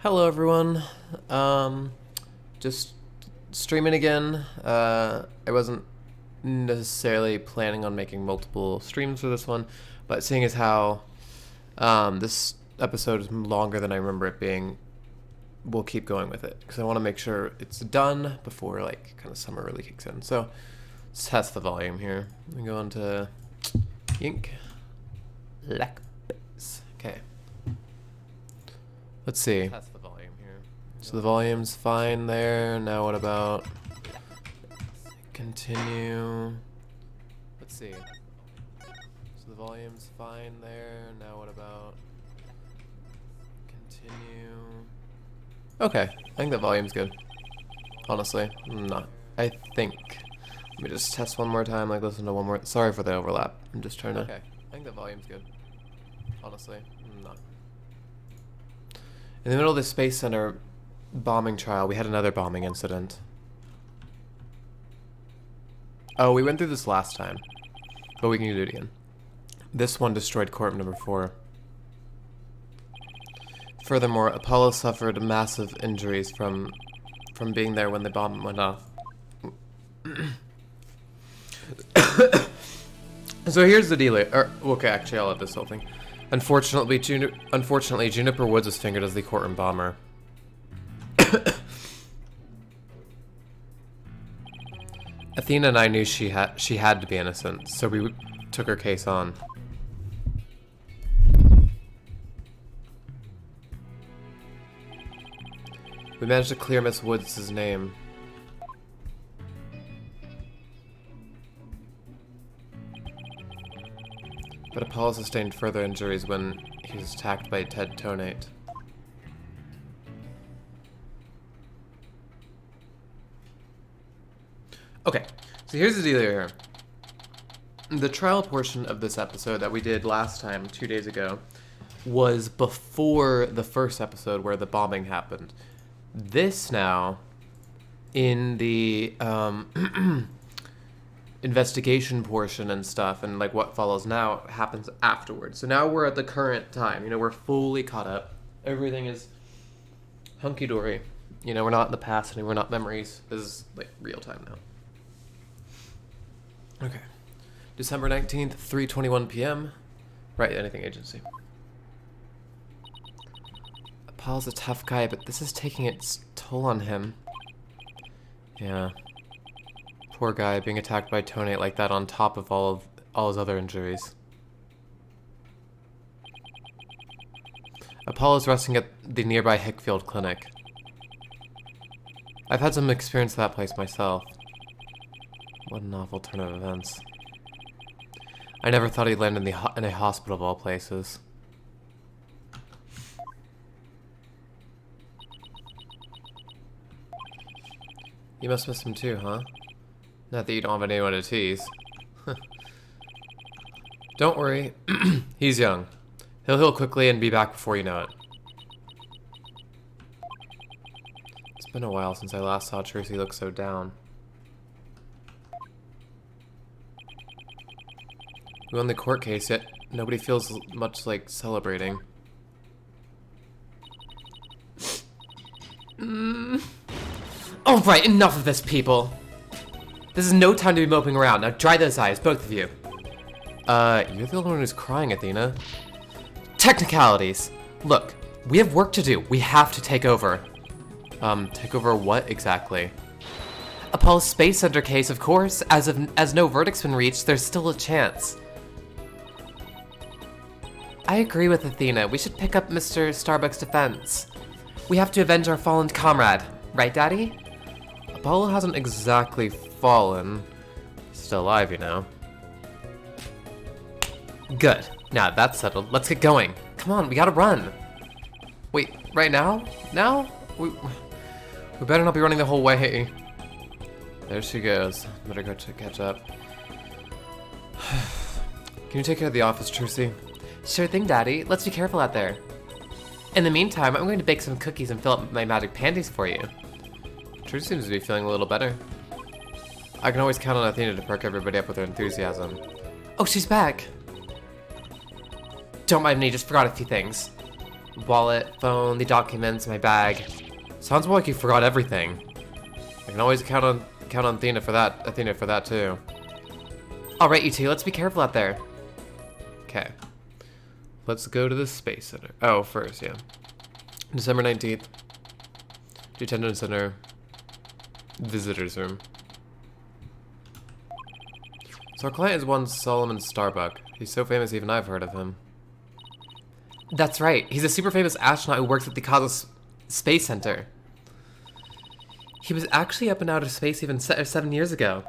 Hello everyone. Just streaming again. I wasn't necessarily planning on making multiple streams for this one, but seeing as how this episode is longer than I remember it being, we'll keep going with it because I want to make sure it's done before like kind of summer really kicks in. So let's test the volume here. I'm going to ink black base. Okay. Let's see. Test the volume here. So the volume's fine there. Now what about continue? Let's see. So the volume's fine there. Now what about continue? Okay, I think the volume's good. Honestly, not. I think. Let me just test one more time. Like listen to one more. Sorry for the overlap. I'm just trying to. Okay, I think the volume's good. Honestly, not. In the middle of the Space Center bombing trial, we had another bombing incident. Oh, we went through this last time, but we can do it again. This one destroyed Corp number 4. Furthermore, Apollo suffered massive injuries from being there when the bomb went off. So here's the deal. Okay, actually, I'll add this whole thing. Unfortunately, Juniper Woods was fingered as the courtroom bomber. Athena and I knew she had to be innocent, so we took her case on. We managed to clear Miss Woods' name. But Apollo sustained further injuries when he was attacked by Ted Tonate. Okay, so here's the deal here. The trial portion of this episode that we did last time, 2 days ago, was before the first episode where the bombing happened. This now, in the investigation portion and stuff and like what follows now happens afterwards. So now we're at the current time, you know, we're fully caught up. Everything is hunky-dory. You know, we're not in the past anymore, we're not memories. This is like real time now. Okay. December 19th, 3:21 p.m. Right, anything agency. Apollo's a tough guy, but this is taking its toll on him. Yeah. Poor guy being attacked by Tonate like that on top of all his other injuries. Apollo's resting at the nearby Hickfield Clinic. I've had some experience at that place myself. What an awful turn of events. I never thought he'd land in a hospital of all places. You must miss him too, huh? Not that you don't have anyone to tease. Don't worry. He's young. He'll heal quickly and be back before you know it. It's been a while since I last saw Tracy look so down. We won the court case, yet nobody feels much like celebrating. Alright, enough of this, people. This is no time to be moping around. Now dry those eyes, both of you. You're the only one who's crying, Athena. Technicalities. Look, we have work to do. We have to take over. Take over what exactly? Apollo's Space Center case, of course. As no verdict's been reached, there's still a chance. I agree with Athena. We should pick up Mr. Starbuck's defense. We have to avenge our fallen comrade. Right, Daddy? Apollo hasn't exactly fallen. He's still alive, you know. Good. Now that's settled. Let's get going. Come on, we gotta run. Wait, right now? Now? We better not be running the whole way. There she goes. Better go catch up. Can you take care of the office, Trucy? Sure thing, Daddy. Let's be careful out there. In the meantime, I'm going to bake some cookies and fill up my magic panties for you. Trucy seems to be feeling a little better. I can always count on Athena to perk everybody up with her enthusiasm. Oh, she's back. Don't mind me, just forgot a few things. wallet, phone, the documents, my bag. Sounds more like you forgot everything. I can always count on Athena for that too. All right, you two, let's be careful out there. Okay. Let's go to the Space Center. Oh, first, yeah. December 19th. Detention Center. Visitor's room. So our client is one Solomon Starbuck. He's so famous even I've heard of him. That's right. He's a super famous astronaut who works at the Cosmos Space Center. He was actually up and out of space even 7 years ago.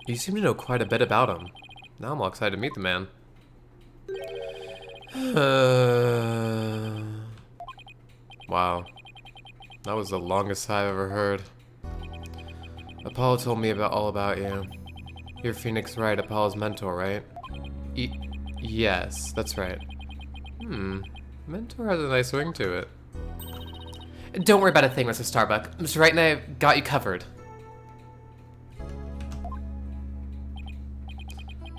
You seem to know quite a bit about him. Now I'm all excited to meet the man. Wow. That was the longest sigh I've ever heard. Apollo told me all about you. You're Phoenix Wright, Apollo's mentor, right? Yes, that's right. Mentor has a nice ring to it. Don't worry about a thing, Mr. Starbuck. Mr. Wright and I have got you covered.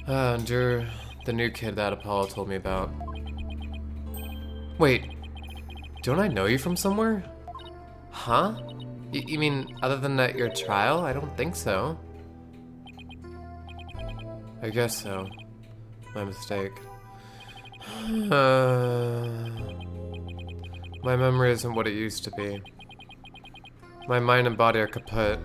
And you're the new kid that Apollo told me about. Wait, don't I know you from somewhere? Huh? You mean other than at your trial? I don't think so. I guess so. My mistake. My memory isn't what it used to be. My mind and body are kaput.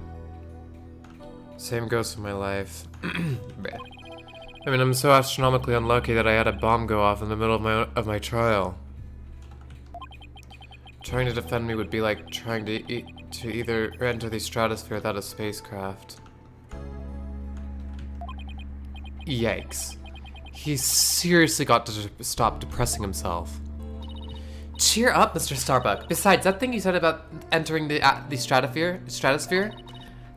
Same goes for my life. I mean, I'm so astronomically unlucky that I had a bomb go off in the middle of my trial. Trying to defend me would be like trying to either enter the stratosphere without a spacecraft. Yikes. He's seriously got to stop depressing himself. Cheer up, Mr. Starbuck. Besides, that thing you said about entering the stratosphere,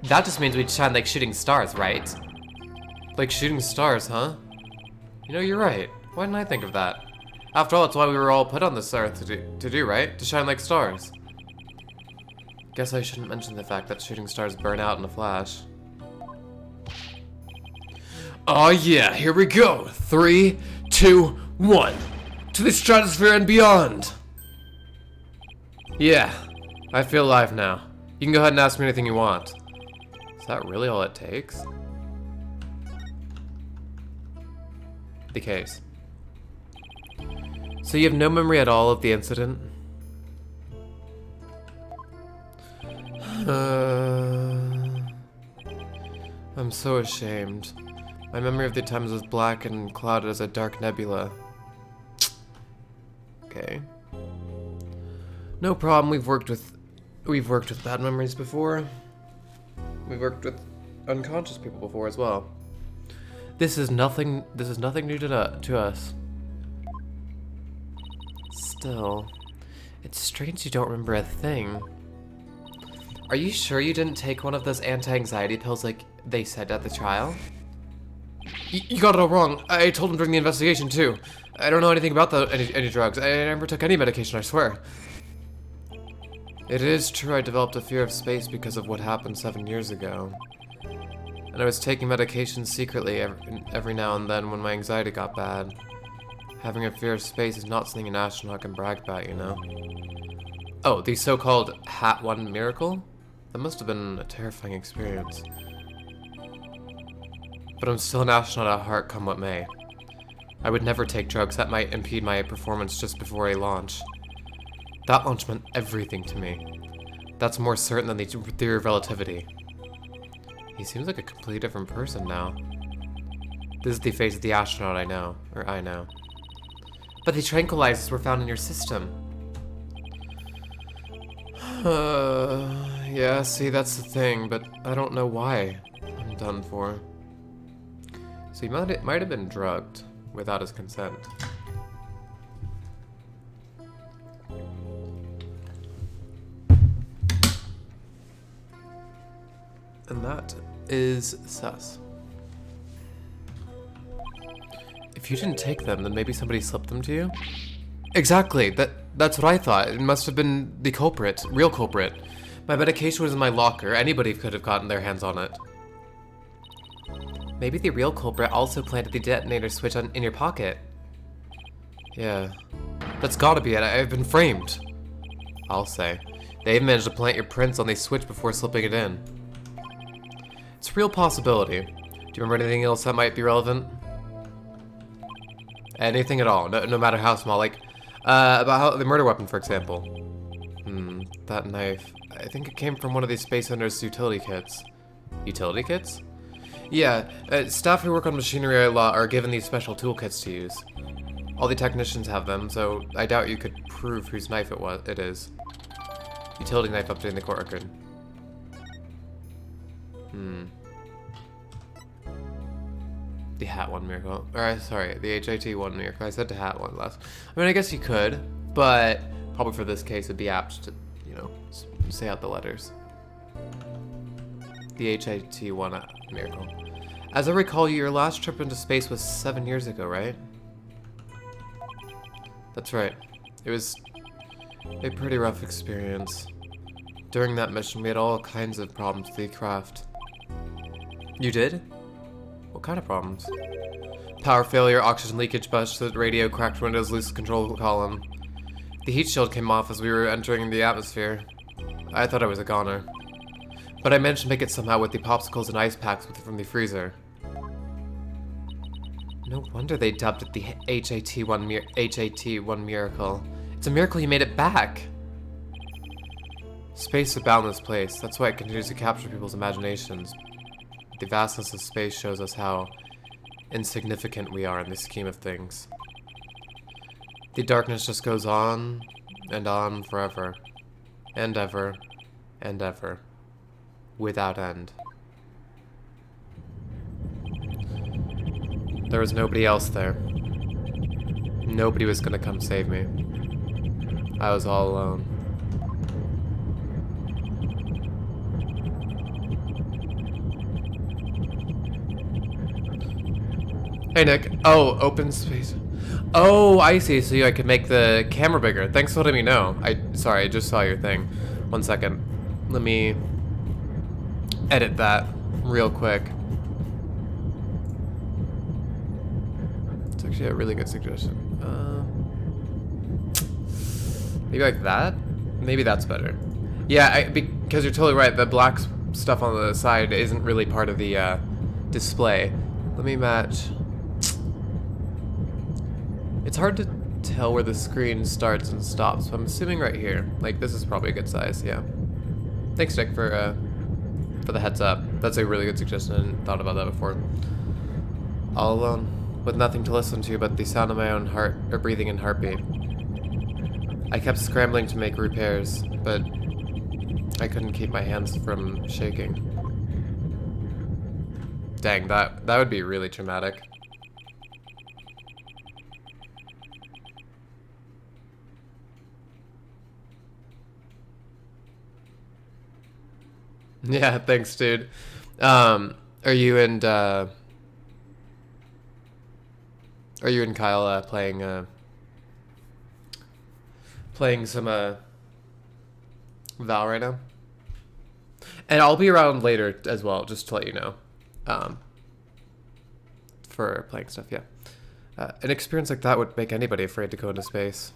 that just means we'd shine like shooting stars, right? Like shooting stars, huh? You know, you're right. Why didn't I think of that? After all, it's why we were all put on this earth to do, right? To shine like stars. Guess I shouldn't mention the fact that shooting stars burn out in a flash. Oh yeah, here we go. 3, 2, 1. To the stratosphere and beyond. Yeah, I feel alive now. You can go ahead and ask me anything you want. Is that really all it takes? The case. So you have no memory at all of the incident? I'm so ashamed. My memory of the times was black and clouded as a dark nebula. Okay. No problem, we've worked with bad memories before. We've worked with unconscious people before as well. This is nothing new to us. Still, it's strange you don't remember a thing. Are you sure you didn't take one of those anti-anxiety pills like they said at the trial? You got it all wrong. I told him during the investigation too. I don't know anything about any drugs. I never took any medication, I swear. It is true I developed a fear of space because of what happened 7 years ago. And I was taking medication secretly every now and then when my anxiety got bad. Having a fear of space is not something an astronaut can brag about, you know? Oh, the so-called Hat 1 miracle? That must have been a terrifying experience. But I'm still an astronaut at heart, come what may. I would never take drugs that might impede my performance just before a launch. That launch meant everything to me. That's more certain than the theory of relativity. He seems like a completely different person now. This is the face of the astronaut I know. But the tranquilizers were found in your system. Yeah, see, that's the thing, but I don't know why I'm done for. So he might have been drugged without his consent. And that is sus. If you didn't take them, then maybe somebody slipped them to you? Exactly, that's what I thought. It must have been the culprit, real culprit. My medication was in my locker. Anybody could have gotten their hands on it. Maybe the real culprit also planted the detonator switch in your pocket. Yeah. That's gotta be it. I've been framed. I'll say. They even managed to plant your prints on the switch before slipping it in. It's a real possibility. Do you remember anything else that might be relevant? Anything at all, no matter how small. Like, about how the murder weapon, for example. That knife. I think it came from one of these Space Hunters' utility kits. Utility kits? Yeah, staff who work on machinery a lot are given these special toolkits to use. All the technicians have them, so I doubt you could prove whose knife it is. Utility knife updating the court record. The hat one miracle. Alright, sorry, the HIT one miracle. I said the hat one last. I mean, I guess you could, but probably for this case it'd be apt to, you know, say out the letters. The HIT one miracle. As I recall, your last trip into space was 7 years ago, right? That's right. It was a pretty rough experience. During that mission, we had all kinds of problems with the craft. You did? What kind of problems? Power failure, oxygen leakage, busted radio, cracked windows, loose control column. The heat shield came off as we were entering the atmosphere. I thought I was a goner. But I managed to make it somehow with the popsicles and ice packs from the freezer. No wonder they dubbed it the HAT-1 miracle. It's a miracle you made it back! Space is a boundless place. That's why it continues to capture people's imaginations. The vastness of space shows us how insignificant we are in the scheme of things. The darkness just goes on forever. And ever. And ever. Without end. There was nobody else there. Nobody was gonna come save me. I was all alone. Hey Nick. Oh, open space. Oh, I see. So I could make the camera bigger. Thanks for letting me know. Sorry, I just saw your thing. 1 second. Let me edit that real quick. It's actually a really good suggestion. Maybe like that? Maybe that's better. Yeah, because you're totally right. The black stuff on the side isn't really part of the display. Let me match. It's hard to tell where the screen starts and stops, but I'm assuming right here. Like, this is probably a good size, yeah. Thanks, Nick, for the heads up. That's a really good suggestion. I hadn't thought about that before. All alone, with nothing to listen to but the sound of my own heart, or breathing and heartbeat. I kept scrambling to make repairs, but I couldn't keep my hands from shaking. Dang, that would be really traumatic. Yeah, thanks, dude. Are you and Kyle playing some Val right now? And I'll be around later as well, just to let you know. For playing stuff, yeah. An experience like that would make anybody afraid to go into space.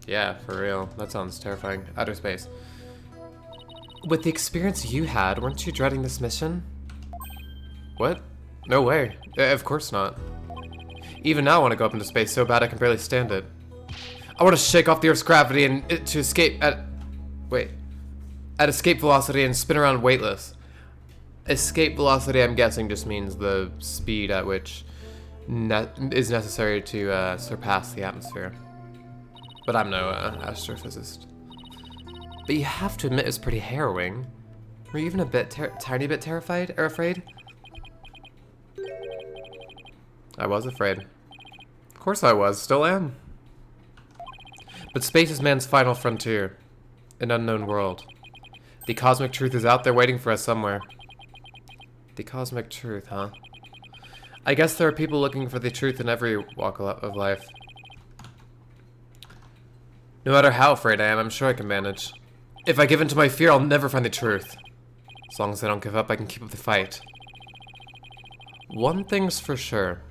Yeah, for real. That sounds terrifying. Outer space. With the experience you had, weren't you dreading this mission? What? No way. Of course not. Even now I want to go up into space so bad I can barely stand it. I want to shake off the Earth's gravity and to escape at escape velocity and spin around weightless. Escape velocity, I'm guessing, just means the speed at which is necessary to surpass the atmosphere. But I'm no astrophysicist. But you have to admit it's pretty harrowing. Were you even a bit tiny bit terrified or afraid? I was afraid. Of course I was, still am. But space is man's final frontier. An unknown world. The cosmic truth is out there waiting for us somewhere. The cosmic truth, huh? I guess there are people looking for the truth in every walk of life. No matter how afraid I am, I'm sure I can manage. If I give in to my fear, I'll never find the truth. As long as I don't give up, I can keep up the fight. One thing's for sure.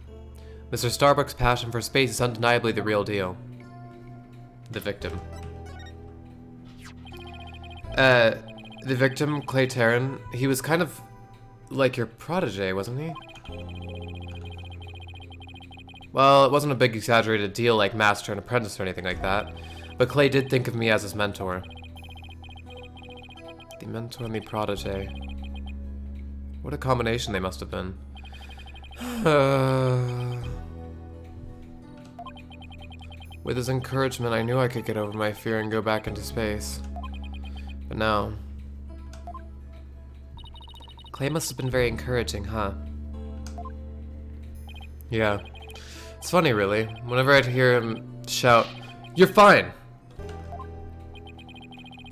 Mr. Starbuck's passion for space is undeniably the real deal. The victim. The victim, Clay Terran, he was kind of like your protege, wasn't he? Well, it wasn't a big exaggerated deal like master and apprentice or anything like that, but Clay did think of me as his mentor. The mentor and the protege. What a combination they must have been. With his encouragement, I knew I could get over my fear and go back into space. But no. Clay must have been very encouraging, huh? Yeah. It's funny, really. Whenever I'd hear him shout, "You're fine!"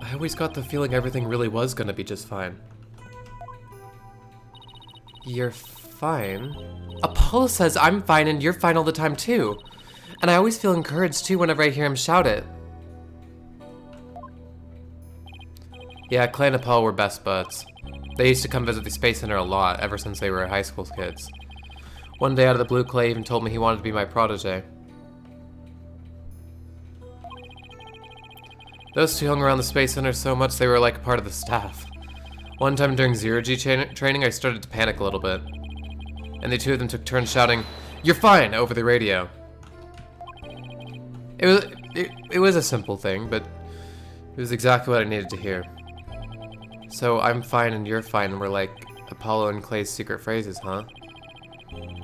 I always got the feeling everything really was gonna be just fine. You're fine? Apollo says I'm fine and you're fine all the time too. And I always feel encouraged too whenever I hear him shout it. Yeah, Clay and Apollo were best buds. They used to come visit the Space Center a lot ever since they were high school kids. One day out of the blue, Clay even told me he wanted to be my protege. Those two hung around the Space Center so much they were like part of the staff. One time during zero-G training, I started to panic a little bit. And the two of them took turns shouting, "You're fine!" over the radio. It was a simple thing, but it was exactly what I needed to hear. So I'm fine and you're fine were like Apollo and Clay's secret phrases, huh?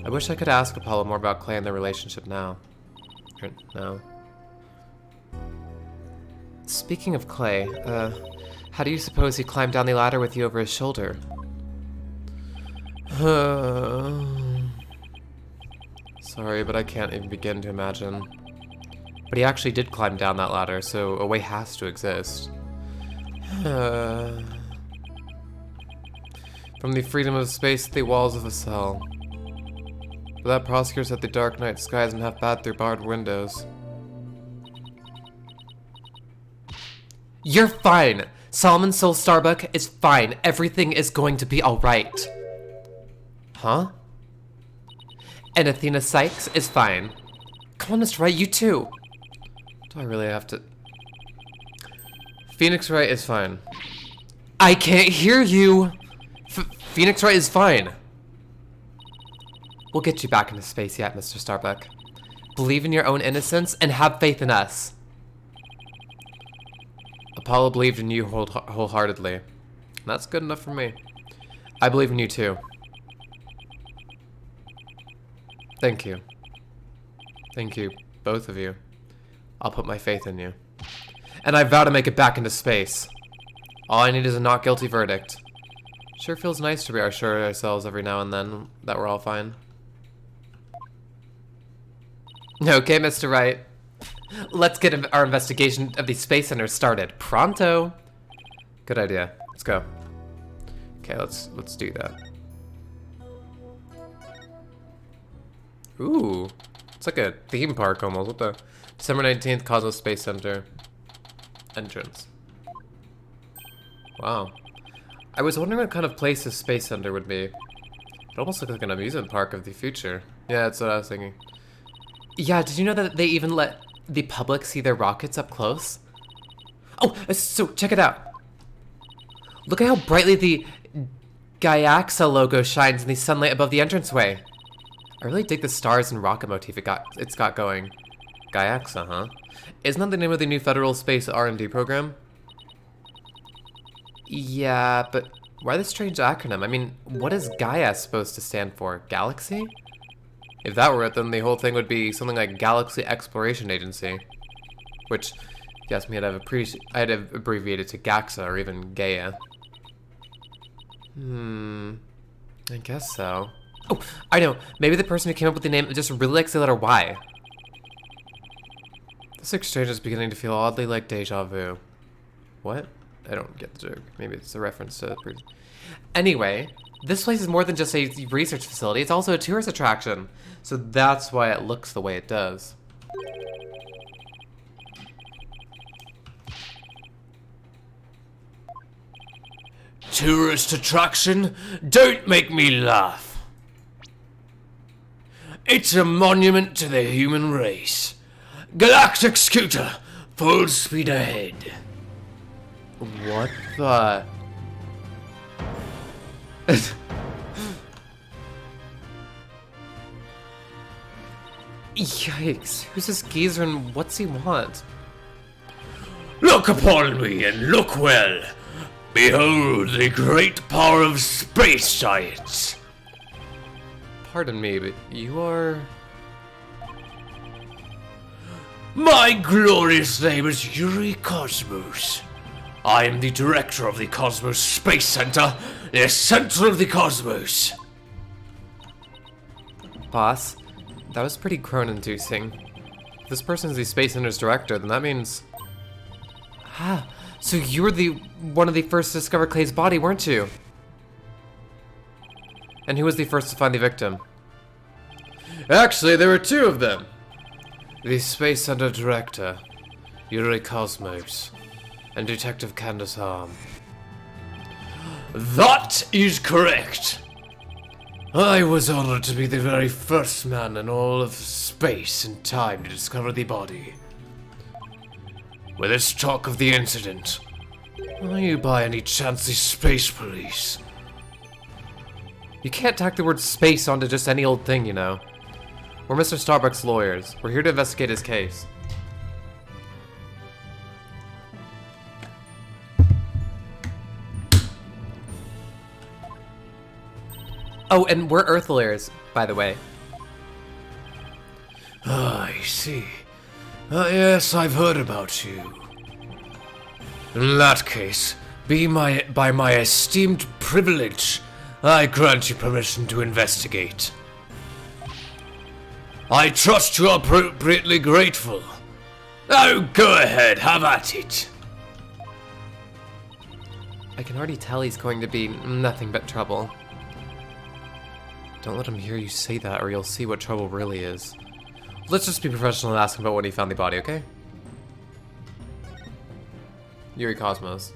I wish I could ask Apollo more about Clay and their relationship now. No. Speaking of Clay, how do you suppose he climbed down the ladder with you over his shoulder? Sorry, but I can't even begin to imagine. But he actually did climb down that ladder, so a way has to exist. From the freedom of space to the walls of a cell. But that prosecutor said the dark night sky isn't half bad through barred windows. You're fine! Solomon Soul Starbuck is fine. Everything is going to be alright. Huh? And Athena Sykes is fine. Come on, Mr. Wright, you too. Do I really have to? Phoenix Wright is fine. I can't hear you! Phoenix Wright is fine. We'll get you back into space yet, Mr. Starbuck. Believe in your own innocence and have faith in us. Apollo believed in you wholeheartedly. That's good enough for me. I believe in you too. Thank you. Thank you, both of you. I'll put my faith in you. And I vow to make it back into space. All I need is a not guilty verdict. Sure feels nice to reassure ourselves every now and then that we're all fine. Okay, Mr. Wright. Let's get our investigation of the Space Center started. Pronto. Good idea. Let's go. Okay, let's do that. Ooh. It's like a theme park almost. What the? December 19th, Cosmos Space Center. Entrance. Wow. I was wondering what kind of place this Space Center would be. It almost looked like an amusement park of the future. Yeah, that's what I was thinking. Yeah, did you know that they even let the public see their rockets up close? Oh, so check it out. Look at how brightly the Gaiaxa logo shines in the sunlight above the entranceway. I really dig the stars and rocket motif it's got going. Gaiaxa, huh? Isn't that the name of the new federal space R&D program? Yeah, but why the strange acronym? I mean, what is Gaia supposed to stand for? Galaxy? If that were it, then the whole thing would be something like Galaxy Exploration Agency. Which, if you ask me, I'd have abbreviated to GAXA or even Gaia. I guess so. Oh, I know. Maybe the person who came up with the name just really likes the letter Y. This exchange is beginning to feel oddly like deja vu. What? I don't get the joke. Maybe it's a reference to... Anyway, this place is more than just a research facility. It's also a tourist attraction. So that's why it looks the way it does. Tourist attraction? Don't make me laugh. It's a monument to the human race. Galactic Scooter, Full speed ahead. What the? Yikes, who's this geezer and what's he want? Look upon me and look well. Behold the great power of space science. Pardon me, but you are... My glorious name is Yuri Cosmos. I am the director of the Cosmos Space Center, the center of the cosmos. Boss, that was pretty groan-inducing. If this person's the Space Center's director, then that means... Ah, so you were one of the first to discover Clay's body, weren't you? And who was the first to find the victim? Actually, there were two of them. The Space Center director, Yuri Cosmos, and Detective Candace Arm. That is correct. I was honored to be the very first man in all of space and time to discover the body. With this talk of the incident, are you by any chance the space police? You can't tack the word space onto just any old thing, you know. We're Mr. Starbuck's lawyers. We're here to investigate his case. Oh, and we're Earth lawyers, by the way. I see. Yes, I've heard about you. In that case, by my esteemed privilege, I grant you permission to investigate. I trust you are appropriately grateful. Oh, go ahead, have at it. I can already tell he's going to be nothing but trouble. Don't let him hear you say that, or you'll see what trouble really is. Let's just be professional and ask him about when he found the body, okay? Yuri Cosmos.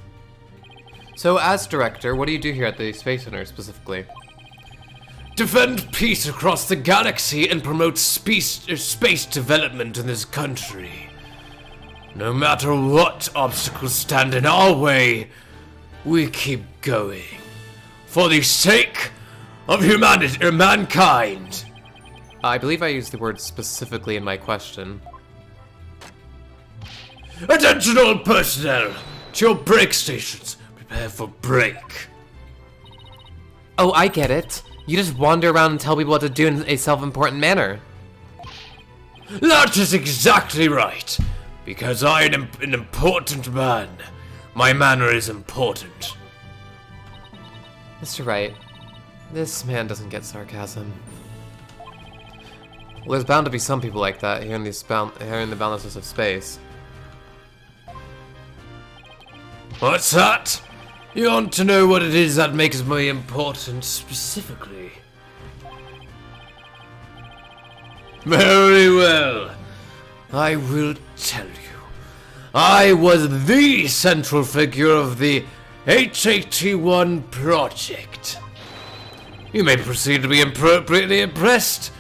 So, as director, what do you do here at the Space Center, specifically? Defend peace across the galaxy and promote space development in this country. No matter what obstacles stand in our way, we keep going. For the sake of humanity, or mankind. I believe I used the word specifically in my question. Attention all personnel! To your break stations. Prepare for break. Oh, I get it. You just wander around and tell people what to do in a self-important manner. That is exactly right. Because I am an important man. My manner is important. Mr. Wright, this man doesn't get sarcasm. Well, there's bound to be some people like that here in the boundlessness of space. What's that? You want to know what it is that makes me important specifically? Very well. I will tell you. I was the central figure of the H81 project. You may proceed to be appropriately impressed.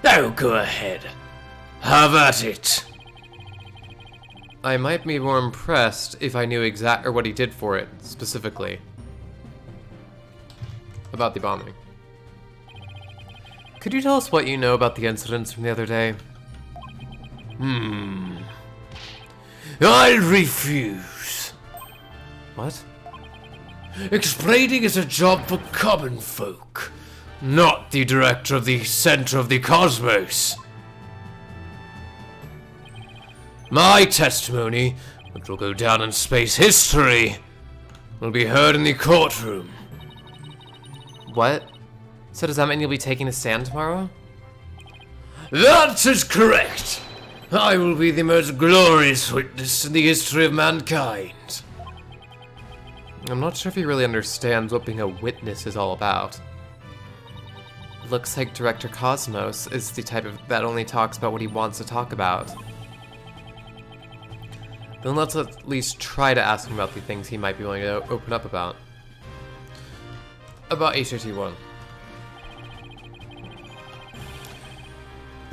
Now go ahead. Have at it. I might be more impressed if I knew what he did for it, specifically. About the bombing. Could you tell us what you know about the incidents from the other day? I refuse. What? Explaining is a job for common folk, not the director of the center of the cosmos. My testimony, which will go down in space history, will be heard in the courtroom. What? So does that mean you'll be taking a stand tomorrow? That is correct. I will be the most glorious witness in the history of mankind. I'm not sure if he really understands what being a witness is all about. Looks like Director Cosmos is the type that only talks about what he wants to talk about. Then let's at least try to ask him about the things he might be willing to open up about. About H81.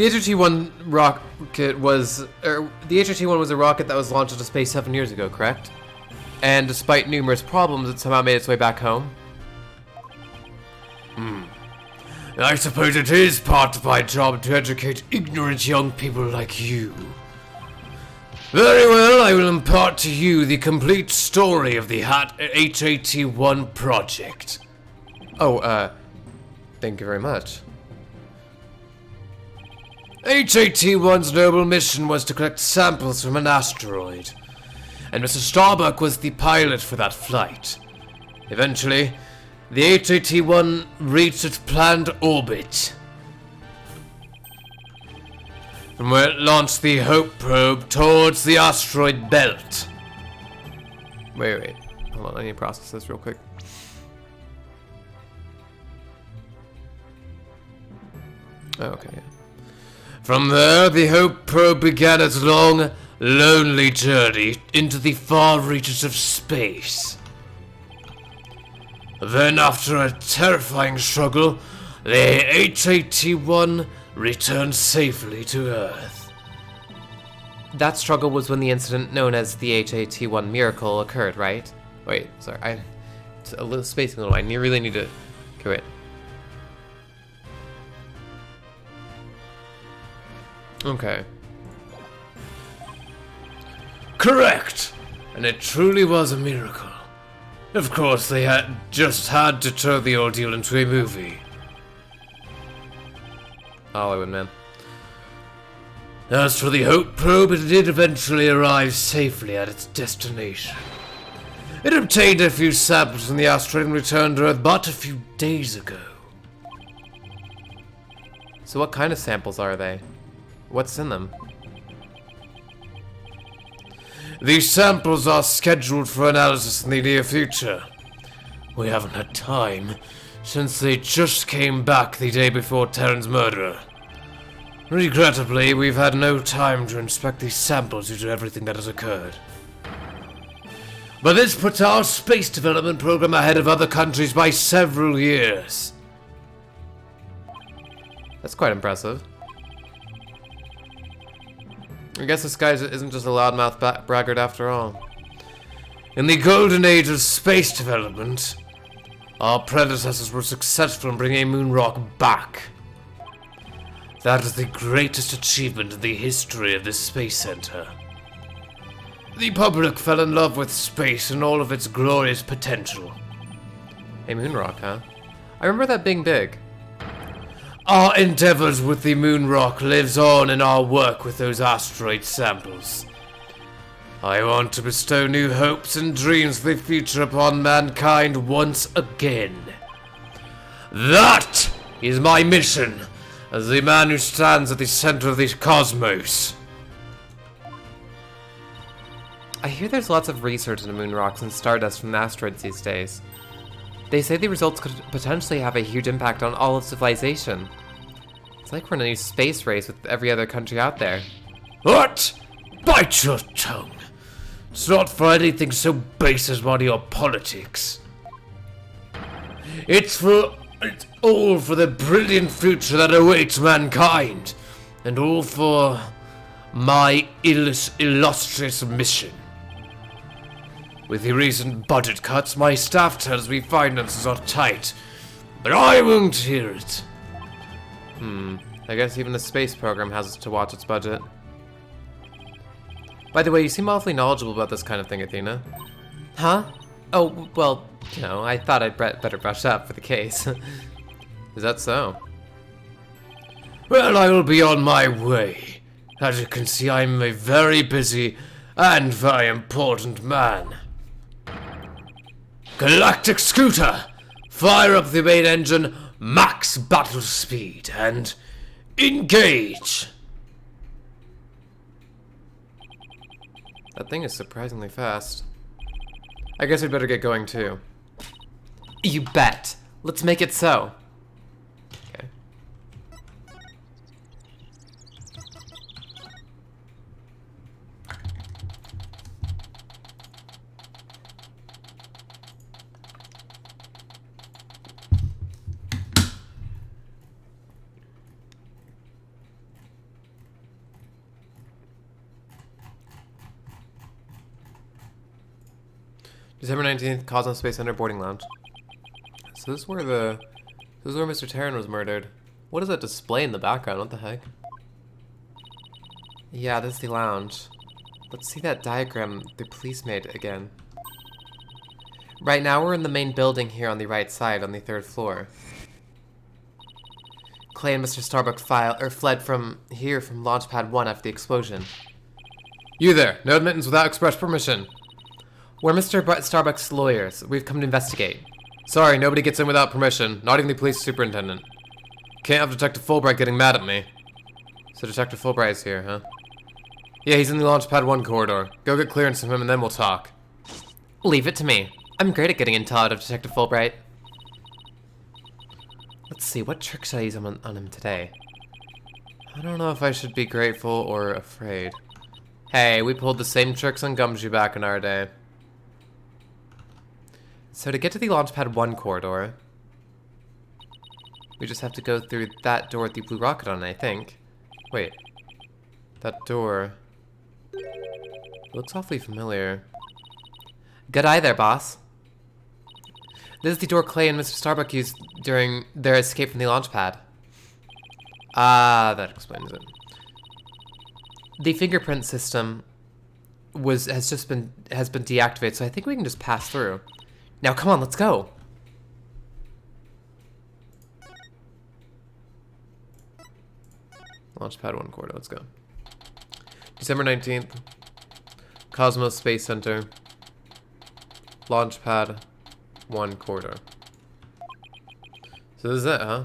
The HRT-1 rocket was... the HRT-1 was a rocket that was launched into space 7 years ago, correct? And despite numerous problems, it somehow made its way back home? I suppose it is part of my job to educate ignorant young people like you. Very well, I will impart to you the complete story of the HAT-1 project. Oh, thank you very much. HAT-1's noble mission was to collect samples from an asteroid, and Mr. Starbuck was the pilot for that flight. Eventually, the HAT-1 reached its planned orbit, from where it launched the Hope probe towards the asteroid belt. Wait. Hold on, I need to process this real quick. Oh, okay, yeah. From there, the Hope probe began its long, lonely journey into the far reaches of space. Then, after a terrifying struggle, the HAT-1 returned safely to Earth. That struggle was when the incident known as the HAT-1 miracle occurred, right? Wait, sorry, it's a little spacing a little. I really need to... Okay, wait. Okay. Correct! And it truly was a miracle. Of course, they had to turn the ordeal into a movie. Hollywood, man. As for the Hope probe, it did eventually arrive safely at its destination. It obtained a few samples from the asteroid and returned to Earth but a few days ago. So what kind of samples are they? What's in them? These samples are scheduled for analysis in the near future. We haven't had time, since they just came back the day before Terran's murder. Regrettably, we've had no time to inspect these samples due to everything that has occurred. But this puts our space development program ahead of other countries by several years. That's quite impressive. I guess this guy isn't just a loudmouth braggart after all. In the golden age of space development, our predecessors were successful in bringing a moon rock back. That is the greatest achievement in the history of the Space Center. The public fell in love with space and all of its glorious potential. A moon rock, huh? I remember that being big. Our endeavors with the moon rock lives on in our work with those asteroid samples. I want to bestow new hopes and dreams for the future upon mankind once again. That is my mission as the man who stands at the center of the cosmos. I hear there's lots of research into moon rocks and stardust from the asteroids these days. They say the results could potentially have a huge impact on all of civilization. It's like we're in a new space race with every other country out there. What? Bite your tongue. It's not for anything so base as money or politics. It's all for the brilliant future that awaits mankind, and all for my illustrious mission. With the recent budget cuts, my staff tells me finances are tight, but I won't hear it. I guess even the space program has to watch its budget. By the way, you seem awfully knowledgeable about this kind of thing, Athena. Huh? Oh, well, you know, I thought I'd better brush up for the case. Is that so? Well, I will be on my way. As you can see, I'm a very busy and very important man. Galactic Scooter! Fire up the main engine, max battle speed, and engage! That thing is surprisingly fast. I guess we'd better get going too. You bet. Let's make it so. Okay. December 19th, Cosmos Space Center boarding lounge. So this is where Mr. Terran was murdered. What is that display in the background? What the heck? Yeah, this is the lounge. Let's see that diagram the police made again. Right now we're in the main building here on the right side on the 3rd floor. Clay and Mr. Starbuck fled from here from Launchpad 1 after the explosion. You there! No admittance without express permission. We're Mr. Starbuck's lawyers. We've come to investigate. Sorry, nobody gets in without permission. Not even the police superintendent. Can't have Detective Fulbright getting mad at me. So Detective Fulbright is here, huh? Yeah, he's in the Launchpad 1 corridor. Go get clearance from him and then we'll talk. Leave it to me. I'm great at getting intel out of Detective Fulbright. Let's see, what trick should I use on him today? I don't know if I should be grateful or afraid. Hey, we pulled the same tricks on Gumshoe back in our day. So to get to the Launchpad 1 corridor, we just have to go through that door with the blue rocket on it, I think. Wait. That door... It looks awfully familiar. Good eye there, boss. This is the door Clay and Mr. Starbuck used during their escape from the launch pad. Ah, that explains it. The fingerprint system has been deactivated, so I think we can just pass through. Now, come on, let's go. Launchpad 1 corridor, let's go. December 19th, Cosmos Space Center, Launchpad 1 corridor. So this is it, huh?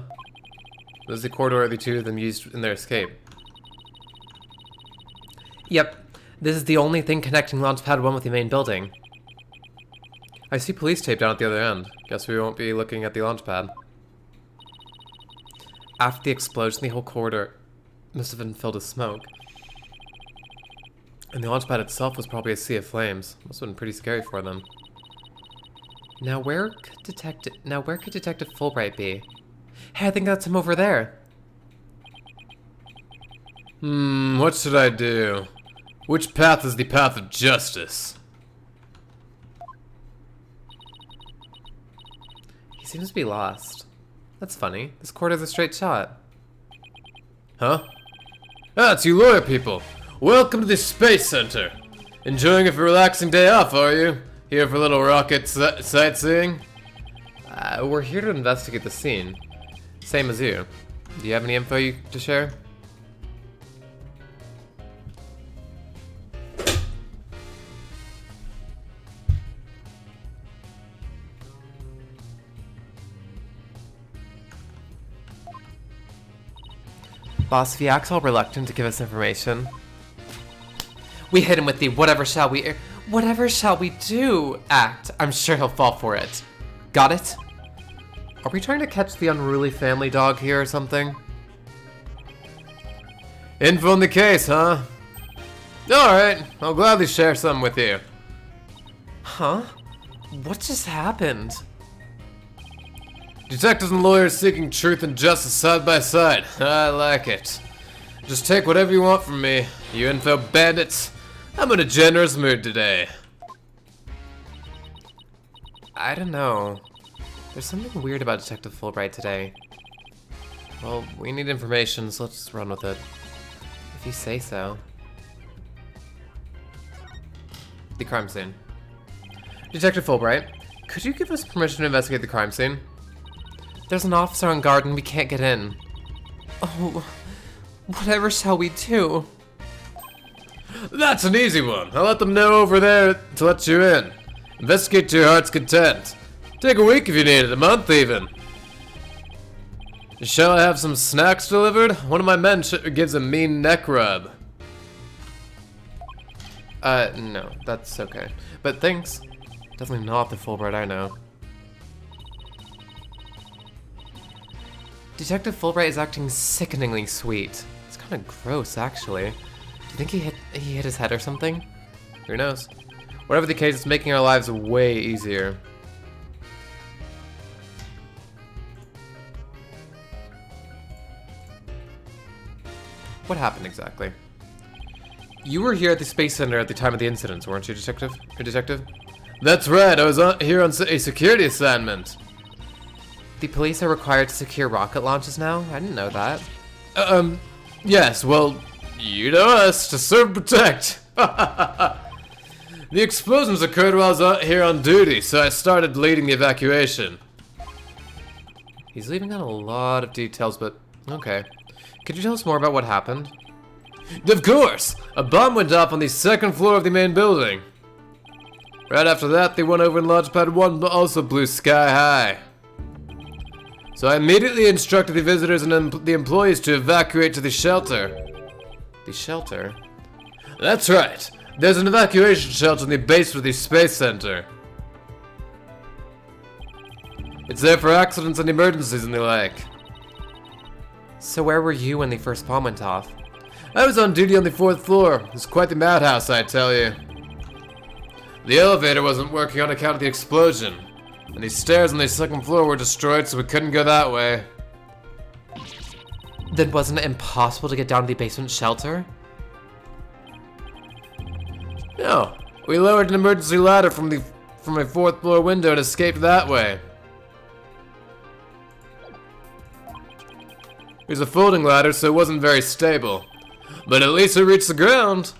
This is the corridor the two of them used in their escape. Yep, this is the only thing connecting Launchpad 1 with the main building. I see police tape down at the other end. Guess we won't be looking at the launch pad. After the explosion, the whole corridor must have been filled with smoke. And the launch pad itself was probably a sea of flames. Must have been pretty scary for them. Now where could Detective Fulbright be? Hey, I think that's him over there. What should I do? Which path is the path of justice? He seems to be lost. That's funny. This corridor's a straight shot. Huh? Ah, it's you lawyer people. Welcome to the Space Center. Enjoying a relaxing day off, are you? Here for a little rocket sightseeing? We're here to investigate the scene. Same as you. Do you have any info to share? Boss, if he acts all reluctant to give us information, we hit him with the whatever shall we do act. I'm sure he'll fall for it. Got it? Are we trying to catch the unruly family dog here or something? Info on the case, huh? Alright, I'll gladly share some with you. Huh? What just happened? Detectives and lawyers seeking truth and justice side by side. I like it. Just take whatever you want from me, you info bandits. I'm in a generous mood today. I don't know. There's something weird about Detective Fulbright today. Well, we need information, so let's just run with it. If you say so. The crime scene. Detective Fulbright, could you give us permission to investigate the crime scene? There's an officer on guard and we can't get in. Oh, whatever shall we do? That's an easy one. I'll let them know over there to let you in. Investigate to your heart's content. Take a week if you need it, a month even. Shall I have some snacks delivered? One of my men gives a mean neck rub. No, that's okay. But thanks. Definitely not the Fulbright I know. Detective Fulbright is acting sickeningly sweet. It's kind of gross, actually. Do you think he hit his head or something? Who knows? Whatever the case, it's making our lives way easier. What happened exactly? You were here at the Space Center at the time of the incidents, weren't you, Detective? That's right, I was here on a security assignment. The police are required to secure rocket launches now? I didn't know that. Yes, well, you know us, to serve and protect. The explosions occurred while I was out here on duty, so I started leading the evacuation. He's leaving out a lot of details, but okay. Could you tell us more about what happened? Of course! A bomb went off on the second floor of the main building. Right after that, they went over and launch pad 1 also blew sky high. So I immediately instructed the visitors and the employees to evacuate to the shelter. The shelter? That's right. There's an evacuation shelter in the basement of the space center. It's there for accidents and emergencies and the like. So where were you when the first bomb went off? I was on duty on the 4th floor. It's quite the madhouse, I tell you. The elevator wasn't working on account of the explosion, and the stairs on the 2nd floor were destroyed, so we couldn't go that way. Then wasn't it impossible to get down to the basement shelter? No, we lowered an emergency ladder from a 4th floor window and escaped that way. It was a folding ladder, so it wasn't very stable. But at least it reached the ground.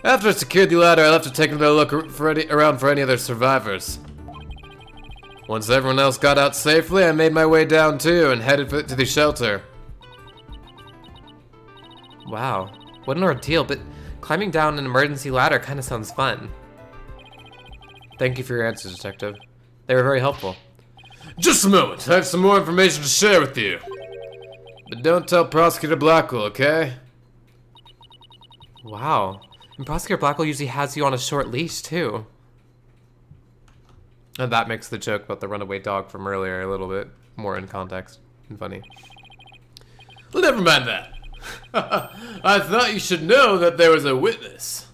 After I secured the ladder, I left to take another look around for any other survivors. Once everyone else got out safely, I made my way down too and headed to the shelter. Wow, what an ordeal, but climbing down an emergency ladder kind of sounds fun. Thank you for your answers, Detective. They were very helpful. Just a moment, I have some more information to share with you. But don't tell Prosecutor Blackwell, okay? Wow, and Prosecutor Blackwell usually has you on a short leash, too. And that makes the joke about the runaway dog from earlier a little bit more in context and funny. Well, never mind that. I thought you should know that there was a witness.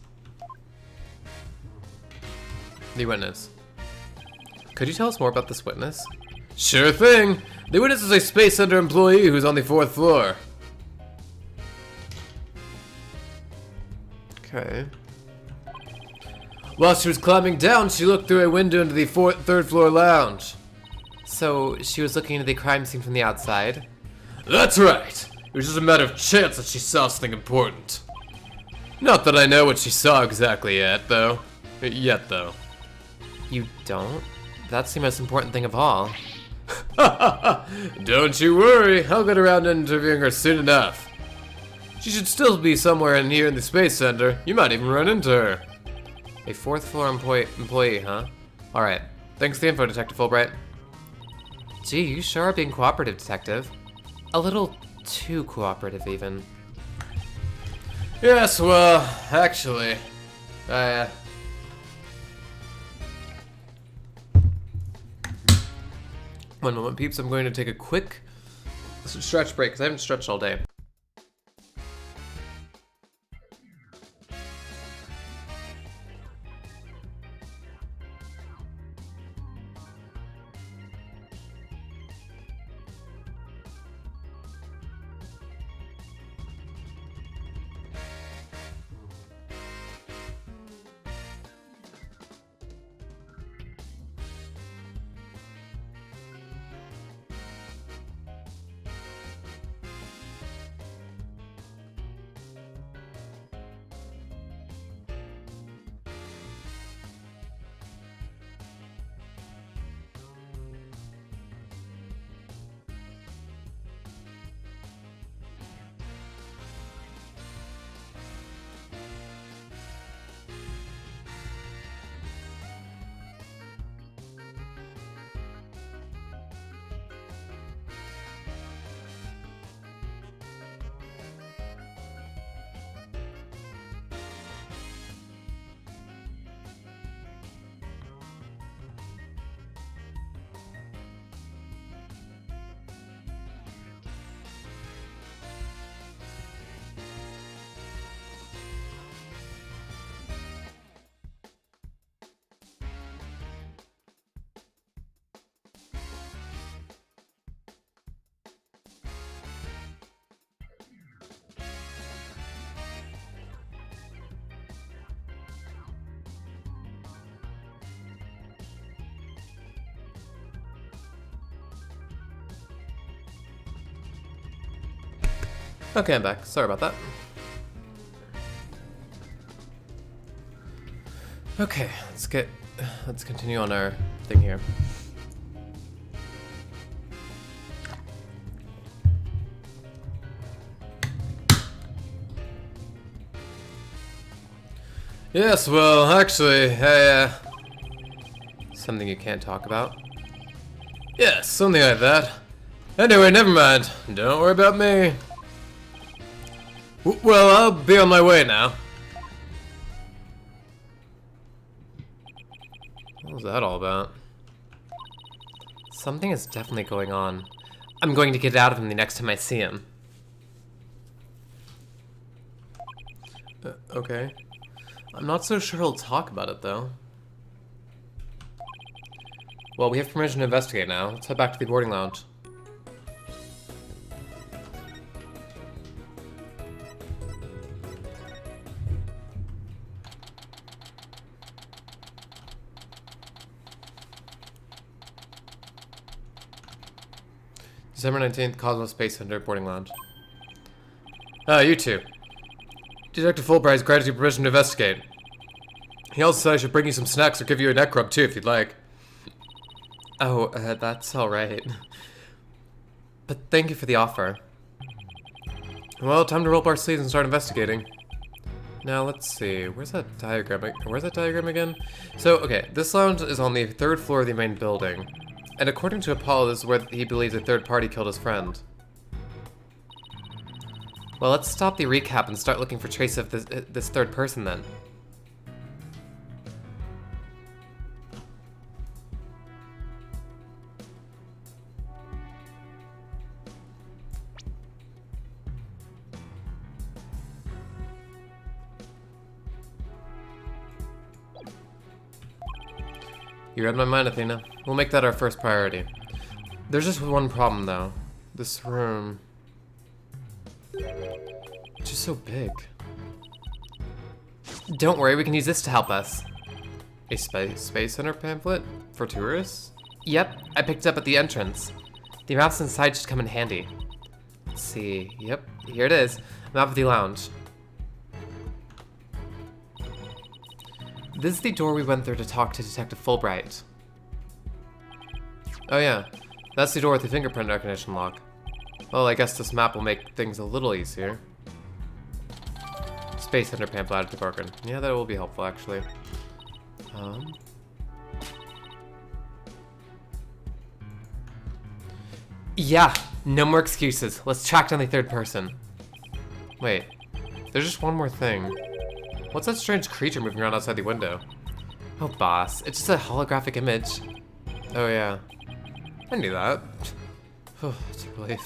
The witness. Could you tell us more about this witness? Sure thing. The witness is a Space Center employee who's on the 4th floor. Okay. While she was climbing down, she looked through a window into the 3rd floor lounge. So she was looking into the crime scene from the outside? That's right. It was just a matter of chance that she saw something important. Not that I know what she saw exactly yet, though. You don't? That's the most important thing of all. Don't you worry, I'll get around to interviewing her soon enough. She should still be somewhere in here in the Space Center. You might even run into her. A 4th floor employee, huh? Alright. Thanks for the info, Detective Fulbright. Gee, you sure are being cooperative, Detective. A little too cooperative, even. Yes, well, actually, One moment, peeps. I'm going to take a quick stretch break, because I haven't stretched all day. Okay, I'm back. Sorry about that. Okay, let's continue on our thing here. Yes, well, actually, something you can't talk about. Yes, something like that. Anyway, never mind. Don't worry about me. Well, I'll be on my way now. What was that all about? Something is definitely going on. I'm going to get out of him the next time I see him. Okay. I'm not so sure he'll talk about it, though. Well, we have permission to investigate now. Let's head back to the boarding lounge. December 19th, Cosmos Space Center, boarding lounge. You two. Detective Fulbright's granted you permission to investigate. He also said I should bring you some snacks or give you a neck rub too if you'd like. Oh, that's alright. But thank you for the offer. Well, time to roll up our sleeves and start investigating. Now, let's see. Where's that diagram again? So, okay, this lounge is on the 3rd floor of the main building. And according to Apollo, this is where he believes a third party killed his friend. Well, let's stop the recap and start looking for traces of this third person then. You read my mind, Athena. We'll make that our first priority. There's just one problem, though. This room... it's just so big. Don't worry, we can use this to help us. A space center pamphlet? For tourists? Yep, I picked it up at the entrance. The maps inside should come in handy. Let's see. Yep, here it is. Map of the lounge. This is the door we went through to talk to Detective Fulbright. Oh yeah, that's the door with the fingerprint recognition lock. Well, I guess this map will make things a little easier. Space Center pamphlet added to the bargain. Yeah, that will be helpful, actually. Yeah, no more excuses. Let's track down the third person. Wait, there's just one more thing. What's that strange creature moving around outside the window? Oh, boss. It's just a holographic image. Oh, yeah. I knew that. Oh, it's a relief.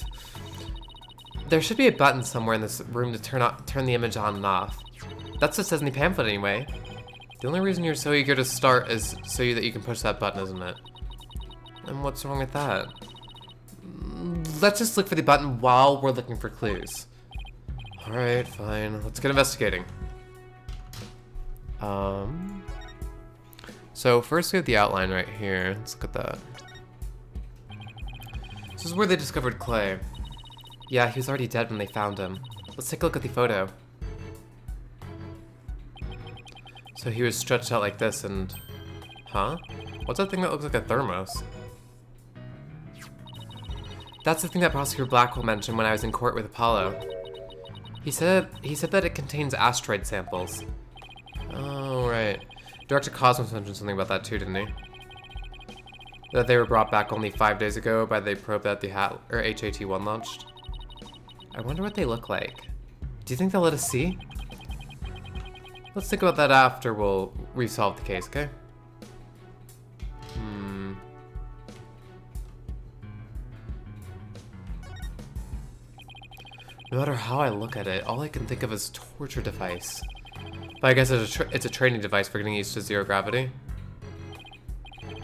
There should be a button somewhere in this room to turn the image on and off. That's what it says in the pamphlet, anyway. The only reason you're so eager to start is so that you can push that button, isn't it? And what's wrong with that? Let's just look for the button while we're looking for clues. Alright, fine. Let's get investigating. So first we have the outline right here. Let's look at that. This is where they discovered Clay. Yeah, he was already dead when they found him. Let's take a look at the photo. So he was stretched out like this and... Huh? What's that thing that looks like a thermos? That's the thing that Prosecutor Blackwell mentioned when I was in court with Apollo. He said that it contains asteroid samples. Oh, right. Director Cosmos mentioned something about that too, didn't he? That they were brought back only 5 days ago by the probe that the HAT-1 launched. I wonder what they look like. Do you think they'll let us see? Let's think about that after we'll resolve the case, okay? No matter how I look at it, all I can think of is torture device. But I guess it's a training device for getting used to zero gravity.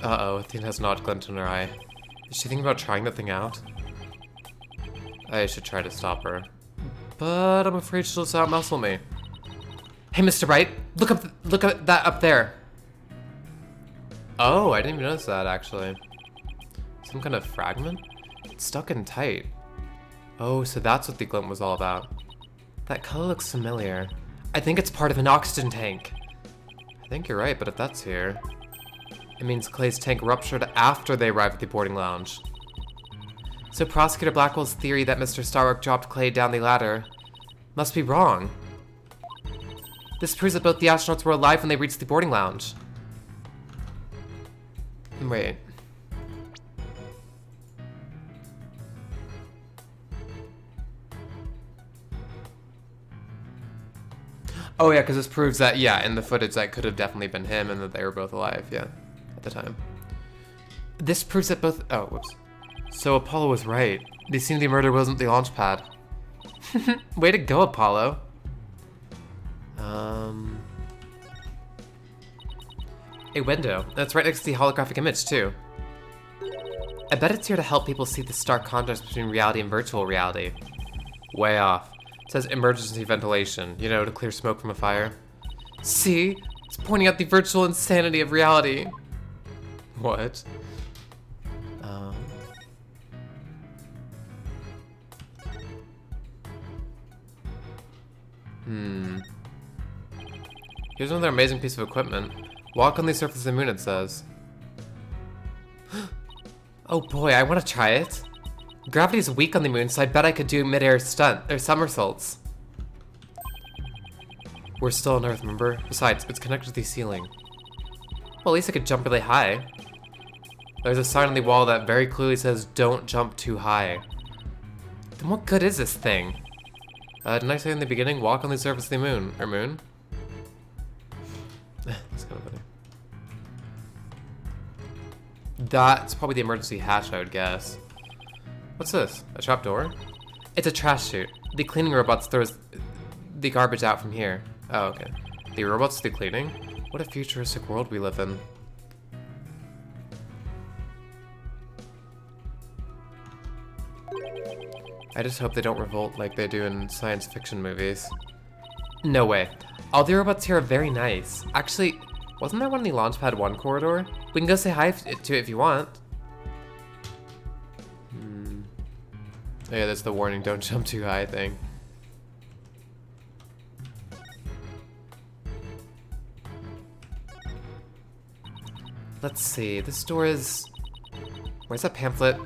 Uh-oh, Athena has an odd glint in her eye. Is she thinking about trying the thing out? I should try to stop her. But I'm afraid she'll just outmuscle me. Hey, Mr. Wright, look at that up there. Oh, I didn't even notice that, actually. Some kind of fragment? It's stuck in tight. Oh, so that's what the glint was all about. That color looks familiar. I think it's part of an oxygen tank. I think you're right, but if that's here, it means Clay's tank ruptured after they arrived at the boarding lounge. So Prosecutor Blackwell's theory that Mr. Starbuck dropped Clay down the ladder must be wrong. This proves that both the astronauts were alive when they reached the boarding lounge. Wait. Oh yeah, because this proves that, yeah, in the footage that could have definitely been him and that they were both alive, yeah, at the time. This proves that both, oh, whoops. So Apollo was right. The scene of the murder wasn't the launch pad. Way to go, Apollo. A window. That's right next to the holographic image, too. I bet it's here to help people see the stark contrast between reality and virtual reality. Way off. It says emergency ventilation, you know, to clear smoke from a fire. See? It's pointing out the virtual insanity of reality. What? Here's another amazing piece of equipment. Walk on the surface of the moon, it says. Oh boy, I want to try it. Gravity is weak on the moon, so I bet I could do mid-air somersaults. We're still on Earth, remember? Besides, it's connected to the ceiling. Well, at least I could jump really high. There's a sign on the wall that very clearly says, "Don't jump too high." Then what good is this thing? Didn't I say in the beginning, walk on the surface of the moon? Or moon? That's kind of funny. That's probably the emergency hatch, I would guess. What's this? A trapdoor? It's a trash chute. The cleaning robots throws the garbage out from here. Oh, okay. The robots do cleaning? What a futuristic world we live in. I just hope they don't revolt like they do in science fiction movies. No way. All the robots here are very nice. Actually, wasn't that one in the Launchpad 1 corridor? We can go say hi to it if you want. Oh yeah, that's the warning, don't jump too high thing. Let's see, this door is... Where's that pamphlet?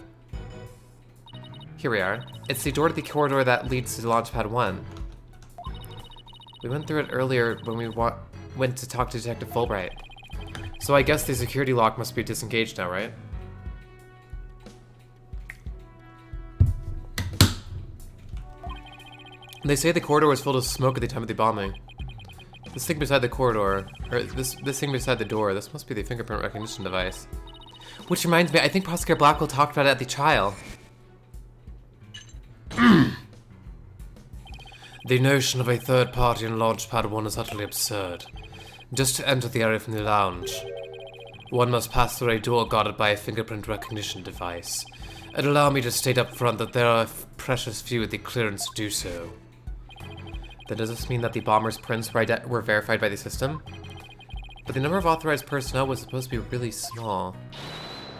Here we are. It's the door to the corridor that leads to Launchpad 1. We went through it earlier when we went to talk to Detective Fulbright. So I guess the security lock must be disengaged now, right? They say the corridor was filled with smoke at the time of the bombing. This thing beside the corridor, or this thing beside the door, this must be the fingerprint recognition device. Which reminds me, I think Prosecutor Blackwell talked about it at the trial. The notion of a third party in Launchpad 1 is utterly absurd. Just to enter the area from the lounge, one must pass through a door guarded by a fingerprint recognition device. And allow me to state up front that there are precious few with the clearance to do so. Then does this mean that the bomber's prints were verified by the system? But the number of authorized personnel was supposed to be really small.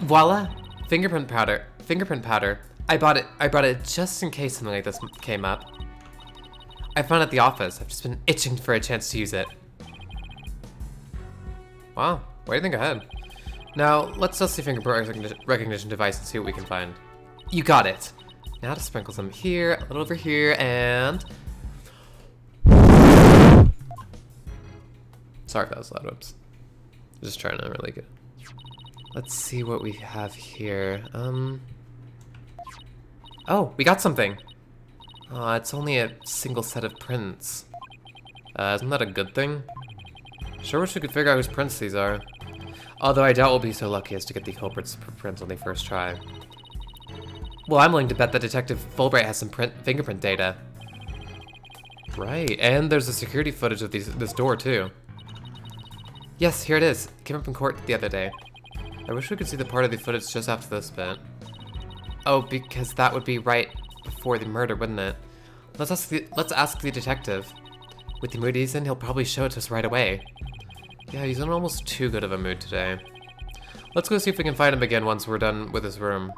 Voila! Fingerprint powder. Fingerprint powder. I bought it just in case something like this came up. I found it at the office. I've just been itching for a chance to use it. Wow, way to think ahead. Now, let's test the fingerprint recognition device and see what we can find. You got it. Now to sprinkle some here, a little over here, and... Sorry if that was loud, whoops. Just trying to really get... Let's see what we have here. Oh, we got something! It's only a single set of prints. Isn't that a good thing? Sure wish we could figure out whose prints these are. Although I doubt we'll be so lucky as to get the culprit's prints on the first try. Well, I'm willing to bet that Detective Fulbright has some fingerprint data. Right, and there's the security footage of this door, too. Yes, here it is. It came up in court the other day. I wish we could see the part of the footage just after this bit. Oh, because that would be right before the murder, wouldn't it? Let's ask the detective. With the mood he's in, he'll probably show it to us right away. Yeah, he's in almost too good of a mood today. Let's go see if we can find him again once we're done with his room.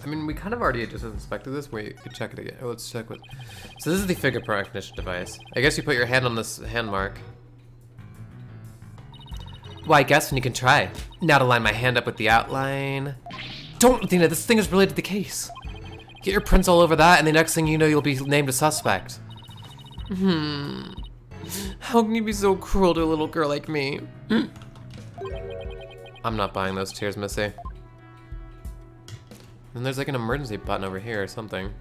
mean, we kind of already just inspected this. We could check it again. Oh, let's check what. So this is the fingerprint recognition device. I guess you put your hand on this hand mark. Well, I guess when you can try. Now to line my hand up with the outline. Don't, Athena, this thing is related to the case. Get your prints all over that, and the next thing you know, you'll be named a suspect. How can you be so cruel to a little girl like me? I'm not buying those tears, Missy. And there's like an emergency button over here or something.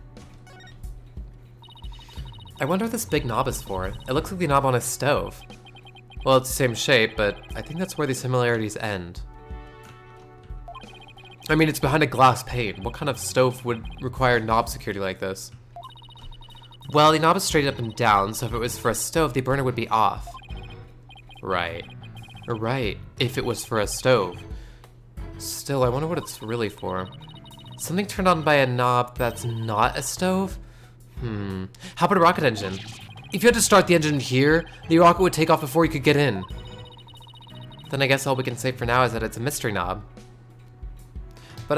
I wonder what this big knob is for. It looks like the knob on a stove. Well, it's the same shape, but I think that's where the similarities end. I mean, it's behind a glass pane. What kind of stove would require knob security like this? Well, the knob is straight up and down, so if it was for a stove, the burner would be off. Right. Right, if it was for a stove. Still, I wonder what it's really for. Something turned on by a knob that's not a stove? How about a rocket engine? If you had to start the engine here, the rocket would take off before you could get in. Then I guess all we can say for now is that it's a mystery knob. But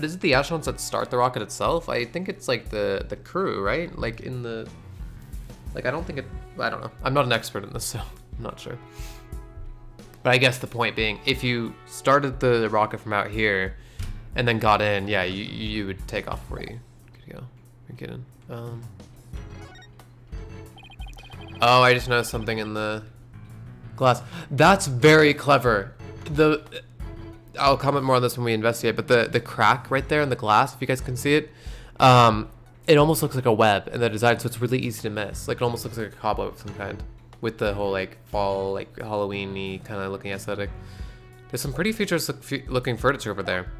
is it the astronauts that start the rocket itself? I think it's like the crew, right? Like in the, like I don't know. I'm not an expert in this, so I'm not sure. But I guess the point being, if you started the rocket from out here and then got in, yeah, you would take off where you could go or get in. Oh, I just noticed something in the glass. That's very clever. I'll comment more on this when we investigate, but the crack right there in the glass, if you guys can see it, it almost looks like a web in the design, so it's really easy to miss. Like, it almost looks like a cobweb of some kind, with the whole, like, fall, like, Halloween-y kind of looking aesthetic. There's some pretty futuristic looking furniture over there.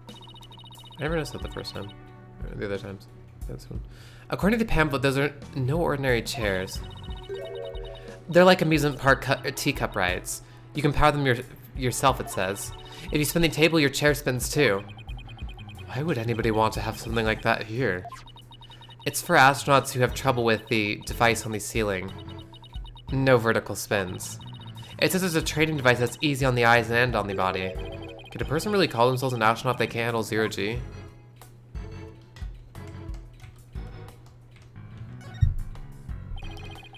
I never noticed that the first time, or the other times. This one. According to the pamphlet, those are no ordinary chairs. They're like amusement park teacup rides. You can power them yourself, it says. If you spin the table, your chair spins too. Why would anybody want to have something like that here? It's for astronauts who have trouble with the device on the ceiling. No vertical spins. It says it's a training device that's easy on the eyes and on the body. Could a person really call themselves an astronaut if they can't handle 0G?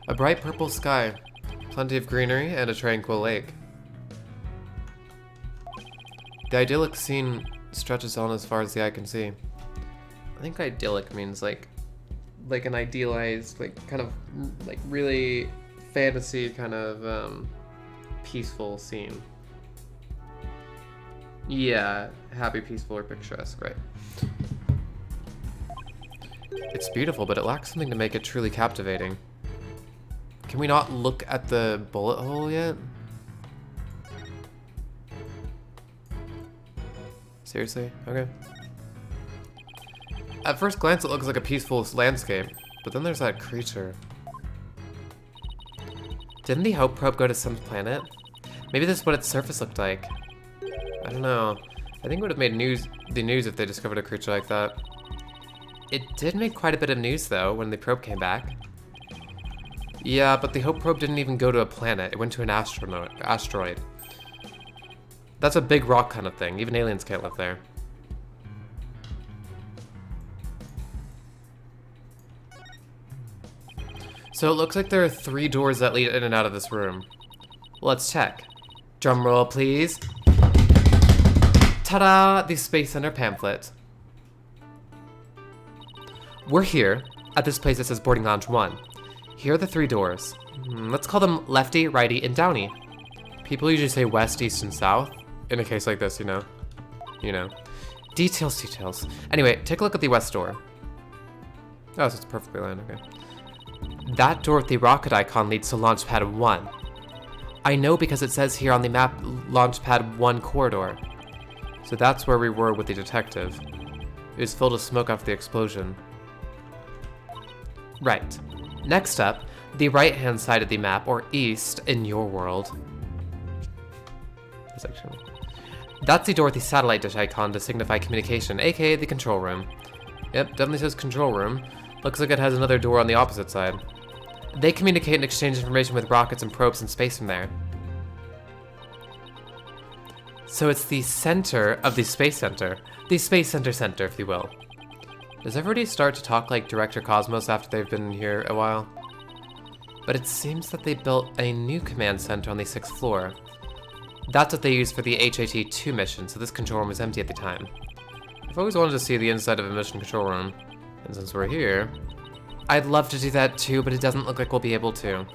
A bright purple sky, plenty of greenery, and a tranquil lake. The idyllic scene stretches on as far as the eye can see. I think idyllic means like an idealized, like kind of like really fantasy kind of peaceful scene. Yeah, happy, peaceful, or picturesque, right? It's beautiful, but it lacks something to make it truly captivating. Can we not look at the bullet hole yet? Seriously? Okay. At first glance, it looks like a peaceful landscape, but then there's that creature. Didn't the Hope probe go to some planet? Maybe this is what its surface looked like. I don't know. I think it would have made the news if they discovered a creature like that. It did make quite a bit of news, though, when the probe came back. Yeah, but the Hope probe didn't even go to a planet. It went to an asteroid. That's a big rock kind of thing. Even aliens can't live there. So it looks like there are 3 doors that lead in and out of this room. Let's check. Drum roll, please. Ta-da! The Space Center pamphlet. We're here at this place that says Boarding Lounge 1. Here are the 3 doors. Let's call them Lefty, Righty, and Downy. People usually say West, East, and South. In a case like this, you know. Details. Anyway, take a look at the west door. Oh, so it's perfectly lined, okay. That door with the rocket icon leads to Launch Pad 1. I know because it says here on the map Launch Pad 1 corridor. So that's where we were with the detective. It was filled with smoke after the explosion. Right. Next up, the right-hand side of the map, or east, in your world. That's the door with the satellite dish icon to signify communication, aka the control room. Yep, definitely says control room. Looks like it has another door on the opposite side. They communicate and exchange information with rockets and probes in space from there. So it's the center of the Space Center. The Space Center, if you will. Does everybody start to talk like Director Cosmos after they've been here a while? But it seems that they built a new command center on the 6th floor. That's what they used for the HAT-2 mission, so this control room was empty at the time. I've always wanted to see the inside of a mission control room, and since we're here, I'd love to do that too, but it doesn't look like we'll be able to.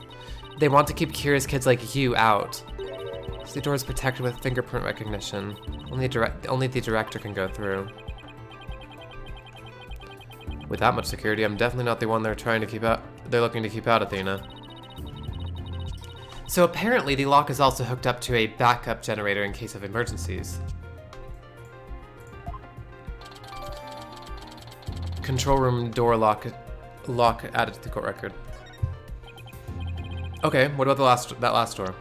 They want to keep curious kids like you out. The door is protected with fingerprint recognition. Only the director can go through. With that much security, I'm definitely not the one they're trying to keep out. They're looking to keep out, Athena. So apparently, the lock is also hooked up to a backup generator in case of emergencies. Control room door lock added to the court record. Okay, what about that last door?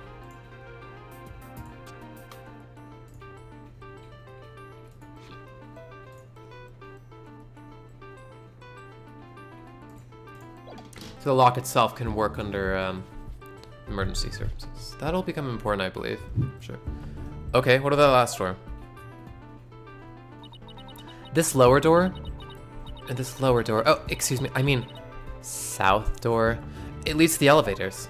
So the lock itself can work under emergency services. That'll become important, I believe. Sure. Okay, what about the last door? This lower door? And this lower door. Oh, excuse me. I mean, south door. It leads to the elevators.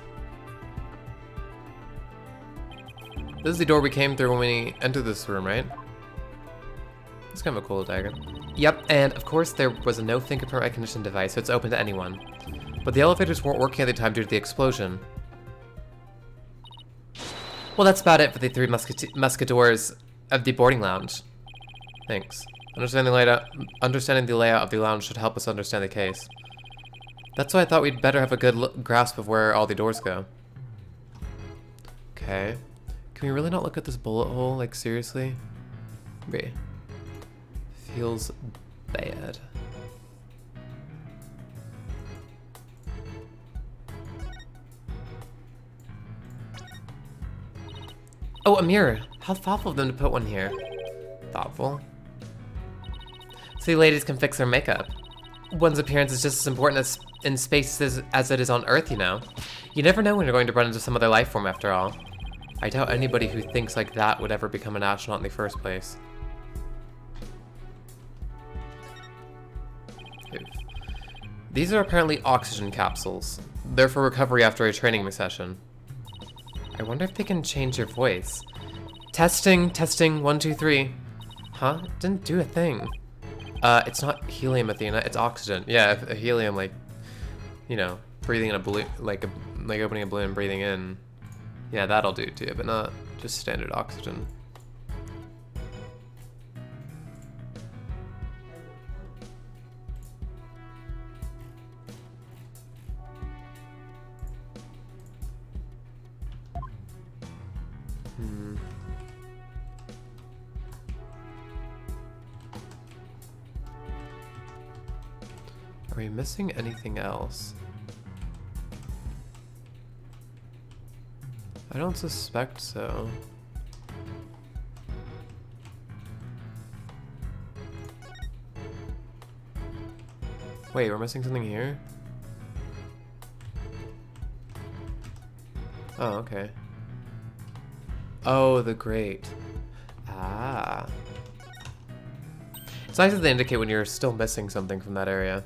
This is the door we came through when we entered this room, right? It's kind of a cool diagram. Yep, and of course there was no fingerprint recognition device, so it's open to anyone. But the elevators weren't working at the time due to the explosion. Well, that's about it for the 3 musketeers of the boarding lounge. Thanks. Understanding the layout of the lounge should help us understand the case. That's why I thought we'd better have a good grasp of where all the doors go. Okay. Can we really not look at this bullet hole? Like, seriously? Wait. Feels bad. Oh, a mirror. How thoughtful of them to put one here. Thoughtful. So the ladies can fix their makeup. One's appearance is just as important as in space as it is on Earth, you know. You never know when you're going to run into some other life form after all. I doubt anybody who thinks like that would ever become an astronaut in the first place. These are apparently oxygen capsules. They're for recovery after a training session. I wonder if they can change your voice. Testing, 1, 2, 3. Huh? Didn't do a thing. It's not helium, Athena. It's oxygen. Yeah, if a helium, like, you know, breathing in a balloon, like opening a balloon and breathing in. Yeah, that'll do too, but not just standard oxygen. Are we missing anything else? I don't suspect so. Wait, we're missing something here? Oh, okay. Oh, the grate. Ah. It's nice that they indicate when you're still missing something from that area.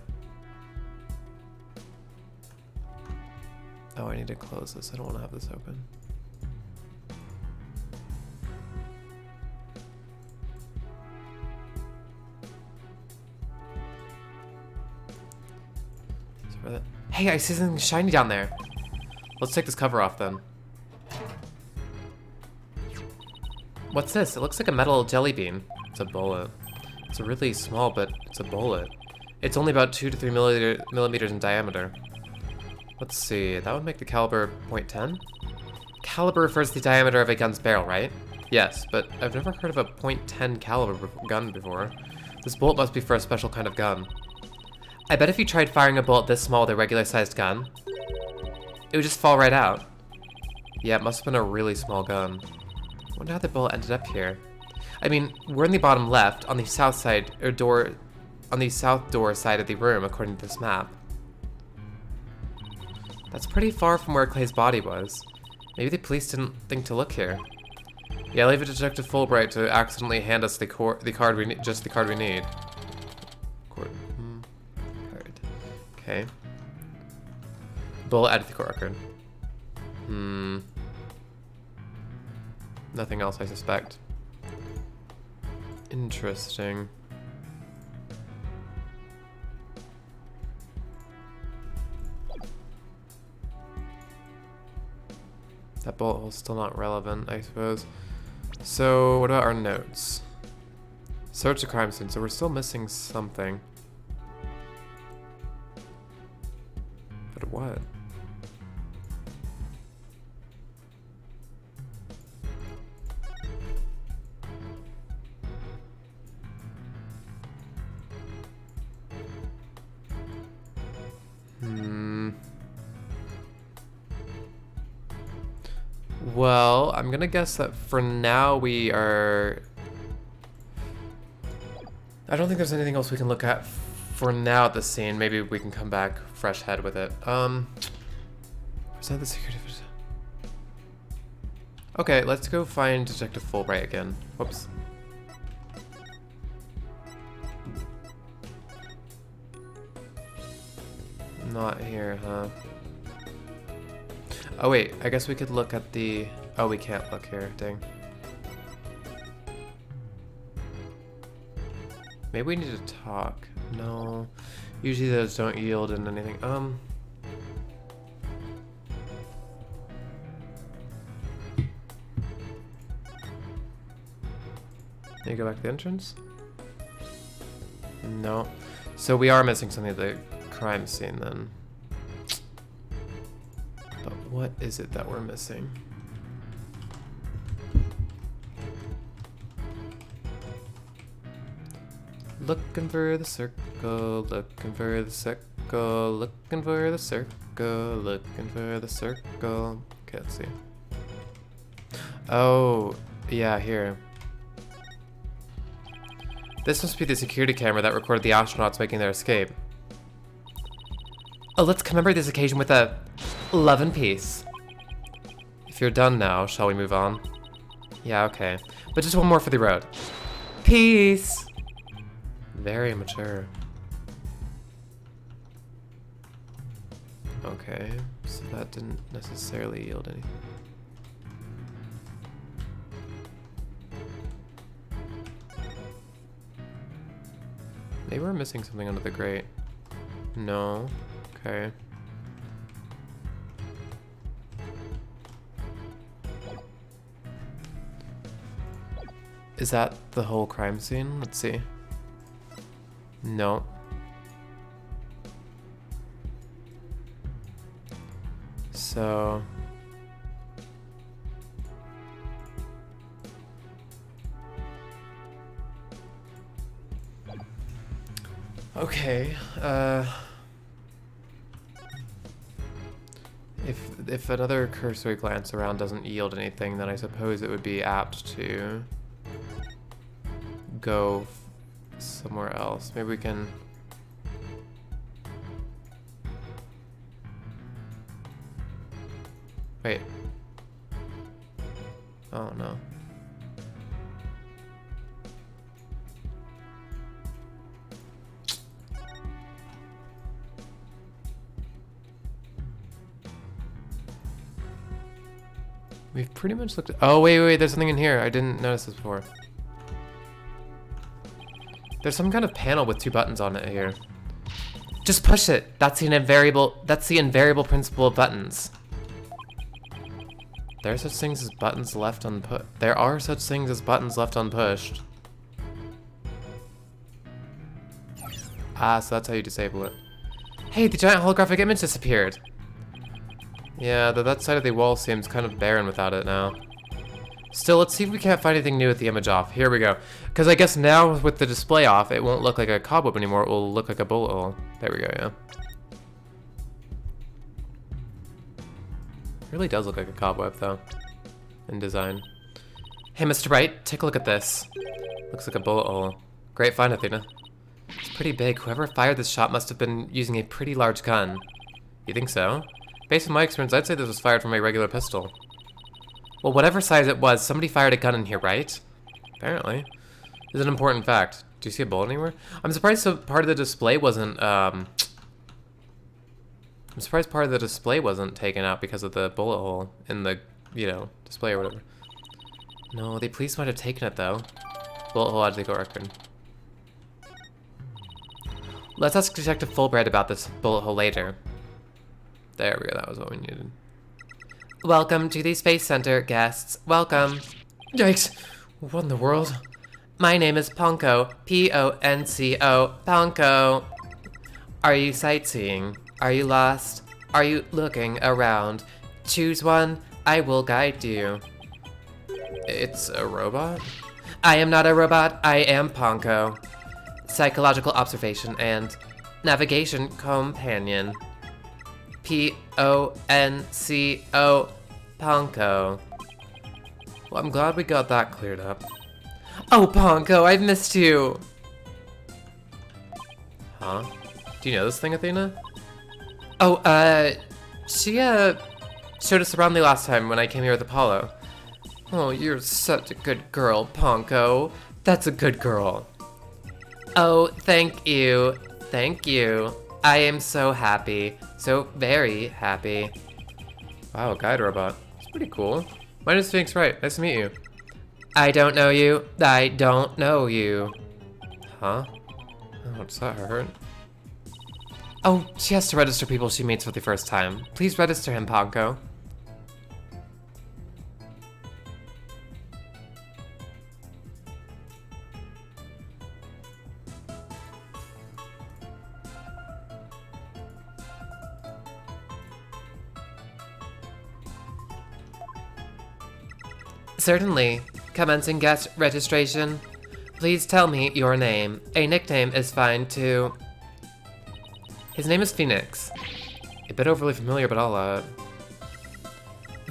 Oh, I need to close this. I don't want to have this open. Hey, I see something shiny down there. Let's take this cover off then. What's this? It looks like a metal jelly bean. It's a bullet. It's really small, but it's a bullet. It's only about 2 to 3 millimeters in diameter. Let's see, that would make the caliber .10? Caliber refers to the diameter of a gun's barrel, right? Yes, but I've never heard of a .10 caliber gun before. This bullet must be for a special kind of gun. I bet if you tried firing a bullet this small with a regular-sized gun, it would just fall right out. Yeah, it must have been a really small gun. I wonder how the bullet ended up here. I mean, we're in the bottom left, on the south side, or door, on the south door side of the room, according to this map. That's pretty far from where Clay's body was. Maybe the police didn't think to look here. Yeah, leave it to Detective Fulbright to accidentally hand us the card we need, just the card we need. Card. Okay. Bullet added to the court record. Nothing else, I suspect. Interesting. That bullet hole's still not relevant, I suppose. So, what about our notes? Search the crime scene, so we're still missing something. But what? Well, I'm gonna guess that for now we are... I don't think there's anything else we can look at for now at the scene. Maybe we can come back fresh head with it. Was that the security? Okay, let's go find Detective Fulbright again. Whoops. Not here, huh? Oh wait, I guess we could look at the... Oh, we can't look here, dang. Maybe we need to talk. No. Usually those don't yield in anything. Can you go back to the entrance? No. So we are missing something at the crime scene then. But what is it that we're missing? Looking for the circle, looking for the circle, looking for the circle, looking for the circle. Okay, let's see. Oh, yeah, here. This must be the security camera that recorded the astronauts making their escape. Oh, let's commemorate this occasion with a love and peace. If you're done now, shall we move on? Yeah, okay. But just one more for the road. Peace! Very mature. Okay, so that didn't necessarily yield anything. Maybe we're missing something under the grate. No. Okay. Is that the whole crime scene? Let's see. No. So... Okay, if another cursory glance around doesn't yield anything, then I suppose it would be apt to go somewhere else. Maybe we can... Wait. Oh no. We've pretty much looked at... Oh, wait, there's something in here. I didn't notice this before. There's some kind of panel with 2 buttons on it here. Just push it. That's the invariable principle of buttons. There are such things as buttons left unpushed. There are such things as buttons left unpushed. Ah, so that's how you disable it. Hey, the giant holographic image disappeared. Yeah, that side of the wall seems kind of barren without it now. Still, let's see if we can't find anything new with the image off. Here we go. Because I guess now with the display off, it won't look like a cobweb anymore. It will look like a bullet hole. There we go, yeah. It really does look like a cobweb, though, in design. Hey, Mr. Wright, take a look at this. Looks like a bullet hole. Great find, Athena. It's pretty big. Whoever fired this shot must have been using a pretty large gun. You think so? Based on my experience, I'd say this was fired from a regular pistol. Well, whatever size it was, somebody fired a gun in here, right? Apparently. It's an important fact. Do you see a bullet anywhere? I'm surprised part of the display wasn't, I'm surprised part of the display wasn't taken out because of the bullet hole in the, you know, display or whatever. No, the police might have taken it, though. Bullet hole, add to the record. Let's ask Detective Fulbright about this bullet hole later. There we go, that was what we needed. Welcome to the Space Center, guests. Welcome. Yikes! What in the world? My name is Ponko. P-O-N-C-O. Ponko. Are you sightseeing? Are you lost? Are you looking around? Choose one. I will guide you. It's a robot? I am not a robot. I am Ponko. Psychological observation and navigation companion. P-O-N-C-O. Ponko. Well, I'm glad we got that cleared up. Oh, Ponko, I've missed you! Huh? Do you know this thing, Athena? Oh, she, showed us around the last time when I came here with Apollo. Oh, you're such a good girl, Ponko. That's a good girl. Oh, thank you. Thank you. I am so happy. So very happy. Wow, guide robot. It's pretty cool. My name is Phoenix Wright. Nice to meet you. I don't know you. I don't know you. Huh? Oh, does that hurt? Oh, she has to register people she meets for the first time. Please register him, Ponko. Certainly. Commencing guest registration. Please tell me your name. A nickname is fine too. His name is Phoenix. A bit overly familiar, but I'll,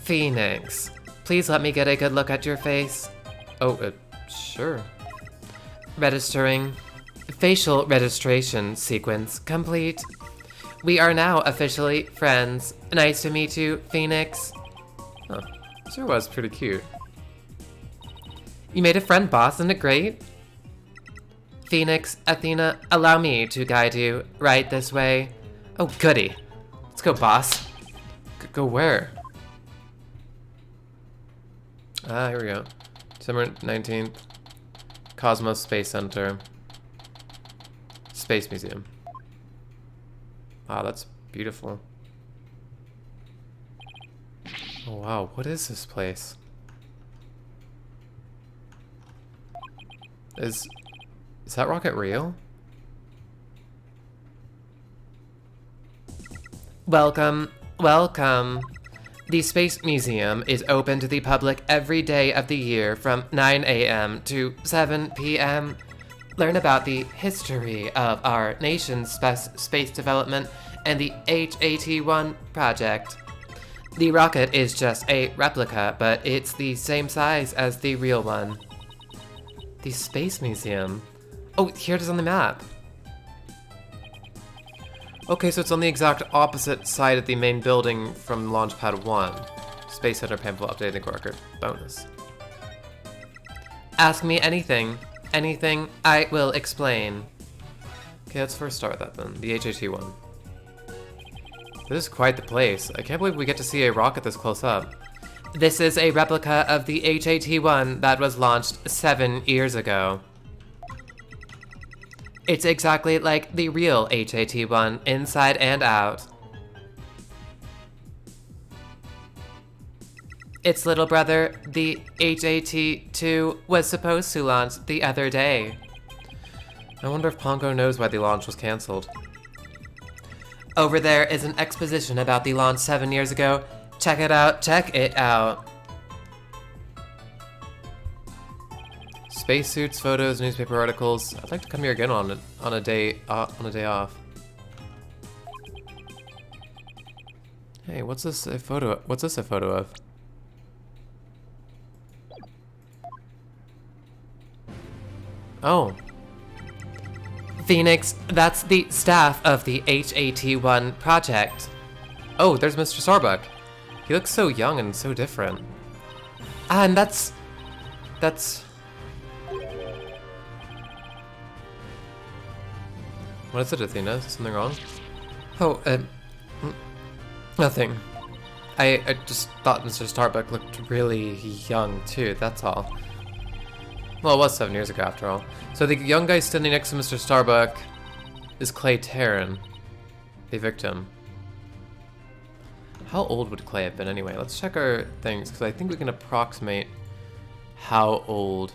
Phoenix. Please let me get a good look at your face. Oh, sure. Registering. Facial registration sequence complete. We are now officially friends. Nice to meet you, Phoenix. Huh. Sure was pretty cute. You made a friend, boss. Isn't it great? Phoenix, Athena, allow me to guide you right this way. Oh, goody. Let's go, boss. Go where? Ah, here we go. December 19th. Cosmos Space Center. Space Museum. Wow, that's beautiful. Oh, wow. What is this place? Is that rocket real? Welcome, welcome. The Space Museum is open to the public every day of the year from 9 a.m. to 7 p.m. Learn about the history of our nation's space development and the HAT-1 project. The rocket is just a replica, but it's the same size as the real one. The Space Museum. Oh, here it is on the map. Okay, so it's on the exact opposite side of the main building from Launchpad 1. Space Center pamphlet updating record. Bonus. Ask me anything. Anything, I will explain. Okay, let's first start with that then. The HAT-1. This is quite the place. I can't believe we get to see a rocket this close up. This is a replica of the HAT-1 that was launched 7 years ago. It's exactly like the real HAT-1, inside and out. Its little brother, the HAT-2, was supposed to launch the other day. I wonder if Ponko knows why the launch was cancelled. Over there is an exposition about the launch 7 years ago. Check it out, check it out. Spacesuits, photos, newspaper articles. I'd like to come here again on a day off. Hey, what's this a photo? What's this a photo of? Oh. Phoenix, that's the staff of the HAT-1 project. Oh, there's Mr. Starbuck. He looks so young and so different. And that's... What is it, Athena? Is something wrong? Oh, nothing. I just thought Mr. Starbuck looked really young, too, that's all. Well, it was 7 years ago, after all. So the young guy standing next to Mr. Starbuck is Clay Taryn, the victim. How old would Clay have been anyway? Let's check our things, because I think we can approximate how old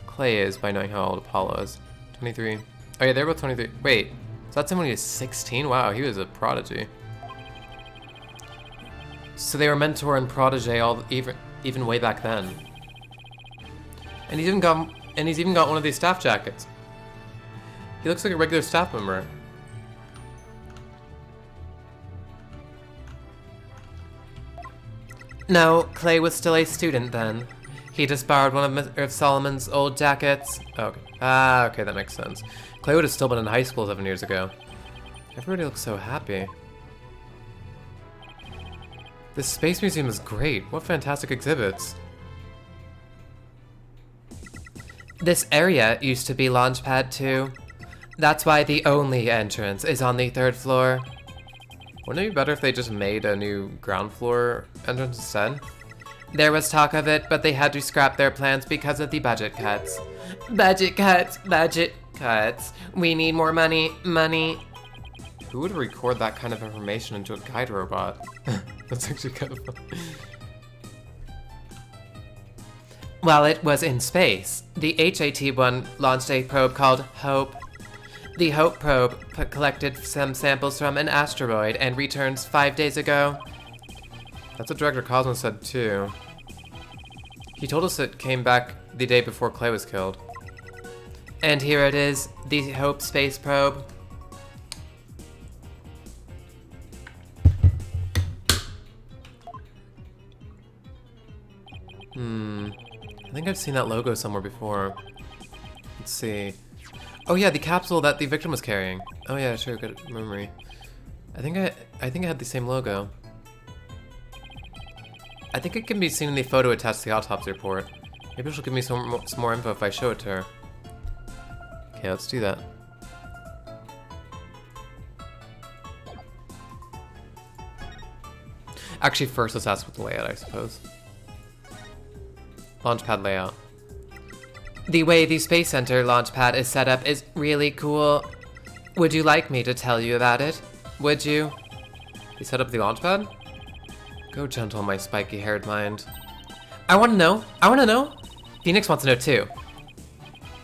Clay is by knowing how old Apollo is. 23. Oh yeah, they're both 23. Wait, so that's when he was 16? Wow, he was a prodigy. So they were mentor and protege even way back then. And he's even got one of these staff jackets. He looks like a regular staff member. No, Clay was still a student then. He just borrowed one of Mr. Solomon's old jackets. Okay. Ah, okay, that makes sense. Clay would have still been in high school 7 years ago. Everybody looks so happy. This space museum is great. What fantastic exhibits. This area used to be Launchpad 2. That's why the only entrance is on the 3rd floor. Wouldn't it be better if they just made a new ground floor entrance instead? There was talk of it, but they had to scrap their plans because of the budget cuts. Budget cuts, budget cuts. We need more money, money. Who would record that kind of information into a guide robot? That's actually kind of fun. While it was in space, the HAT-1 launched a probe called HOPE. The HOPE probe collected some samples from an asteroid and returns 5 days ago. That's what Director Cosmo said too. He told us it came back the day before Clay was killed. And here it is, the HOPE space probe. I think I've seen that logo somewhere before. Let's see. Oh yeah, the capsule that the victim was carrying. Oh yeah, sure, good memory. I think I had the same logo. I think it can be seen in the photo attached to the autopsy report. Maybe she'll give me some more info if I show it to her. Okay, let's do that. Actually, first let's ask about the layout, I suppose. Launchpad layout. The way the Space Center launchpad is set up is really cool. Would you like me to tell you about it? Would you? You set up the launchpad? Go gentle, my spiky-haired mind. I want to know. I want to know. Phoenix wants to know too.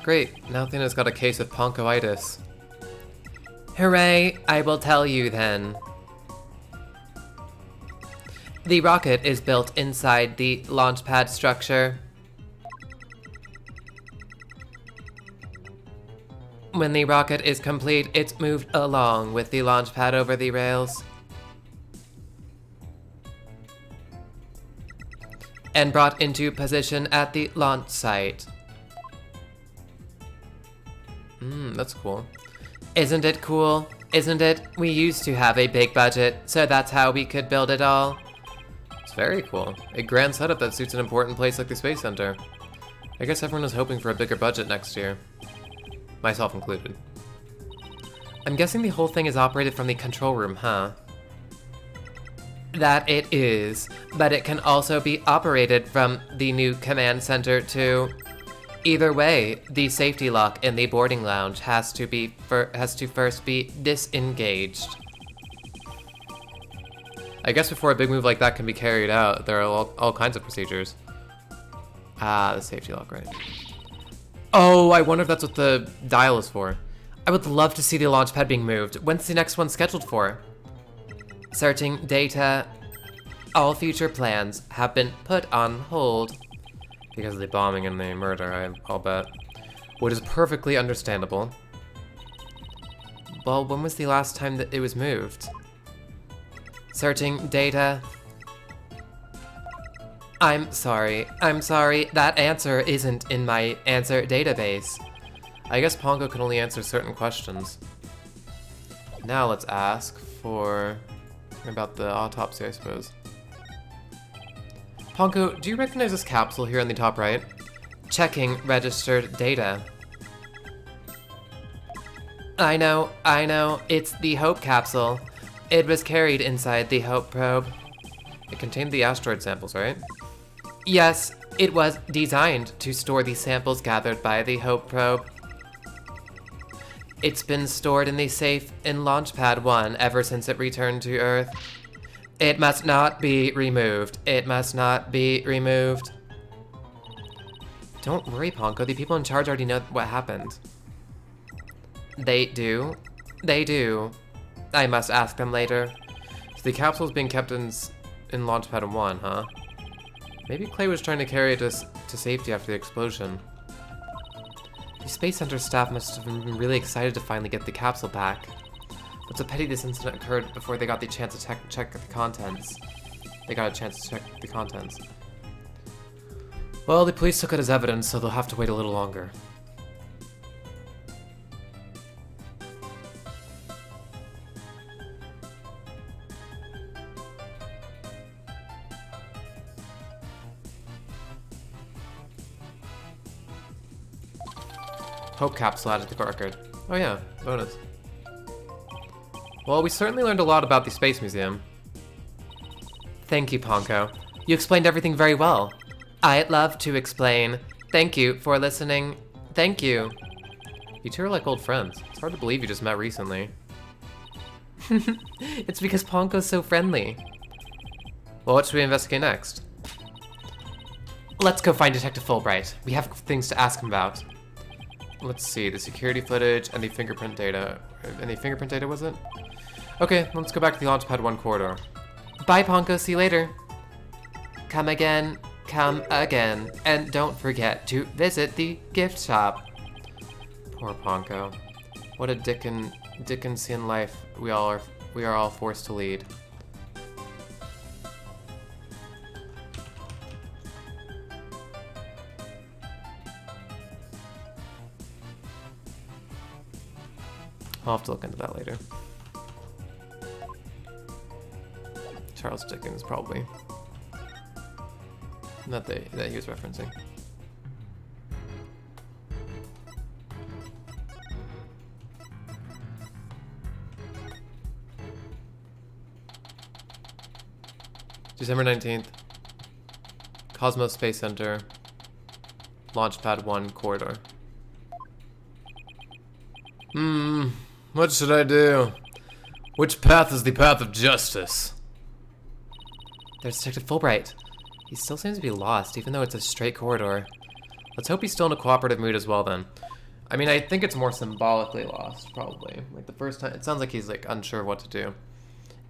Great. Now Athena's got a case of ponchoitis. Hooray! I will tell you then. The rocket is built inside the launchpad structure. When the rocket is complete, it's moved along with the launchpad over the rails and brought into position at the launch site. That's cool. Isn't it cool? Isn't it? We used to have a big budget, so that's how we could build it all. It's very cool. A grand setup that suits an important place like the Space Center. I guess everyone is hoping for a bigger budget next year. Myself included. I'm guessing the whole thing is operated from the control room, huh? That it is, but it can also be operated from the new command center too. Either way, the safety lock in the boarding lounge has to first be disengaged. I guess before a big move like that can be carried out, there are all kinds of procedures. Ah, the safety lock, right. Oh, I wonder if that's what the dial is for. I would love to see the launch pad being moved. When's the next one scheduled for? Searching data. All future plans have been put on hold. Because of the bombing and the murder, I'll bet. Which is perfectly understandable. Well, when was the last time that it was moved? Searching data. I'm sorry, that answer isn't in my answer database. I guess Pongo can only answer certain questions. Now let's ask for about the autopsy, I suppose. Ponko, do you recognize this capsule here on the top right? Checking registered data. I know, it's the Hope capsule. It was carried inside the Hope probe. It contained the asteroid samples, right? Yes, it was designed to store the samples gathered by the Hope probe. It's been stored in the safe in Launchpad 1 ever since it returned to Earth. It must not be removed. It must not be removed. Don't worry, Ponko. The people in charge already know what happened. They do? They do. I must ask them later. So the capsule's being kept in Launchpad 1, huh? Maybe Clay was trying to carry it to safety after the explosion. The Space Center staff must have been really excited to finally get the capsule back. It's a pity this incident occurred before they got the chance to check the contents. They got a chance to check the contents. Well, the police took it as evidence, so they'll have to wait a little longer. Hope capsule added to the record. Oh yeah, bonus. Well, we certainly learned a lot about the Space Museum. Thank you, Ponko. You explained everything very well. I'd love to explain. Thank you for listening. Thank you. You two are like old friends. It's hard to believe you just met recently. It's because Ponko's so friendly. Well, what should we investigate next? Let's go find Detective Fulbright. We have things to ask him about. Let's see, the security footage and the fingerprint data. And the fingerprint data, was it? Okay, let's go back to the Launchpad 1 corridor. Bye, Ponko. See you later. Come again. Come again. And don't forget to visit the gift shop. Poor Ponko. What a Dickensian life we are all forced to lead. I'll have to look into that later. Charles Dickens, probably. Not that he was referencing. December 19th. Cosmos Space Center. Launchpad 1 corridor. What should I do? Which path is the path of justice? There's Detective Fulbright. He still seems to be lost, even though it's a straight corridor. Let's hope he's still in a cooperative mood as well, then. I mean, I think it's more symbolically lost, probably. Like, the first time, it sounds like he's, like, unsure of what to do.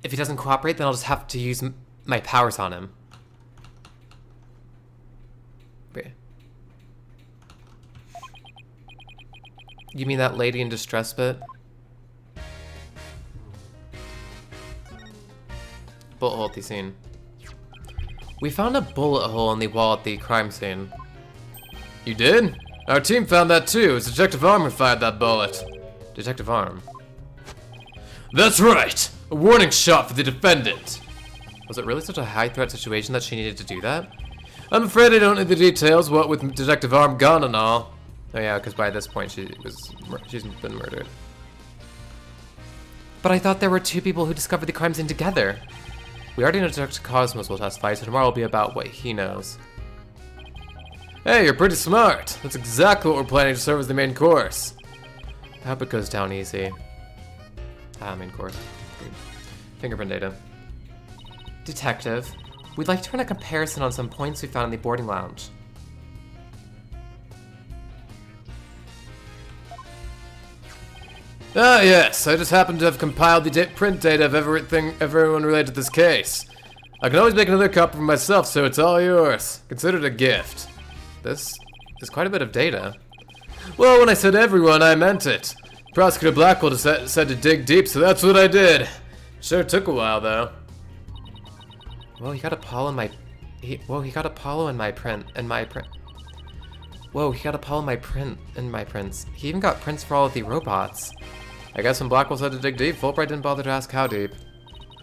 If he doesn't cooperate, then I'll just have to use my powers on him. Okay. You mean that lady in distress bit? Bullet hole at the scene. We found a bullet hole in the wall at the crime scene. You did? Our team found that too. It's Detective Arm who fired that bullet. Detective Arm. That's right! A warning shot for the defendant. Was it really such a high threat situation that she needed to do that? I'm afraid I don't know the details, what with Detective Arm gone and all. Oh yeah, because by this point she's been murdered. But I thought there were two people who discovered the crime scene together. We already know Dr. Cosmos will testify, so tomorrow will be about what he knows. Hey, you're pretty smart. That's exactly what we're planning to serve as the main course. I hope it goes down easy. Main course. Fingerprint data. Detective, we'd like to run a comparison on some points we found in the boarding lounge. Ah, yes. I just happen to have compiled the print data of everyone related to this case. I can always make another copy for myself, so it's all yours. Consider it a gift. This is quite a bit of data. Well, when I said everyone, I meant it. Prosecutor Blackwell just said to dig deep, so that's what I did. Sure took a while, though. Well, he got Apollo in my... he got Apollo in my print... Whoa, he got Apollo in my prints. He even got prints for all of the robots. I guess when Blackwell said to dig deep, Fulbright didn't bother to ask how deep.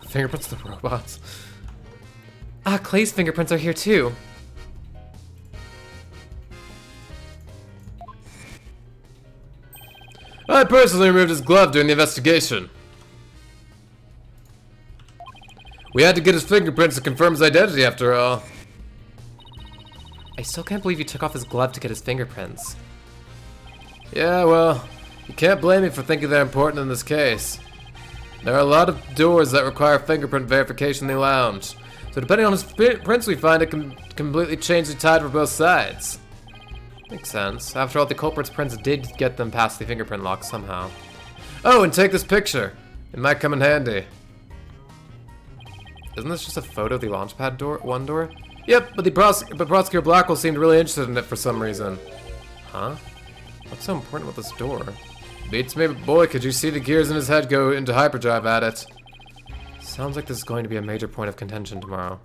Fingerprints of the robots. Ah, Clay's fingerprints are here too. I personally removed his glove during the investigation. We had to get his fingerprints to confirm his identity after all. I still can't believe you took off his glove to get his fingerprints. Yeah, well, you can't blame me for thinking they're important in this case. There are a lot of doors that require fingerprint verification in the lounge, so depending on his prints we find, it can completely change the tide for both sides. Makes sense. After all, the culprit's prints did get them past the fingerprint lock somehow. Oh, and take this picture. It might come in handy. Isn't this just a photo of the launchpad door? Yep, but Prosecutor Blackwell seemed really interested in it for some reason. Huh? What's so important with this door? Beats me, but boy, could you see the gears in his head go into hyperdrive at it. Sounds like this is going to be a major point of contention tomorrow.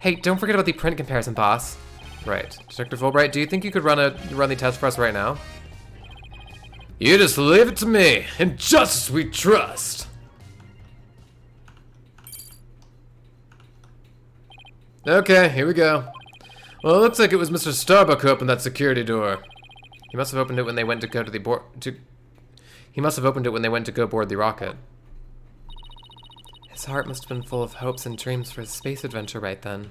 Hey, don't forget about the print comparison, boss. Right. Detective Fulbright, do you think you could run the test for us right now? You just leave it to me. In justice we trust. Okay, here we go. Well, it looks like it was Mr. Starbuck who opened that security door. He must have opened it when they went to go to the He must have opened it when they went to go board the rocket. His heart must have been full of hopes and dreams for his space adventure right then.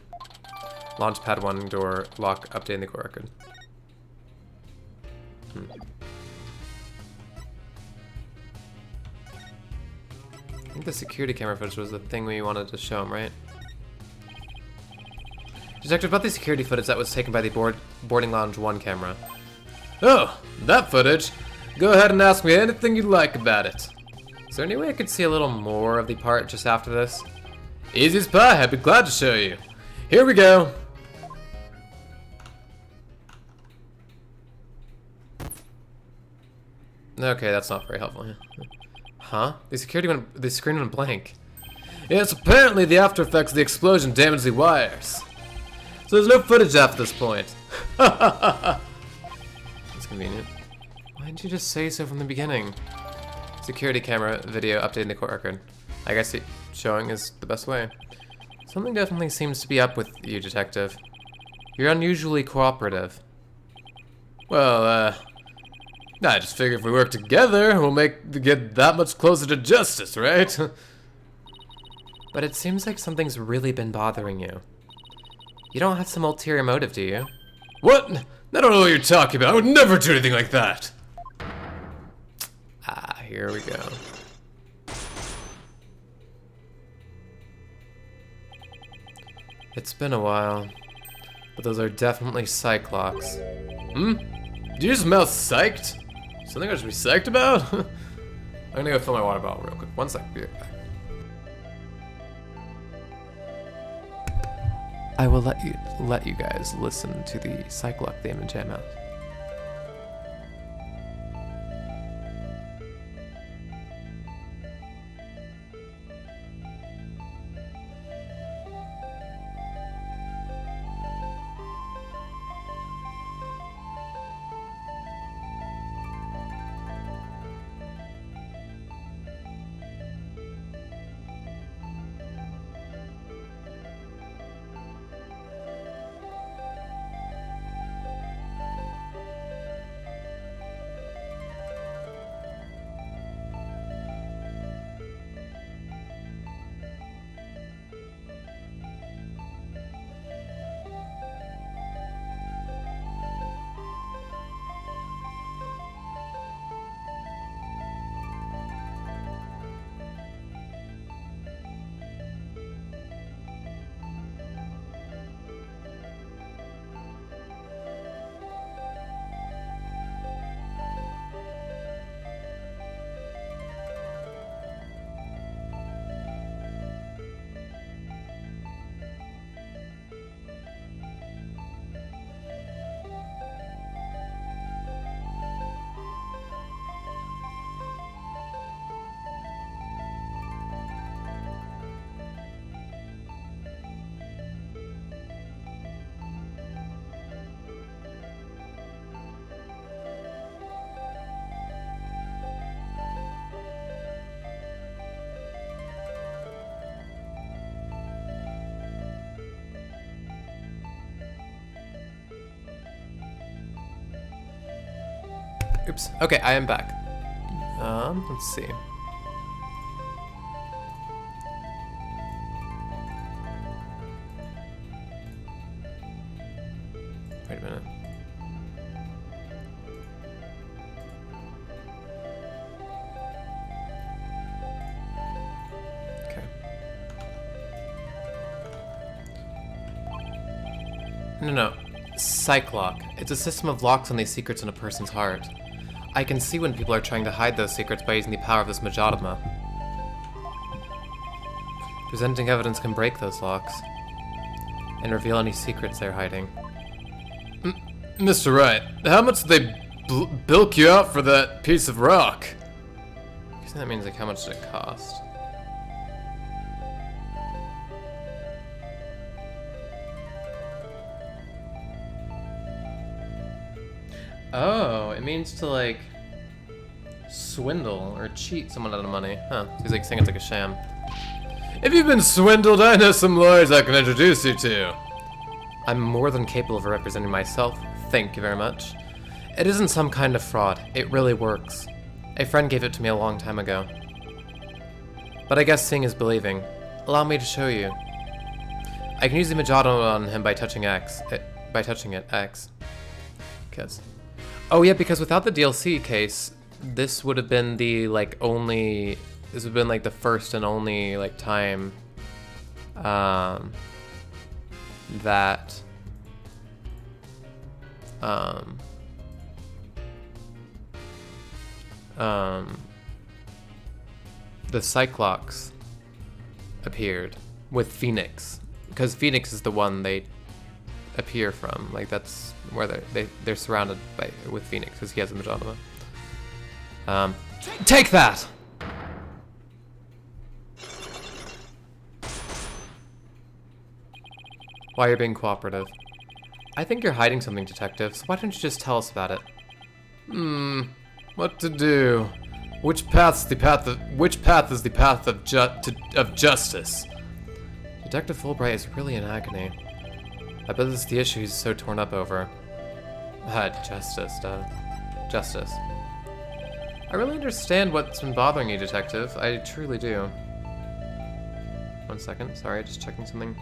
Launchpad 1 door lock updating the core record. I think the security camera footage was the thing we wanted to show him, right? Detective, about the security footage that was taken by the boarding lounge 1 camera. Oh, that footage? Go ahead and ask me anything you'd like about it. Is there any way I could see a little more of the part just after this? Easy as pie, I'd be glad to show you. Here we go. Okay, that's not very helpful. Huh? The screen went blank. Yes, apparently the after effects of the explosion damaged the wires. So there's no footage after this point. That's convenient. Why didn't you just say so from the beginning? Security camera video updating the court record. I guess showing is the best way. Something definitely seems to be up with you, Detective. You're unusually cooperative. Well, I just figure if we work together, we'll get that much closer to justice, right? But it seems like something's really been bothering you. You don't have some ulterior motive, do you? What? I don't know what you're talking about. I would never do anything like that. Ah, here we go. It's been a while, but those are definitely psych locks. Do you smell psyched? Something I should be psyched about? I'm gonna go fill my water bottle real quick. 1 sec, be right back. I will let you guys listen to the psych lock theme and jam out. Oops. Okay, I am back. Let's see. Wait a minute. Okay. No. Psychlock. It's a system of locks on these secrets in a person's heart. I can see when people are trying to hide those secrets by using the power of this Majotama. Presenting evidence can break those locks and reveal any secrets they're hiding. Mr. Wright, how much did they bilk you out for that piece of rock? I guess that means like how much did it cost? Oh, it means to like swindle or cheat someone out of money. Huh. He's like saying it's like a sham. If you've been swindled, I know some lawyers I can introduce you to. I'm more than capable of representing myself. Thank you very much. It isn't some kind of fraud. It really works. A friend gave it to me a long time ago. But I guess seeing is believing. Allow me to show you. I can use the Majotama on him by touching X. X. Because. Oh yeah, because without the DLC case, this would have been the like only. This would have been like the first and only like time. That. The Cyclops appeared with Phoenix, because Phoenix is the one they appear from. Like that's where they're surrounded with Phoenix, because he has a Majotama. Take that! Why you're being cooperative? I think you're hiding something, detective. So why don't you just tell us about it? What to do? Which path is the path of justice? Detective Fulbright is really in agony. I bet this is the issue he's so torn up over. Justice. I really understand what's been bothering you, detective. I truly do. 1 second, sorry, just checking something.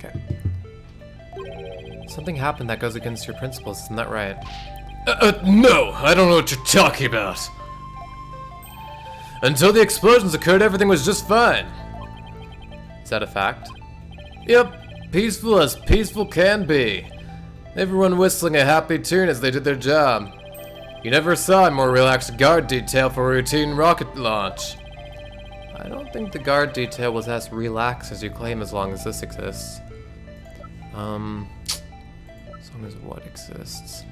Okay. Something happened that goes against your principles, isn't that right? No! I don't know what you're talking about! Until the explosions occurred, everything was just fine. Is that a fact? Yep, peaceful as peaceful can be. Everyone whistling a happy tune as they did their job. You never saw a more relaxed guard detail for a routine rocket launch. I don't think the guard detail was as relaxed as you claim as long as this exists. As long as what exists?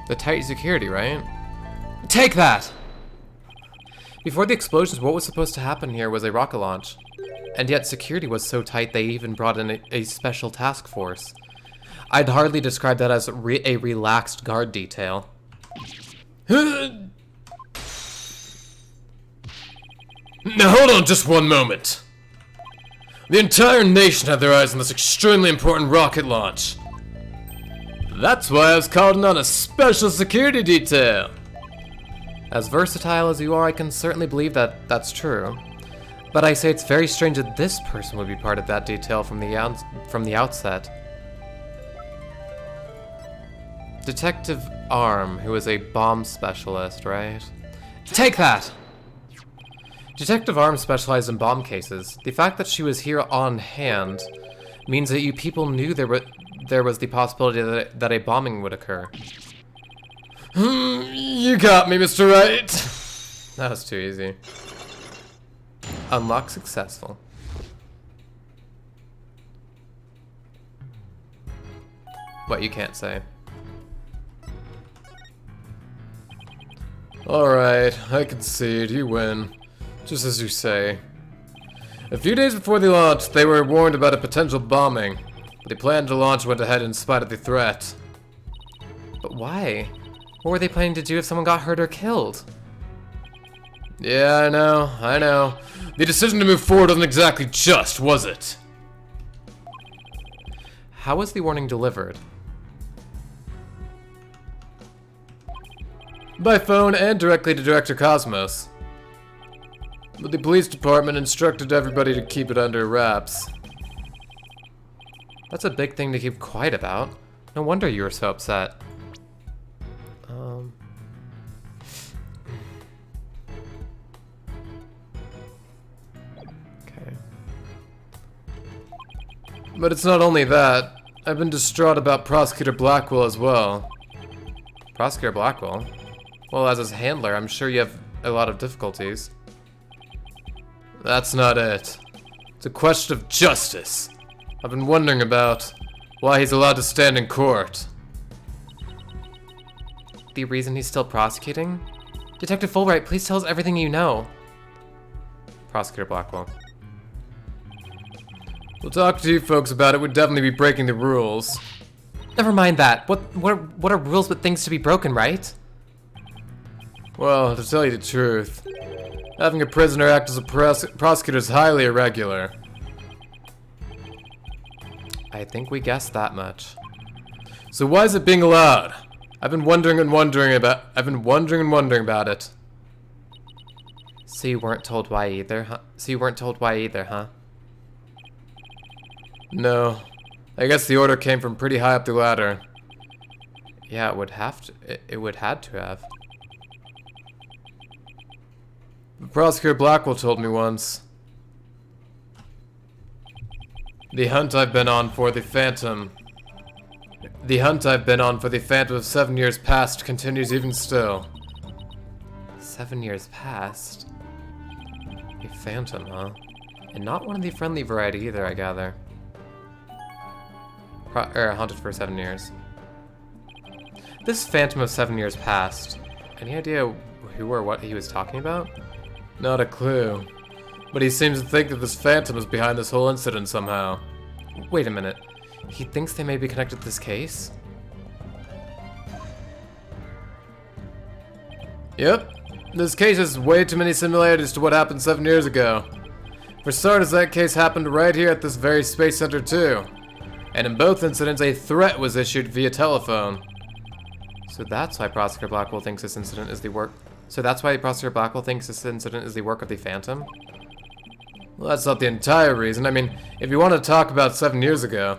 The tight security, right? Take that! Before the explosions, what was supposed to happen here was a rocket launch. And yet security was so tight they even brought in a special task force. I'd hardly describe that as a relaxed guard detail. Now hold on just one moment. The entire nation had their eyes on this extremely important rocket launch. That's why I was called in on a special security detail. As versatile as you are, I can certainly believe that that's true. But I say it's very strange that this person would be part of that detail from the outset. Detective Arm, who is a bomb specialist, right? Take that! Detective Arm specialized in bomb cases. The fact that she was here on hand means that you people knew there was the possibility that a bombing would occur. You got me, Mr. Wright. That was too easy. Unlock successful. What you can't say. Alright, I concede, you win. Just as you say. A few days before the launch, they were warned about a potential bombing. But the plan to launch went ahead in spite of the threat. But why? What were they planning to do if someone got hurt or killed? Yeah, I know. The decision to move forward wasn't exactly just, was it? How was the warning delivered? By phone and directly to Director Cosmos. But the police department instructed everybody to keep it under wraps. That's a big thing to keep quiet about. No wonder you were so upset. Okay. But it's not only that. I've been distraught about Prosecutor Blackwell as well. Prosecutor Blackwell? Well, as his handler, I'm sure you have a lot of difficulties. That's not it. It's a question of justice. I've been wondering about why he's allowed to stand in court. The reason he's still prosecuting? Detective Fulbright, please tell us everything you know. Prosecutor Blackwell. We'll talk to you folks about it. Would definitely be breaking the rules. Never mind that. What are rules but things to be broken, right? Well, to tell you the truth, having a prisoner act as a prosecutor is highly irregular. I think we guessed that much. So why is it being allowed? I've been wondering about it. So you weren't told why either, huh? No. I guess the order came from pretty high up the ladder. Yeah, it would have to. It would had to have. Prosecutor Blackwell told me once. The hunt I've been on for the Phantom of 7 years past continues even still. 7 years past? A Phantom, huh? And not one of the friendly variety either, I gather. Haunted for 7 years. This Phantom of 7 years past. Any idea who or what he was talking about? Not a clue. But he seems to think that this Phantom is behind this whole incident somehow. Wait a minute. He thinks they may be connected to this case? Yep. This case has way too many similarities to what happened 7 years ago. For starters, that case happened right here at this very space center too. And in both incidents, a threat was issued via telephone. So that's why Prosecutor Blackwell thinks this incident is the work... So that's why Prosecutor Blackwell thinks this incident is the work of the Phantom? Well, that's not the entire reason. I mean, if you want to talk about 7 years ago...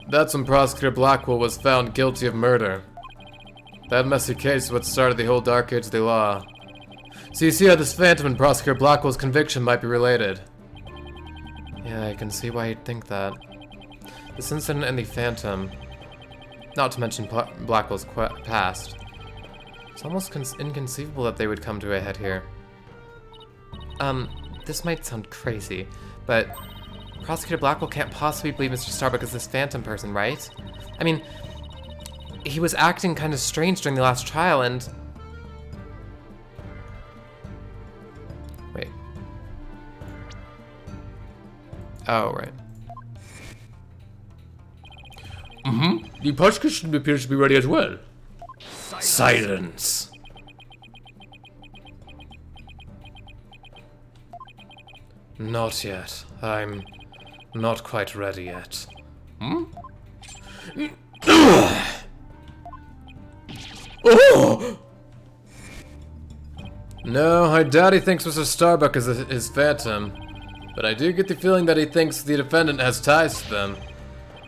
That's when Prosecutor Blackwell was found guilty of murder. That messy case is what started the whole Dark Age of the law. So you see how this Phantom and Prosecutor Blackwell's conviction might be related. Yeah, I can see why you'd think that. This incident and the Phantom, not to mention Blackwell's past, it's almost inconceivable that they would come to a head here. This might sound crazy, but Prosecutor Blackwell can't possibly believe Mr. Starbuck is this Phantom person, right? I mean, he was acting kind of strange during the last trial, and... Wait. Oh, right. The prosecution appears to be ready as well. Silence. Not yet. I'm not quite ready yet. Oh! No, I doubt he thinks Mr. Starbuck is his Phantom. But I do get the feeling that he thinks the defendant has ties to them.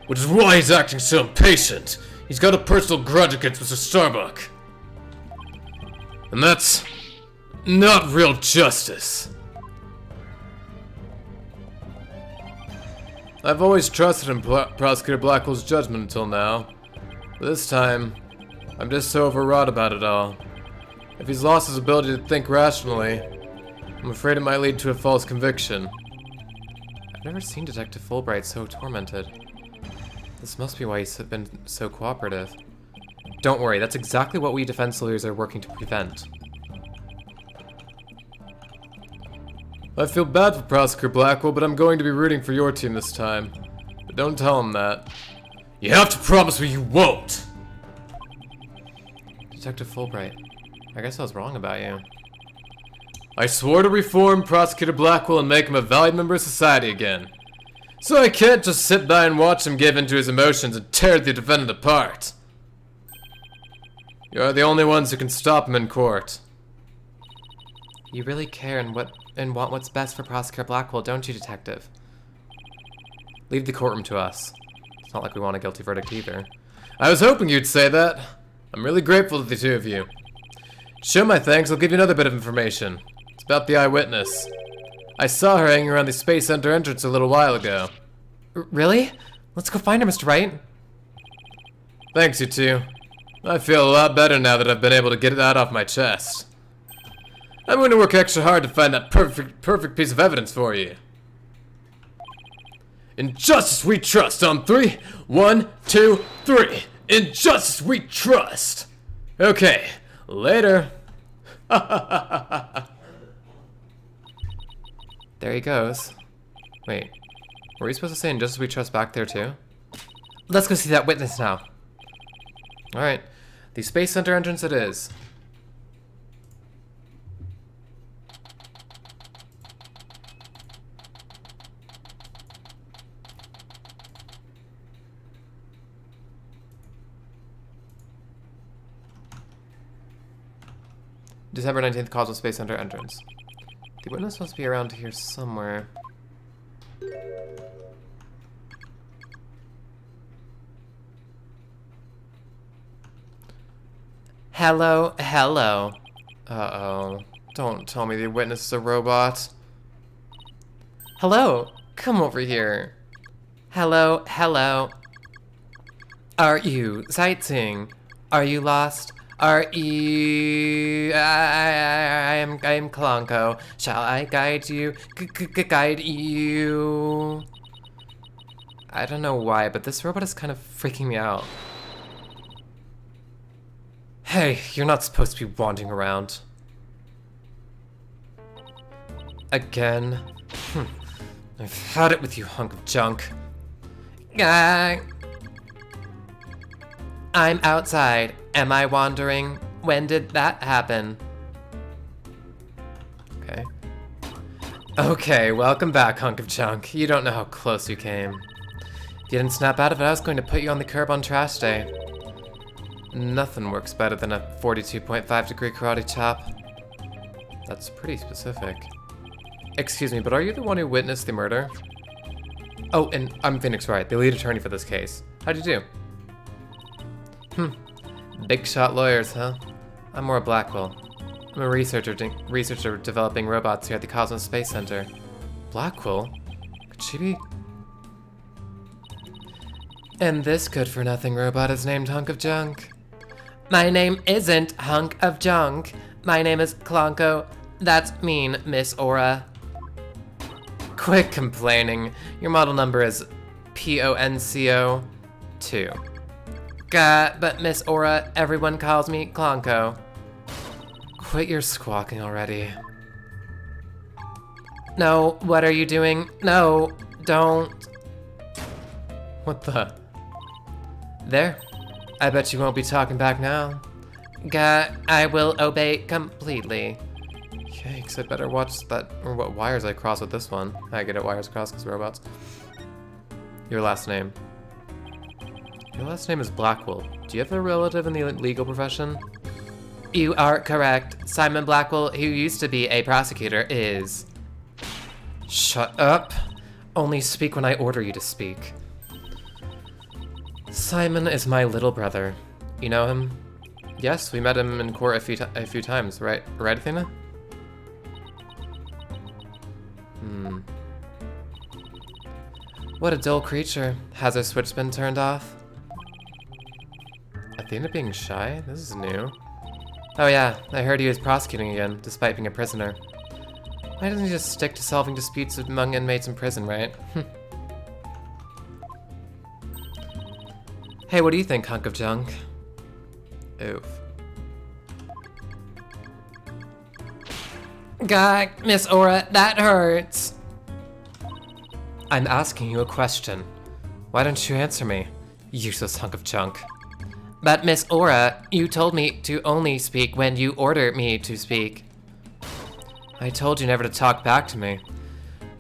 Which is why he's acting so impatient. He's got a personal grudge against Mr. Starbuck. And that's not real justice. I've always trusted in Prosecutor Blackwell's judgment until now. But this time, I'm just so overwrought about it all. If he's lost his ability to think rationally, I'm afraid it might lead to a false conviction. I've never seen Detective Fulbright so tormented. This must be why he's been so cooperative. Don't worry, that's exactly what we defense lawyers are working to prevent. I feel bad for Prosecutor Blackwell, but I'm going to be rooting for your team this time. But don't tell him that. You have to promise me you won't! Detective Fulbright, I guess I was wrong about you. I swore to reform Prosecutor Blackwell and make him a valued member of society again. So I can't just sit by and watch him give in to his emotions and tear the defendant apart. You are the only ones who can stop him in court. You really care and want what's best for Prosecutor Blackwell, don't you, Detective? Leave the courtroom to us. It's not like we want a guilty verdict either. I was hoping you'd say that. I'm really grateful to the two of you. To show my thanks, I'll give you another bit of information. It's about the eyewitness. I saw her hanging around the Space Center entrance a little while ago. Really? Let's go find her, Mr. Wright. Thanks, you two. I feel a lot better now that I've been able to get that off my chest. I'm going to work extra hard to find that perfect piece of evidence for you. In justice we trust on 3. 1, 2, 3. In justice we trust. Okay, later. There he goes. Wait, were we supposed to say in justice we trust back there too? Let's go see that witness now. Alright, the Space Center entrance it is. December 19th, Causeway Space Center entrance. The witness must be around here somewhere. Hello, hello. Uh-oh. Don't tell me the witness is a robot. Hello, come over here. Hello, hello. Are you sightseeing? Are you lost? Are you... I am Klonko. Shall I guide you? Guide you? I don't know why, but this robot is kind of freaking me out. Hey, you're not supposed to be wandering around. Again? I've had it with you, hunk of junk. I'm outside. Am I wandering? When did that happen? Okay. Okay, welcome back, hunk of junk. You don't know how close you came. If you didn't snap out of it, I was going to put you on the curb on trash day. Nothing works better than a 42.5-degree karate chop. That's pretty specific. Excuse me, but are you the one who witnessed the murder? Oh, and I'm Phoenix Wright, the lead attorney for this case. How'd you do? Big shot lawyers, huh? I'm Maura Blackwell. I'm a researcher developing robots here at the Cosmos Space Center. Blackwell? Could she be? And this good-for-nothing robot is named Hunk of Junk. My name isn't Hunk of Junk. My name is Klonko. That's mean, Miss Aura. Quit complaining. Your model number is PONCO 2. But Miss Aura, everyone calls me Klonko. Quit your squawking already. No, what are you doing? No, don't. What the? There. I bet you won't be talking back now. I will obey completely. Yikes, I better watch that, or what wires I cross with this one. I get it, wires cross because robots. Your last name. Your last name is Blackwell. Do you have a relative in the legal profession? You are correct. Simon Blackwell, who used to be a prosecutor, is... Shut up. Only speak when I order you to speak. Simon is my little brother. You know him? Yes, we met him in court a few times, right? Right, Athena? What a dull creature. Has her switch been turned off? Athena being shy? This is new. Oh yeah, I heard he was prosecuting again, despite being a prisoner. Why doesn't he just stick to solving disputes among inmates in prison, right? Hey, what do you think, hunk of junk? Oof. God, Miss Aura, that hurts. I'm asking you a question. Why don't you answer me, useless hunk of junk? But Miss Aura, you told me to only speak when you order me to speak. I told you never to talk back to me.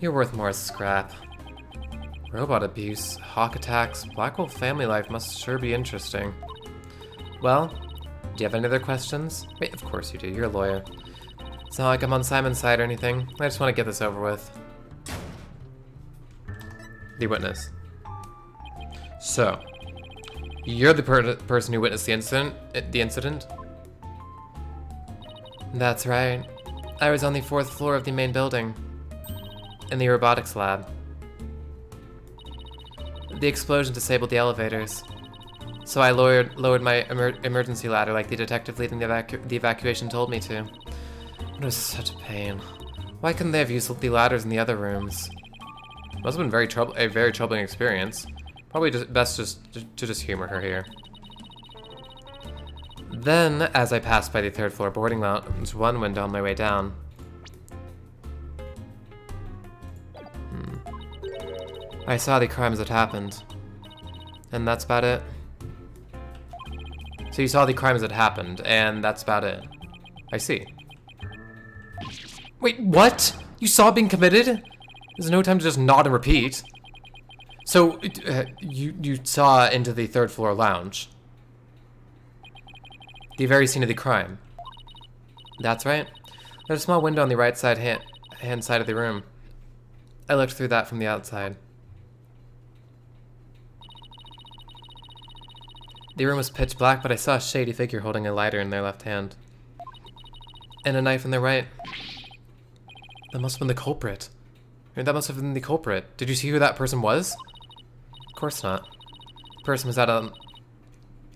You're worth more scrap. Robot abuse, hawk attacks, Black Wolf family life must sure be interesting. Well, do you have any other questions? Wait, of course you do, you're a lawyer. It's not like I'm on Simon's side or anything. I just want to get this over with. The witness. So, you're the person who witnessed the incident? That's right. I was on the 4th floor of the main building, in the robotics lab. The explosion disabled the elevators, so I lowered my emergency ladder like the detective leading the evacuation told me to. It was such a pain. Why couldn't they have used the ladders in the other rooms? Must have been a very troubling experience. Probably best to humor her here. Then, as I passed by the 3rd floor boarding lounge one window on my way down, I saw the crimes that happened. And that's about it. So you saw the crimes that happened, and that's about it. I see. Wait, what? You saw it being committed? There's no time to just nod and repeat. So, you saw into the 3rd floor lounge. The very scene of the crime. That's right. There's a small window on the right side hand side of the room. I looked through that from the outside. The room was pitch black, but I saw a shady figure holding a lighter in their left hand. And a knife in their right. That must have been the culprit. I mean, that must have been the culprit. Did you see who that person was? Of course not. The person was out on...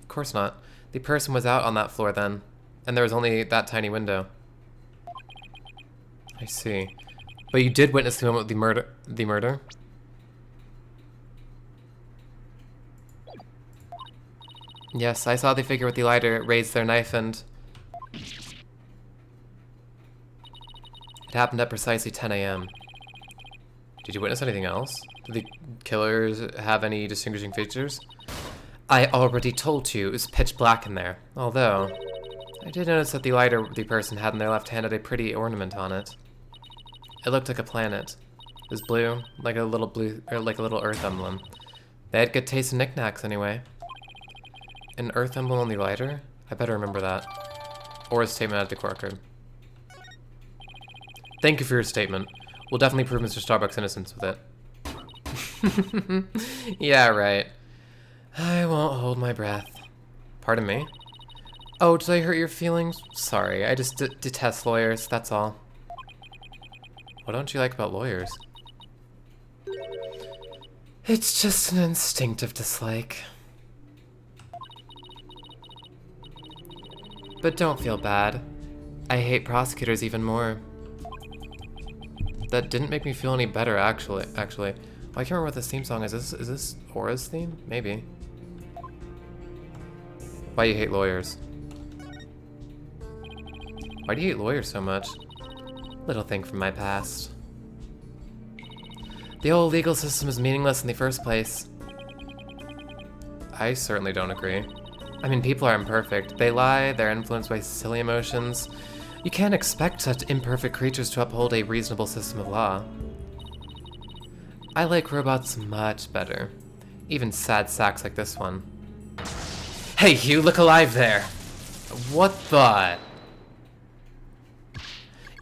Of course not. The person was out on that floor then, and there was only that tiny window. I see. But you did witness the moment of the murder? Yes, I saw the figure with the lighter raise their knife and... It happened at precisely 10 a.m. Did you witness anything else? Did the killers have any distinguishing features? I already told you it was pitch black in there. Although, I did notice that the lighter the person had in their left hand had a pretty ornament on it. It looked like a planet. It was blue, like a little Earth emblem. They had good taste in knickknacks anyway. An Earth emblem on the lighter? I better remember that. Or a statement at the Corker. Thank you for your statement. We'll definitely prove Mr. Starbuck's innocence with it. Yeah, right. I won't hold my breath. Pardon me? Oh, did I hurt your feelings? Sorry, I just detest lawyers, that's all. What don't you like about lawyers? It's just an instinctive dislike. But don't feel bad. I hate prosecutors even more. That didn't make me feel any better, actually. Well, I can't remember what this theme song is. Is this Aura's theme? Maybe. Why do you hate lawyers? Why do you hate lawyers so much? Little thing from my past. The whole legal system is meaningless in the first place. I certainly don't agree. I mean, people are imperfect. They lie, they're influenced by silly emotions. You can't expect such imperfect creatures to uphold a reasonable system of law. I like robots much better. Even sad sacks like this one. Hey, you look alive there! What the?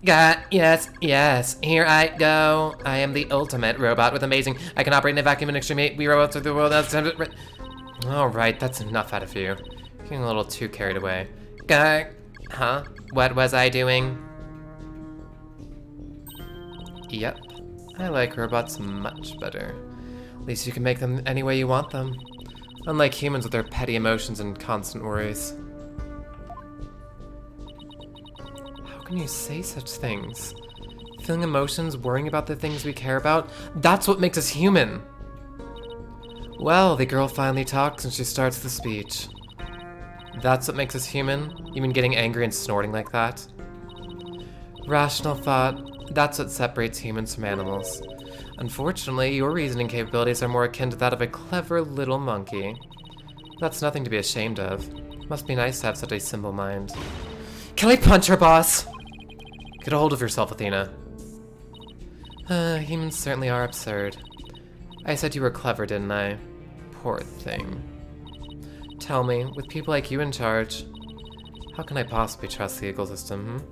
Yes, here I go. I am the ultimate robot with amazing... I can operate in a vacuum and exterminate we robots of the world. Alright, that's enough out of you. Getting a little too carried away. Huh? What was I doing? Yep. I like robots much better. At least you can make them any way you want them. Unlike humans with their petty emotions and constant worries. can you say such things? Feeling emotions, worrying about the things we care about, that's what makes us human. Well, the girl finally talks and she starts the speech. That's what makes us human? You mean getting angry and snorting like that? Rational thought, that's what separates humans from animals. Unfortunately, your reasoning capabilities are more akin to that of a clever little monkey. That's nothing to be ashamed of. Must be nice to have such a simple mind. Can I punch her, boss? Get a hold of yourself, Athena. Humans certainly are absurd. I said you were clever, didn't I? Poor thing. Tell me, with people like you in charge, how can I possibly trust the ecosystem,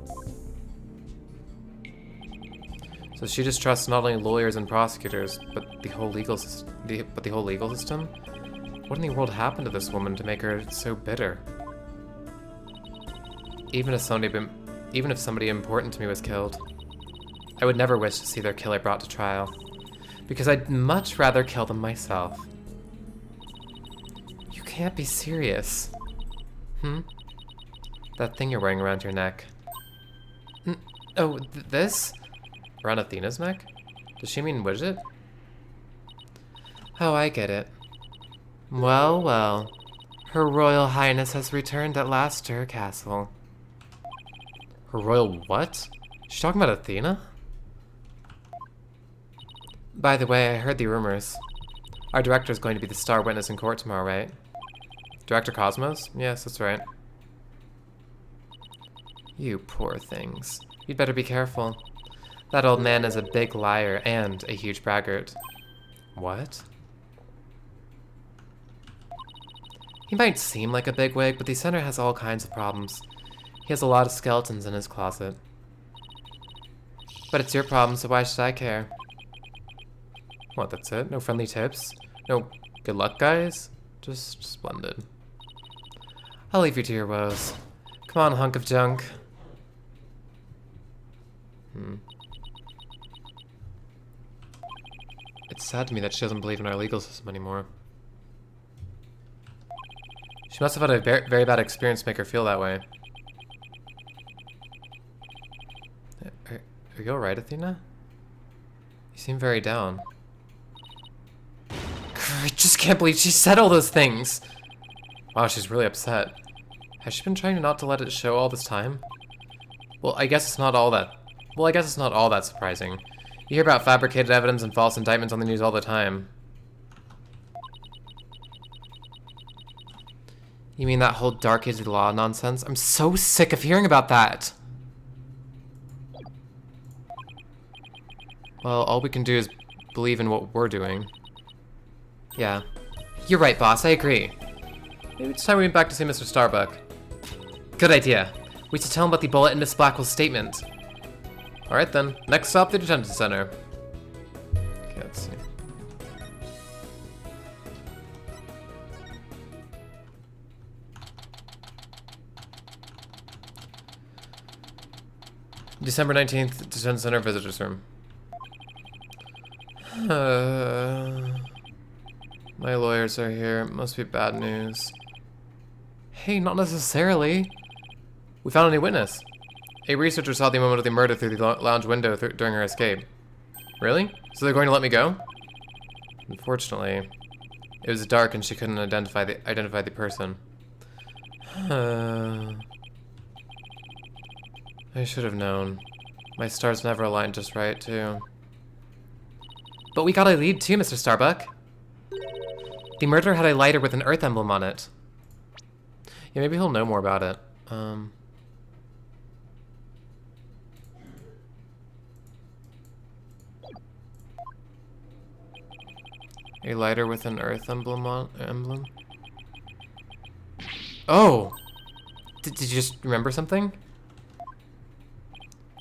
So she just trusts not only lawyers and prosecutors, but the whole legal system. The whole legal system? What in the world happened to this woman to make her so bitter? Even if somebody important to me was killed, I would never wish to see their killer brought to trial, because I'd much rather kill them myself. You can't be serious. That thing you're wearing around your neck. This? Around Athena's neck? Does she mean Widget? Oh, I get it. Well, well. Her Royal Highness has returned at last to her castle. Her royal what? She's talking about Athena? By the way, I heard the rumors. Our director's going to be the star witness in court tomorrow, right? Director Cosmos? Yes, that's right. You poor things. You'd better be careful. That old man is a big liar and a huge braggart. What? He might seem like a bigwig, but the center has all kinds of problems. He has a lot of skeletons in his closet. But it's your problem, so why should I care? What, that's it? No friendly tips? No good luck, guys? Just splendid. I'll leave you to your woes. Come on, hunk of junk. It's sad to me that she doesn't believe in our legal system anymore. She must have had a very bad experience to make her feel that way. Are you alright, Athena? You seem very down. I just can't believe she said all those things! Wow, she's really upset. Has she been trying not to let it show all this time? Well, I guess it's not all that surprising. You hear about fabricated evidence and false indictments on the news all the time. You mean that whole dark age of the law nonsense? I'm so sick of hearing about that! Well, all we can do is believe in what we're doing. Yeah. You're right, boss, I agree. Maybe it's time we went back to see Mr. Starbuck. Good idea. We should tell him about the bullet in Miss Blackwell's statement. Alright then, next stop, the detention center. Okay, let's see. December 19th, detention center visitors room. My lawyers are here. Must be bad news. Hey, not necessarily. We found a new witness. A researcher saw the moment of the murder through the lounge window during her escape. Really? So they're going to let me go? Unfortunately, it was dark and she couldn't identify the person. I should have known. My stars never aligned just right, too. But we got a lead too, Mr. Starbuck. The murderer had a lighter with an Earth emblem on it. Yeah, maybe he'll know more about it. A lighter with an Earth emblem emblem? Oh! Did you just remember something?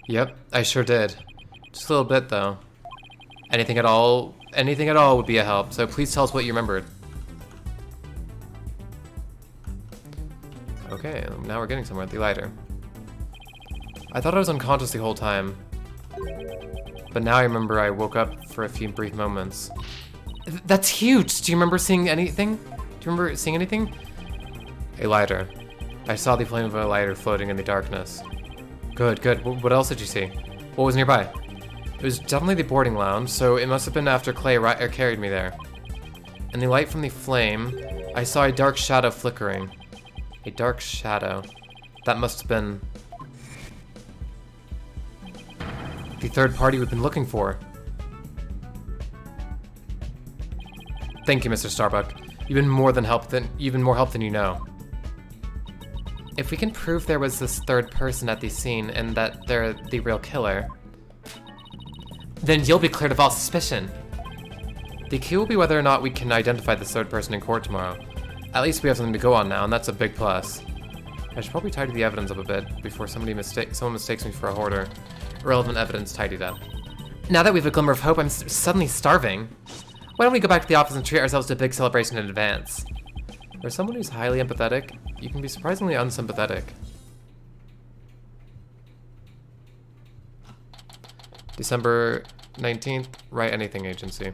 Yep, I sure did. Just a little bit, though. Anything at all would be a help, so please tell us what you remembered. Okay, now we're getting somewhere. The lighter. I thought I was unconscious the whole time. But now I remember I woke up for a few brief moments. That's huge! Do you remember seeing anything? A lighter. I saw the flame of a lighter floating in the darkness. Good, good. What else did you see? What was nearby? It was definitely the boarding lounge, so it must have been after Clay carried me there. In the light from the flame, I saw a dark shadow flickering. A dark shadow. That must have been the third party we've been looking for. Thank you, Mr. Starbuck. You've been more help than you know. If we can prove there was this third person at the scene and that they're the real killer, then you'll be cleared of all suspicion. The key will be whether or not we can identify this third person in court tomorrow. At least we have something to go on now, and that's a big plus. I should probably tidy the evidence up a bit before someone mistakes me for a hoarder. Irrelevant evidence tidied up. Now that we have a glimmer of hope, I'm suddenly starving. Why don't we go back to the office and treat ourselves to a big celebration in advance? For someone who's highly empathetic, you can be surprisingly unsympathetic. December 19th, Wright Anything Agency.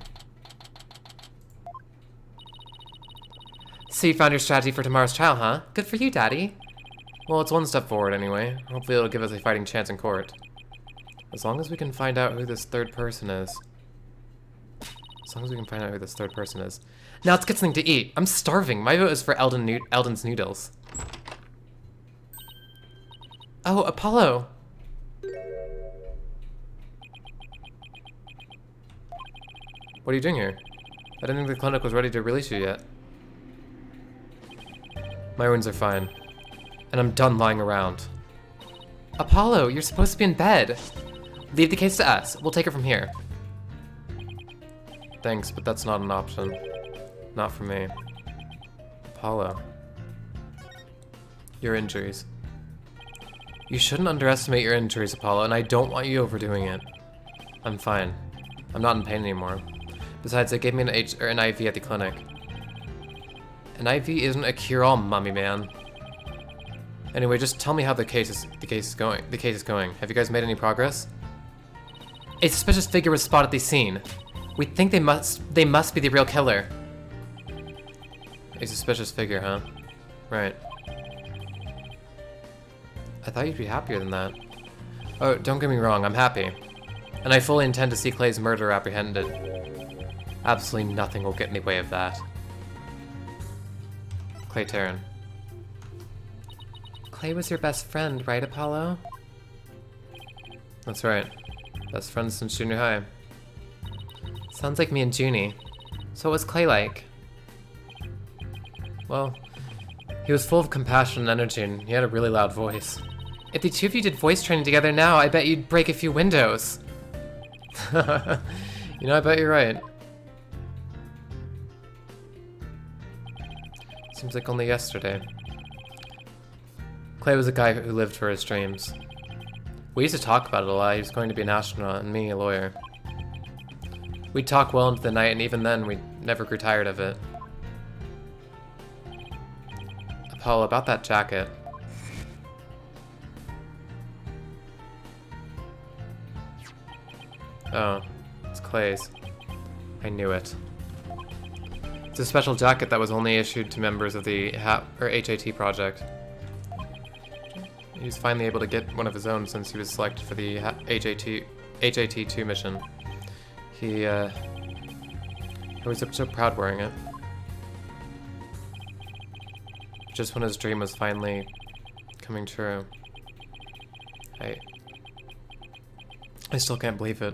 So you found your strategy for tomorrow's trial, huh? Good for you, Daddy. Well, it's one step forward anyway. Hopefully it'll give us a fighting chance in court. As long as we can find out who this third person is. Now let's get something to eat. I'm starving. My vote is for Eldon's noodles. Oh, Apollo. What are you doing here? I didn't think the clinic was ready to release you yet. My wounds are fine. And I'm done lying around. Apollo, you're supposed to be in bed. Leave the case to us. We'll take it from here. Thanks, but that's not an option. Not for me. Apollo. Your injuries. You shouldn't underestimate your injuries, Apollo, and I don't want you overdoing it. I'm fine. I'm not in pain anymore. Besides, they gave me an IV at the clinic. An IV isn't a cure-all, mummy man. Anyway, just tell me how the case is going. Have you guys made any progress? A suspicious figure was spotted at the scene. We think they must be the real killer. A suspicious figure, huh? Right. I thought you'd be happier than that. Oh, don't get me wrong, I'm happy. And I fully intend to see Clay's murderer apprehended. Absolutely nothing will get in the way of that. Clay Terran. Clay was your best friend, right, Apollo? That's right. Best friends since junior high. Sounds like me and Junie. So what was Clay like? Well, he was full of compassion and energy, and he had a really loud voice. If the two of you did voice training together now, I bet you'd break a few windows. You know, I bet you're right. Seems like only yesterday. Clay was a guy who lived for his dreams. We used to talk about it a lot. He was going to be an astronaut, and me, a lawyer. We'd talk well into the night, and even then, we never grew tired of it. Apollo, about that jacket. Oh, it's Clay's. I knew it. It's a special jacket that was only issued to members of the HAT project. He was finally able to get one of his own since he was selected for the HAT-2 mission. He was so proud wearing it. Just when his dream was finally coming true. I still can't believe it.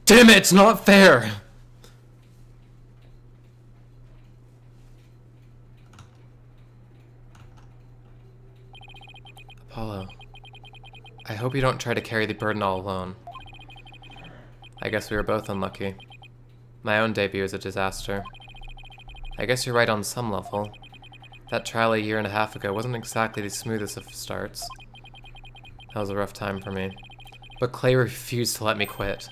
Damn it, it's not fair! Apollo, I hope you don't try to carry the burden all alone. I guess we were both unlucky. My own debut was a disaster. I guess you're right on some level. That trial a year and a half ago wasn't exactly the smoothest of starts. That was a rough time for me. But Clay refused to let me quit.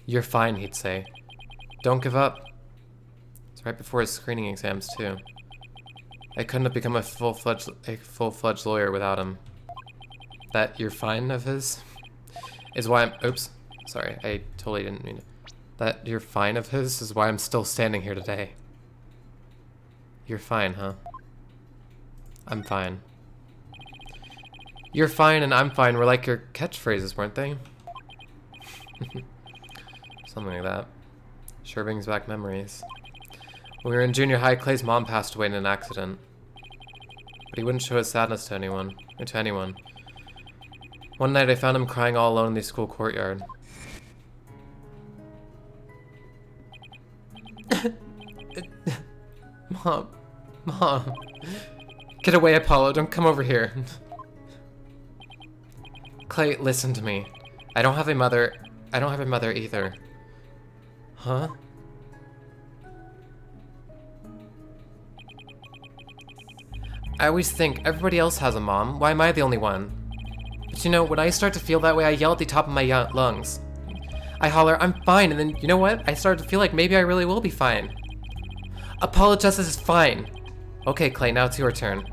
You're fine, he'd say. Don't give up. It's right before his screening exams, too. I couldn't have become a full-fledged lawyer without him. That you're fine of his is why I'm... Oops. Sorry, I totally didn't mean it. That you're fine of his is why I'm still standing here today. You're fine, huh? I'm fine. You're fine and I'm fine were like your catchphrases, weren't they? Something like that. Sure brings back memories. When we were in junior high, Clay's mom passed away in an accident. But he wouldn't show his sadness to anyone. One night I found him crying all alone in the school courtyard. Mom. Get away, Apollo. Don't come over here. Clay, listen to me. I don't have a mother either. Huh? I always think everybody else has a mom. Why am I the only one? But you know, when I start to feel that way, I yell at the top of my lungs. I holler, I'm fine, and then, you know what? I start to feel like maybe I really will be fine. Apollo Justice is fine. Okay, Clay, now it's your turn.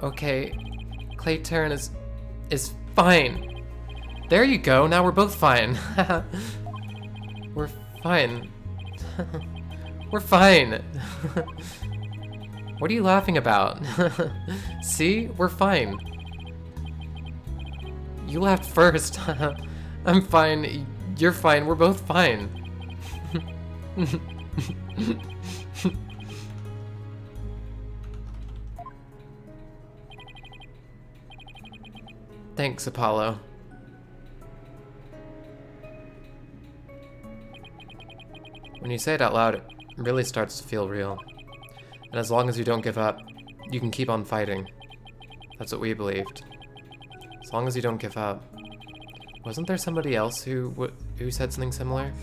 Okay. Clay turn is fine. There you go, now we're both fine. We're fine. We're fine. What are you laughing about? See? We're fine. You laughed first. I'm fine. You're fine. We're both fine. Thanks, Apollo. When you say it out loud, it really starts to feel real. And as long as you don't give up, you can keep on fighting. That's what we believed. As long as you don't give up. Wasn't there somebody else who said something similar?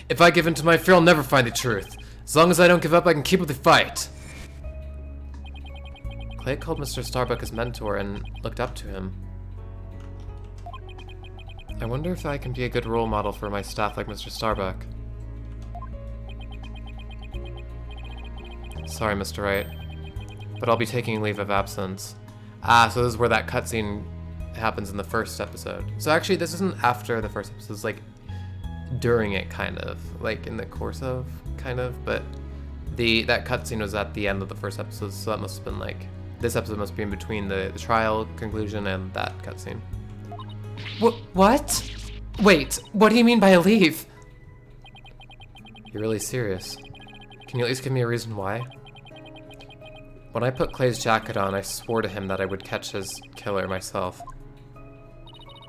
If I give in to my fear, I'll never find the truth. As long as I don't give up, I can keep up the fight. Clay called Mr. Starbuck his mentor and looked up to him. I wonder if I can be a good role model for my staff like Mr. Starbuck. Sorry, Mr. Wright, but I'll be taking leave of absence. Ah, so this is where that cutscene happens in the first episode. So actually, this isn't after the first episode, it's like during it, kind of. Like in the course of, kind of, but that cutscene was at the end of the first episode, so that must have been like, this episode must be in between the trial conclusion and that cutscene. What? Wait, what do you mean by a leave? You're really serious. Can you at least give me a reason why? When I put Clay's jacket on, I swore to him that I would catch his killer myself.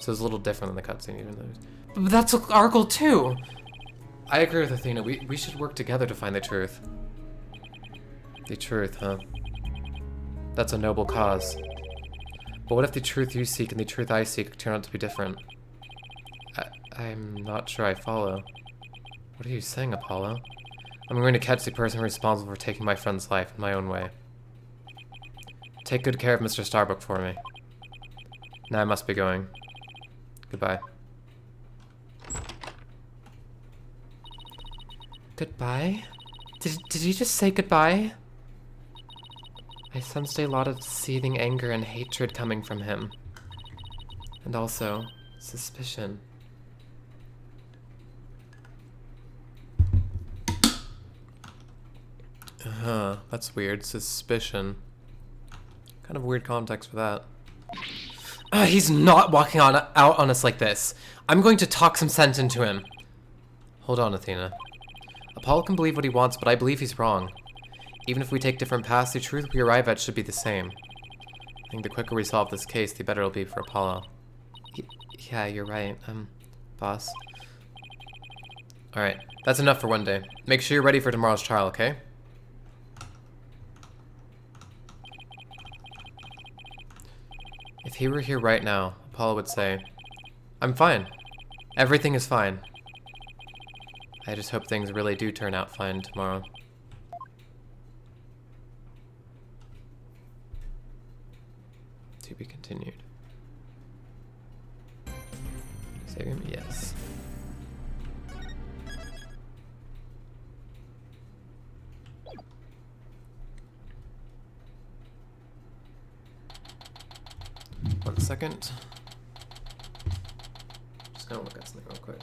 So it's a little different than the cutscene, even though. But that's our goal too! I agree with Athena. We should work together to find the truth. The truth, huh? That's a noble cause. But what if the truth you seek and the truth I seek turn out to be different? I'm not sure I follow. What are you saying, Apollo? I'm going to catch the person responsible for taking my friend's life in my own way. Take good care of Mr. Starbuck for me. Now I must be going. Goodbye. Goodbye? Did you just say goodbye? I sensed a lot of seething anger and hatred coming from him. And also, suspicion. That's weird. Suspicion. Kind of weird context for that. He's not walking out on us like this. I'm going to talk some sense into him. Hold on, Athena. Apollo can believe what he wants, but I believe he's wrong. Even if we take different paths, the truth we arrive at should be the same. I think the quicker we solve this case, the better it'll be for Apollo. Yeah, you're right, boss. Alright, that's enough for one day. Make sure you're ready for tomorrow's trial, okay? If he were here right now, Apollo would say, I'm fine. Everything is fine. I just hope things really do turn out fine tomorrow. To be continued. Save him? Yes. One second. Just gonna look at something real quick.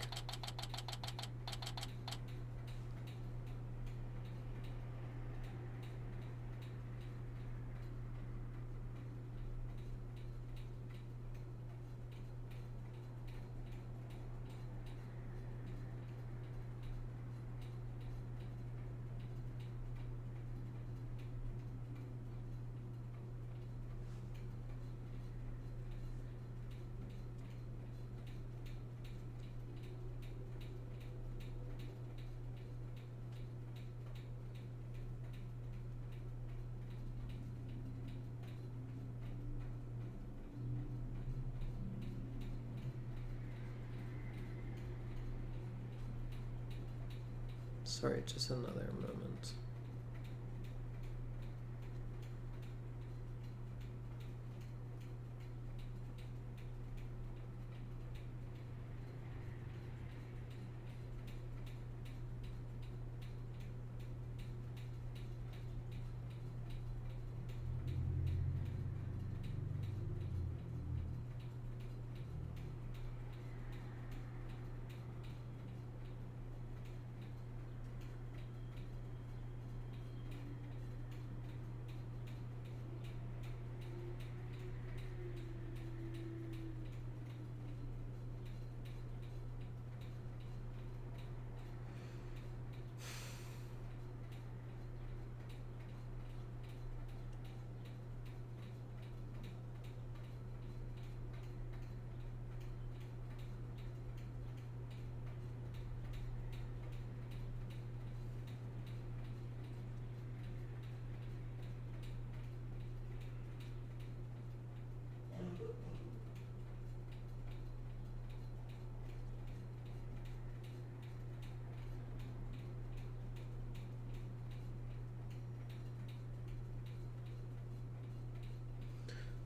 Sorry, just another moment.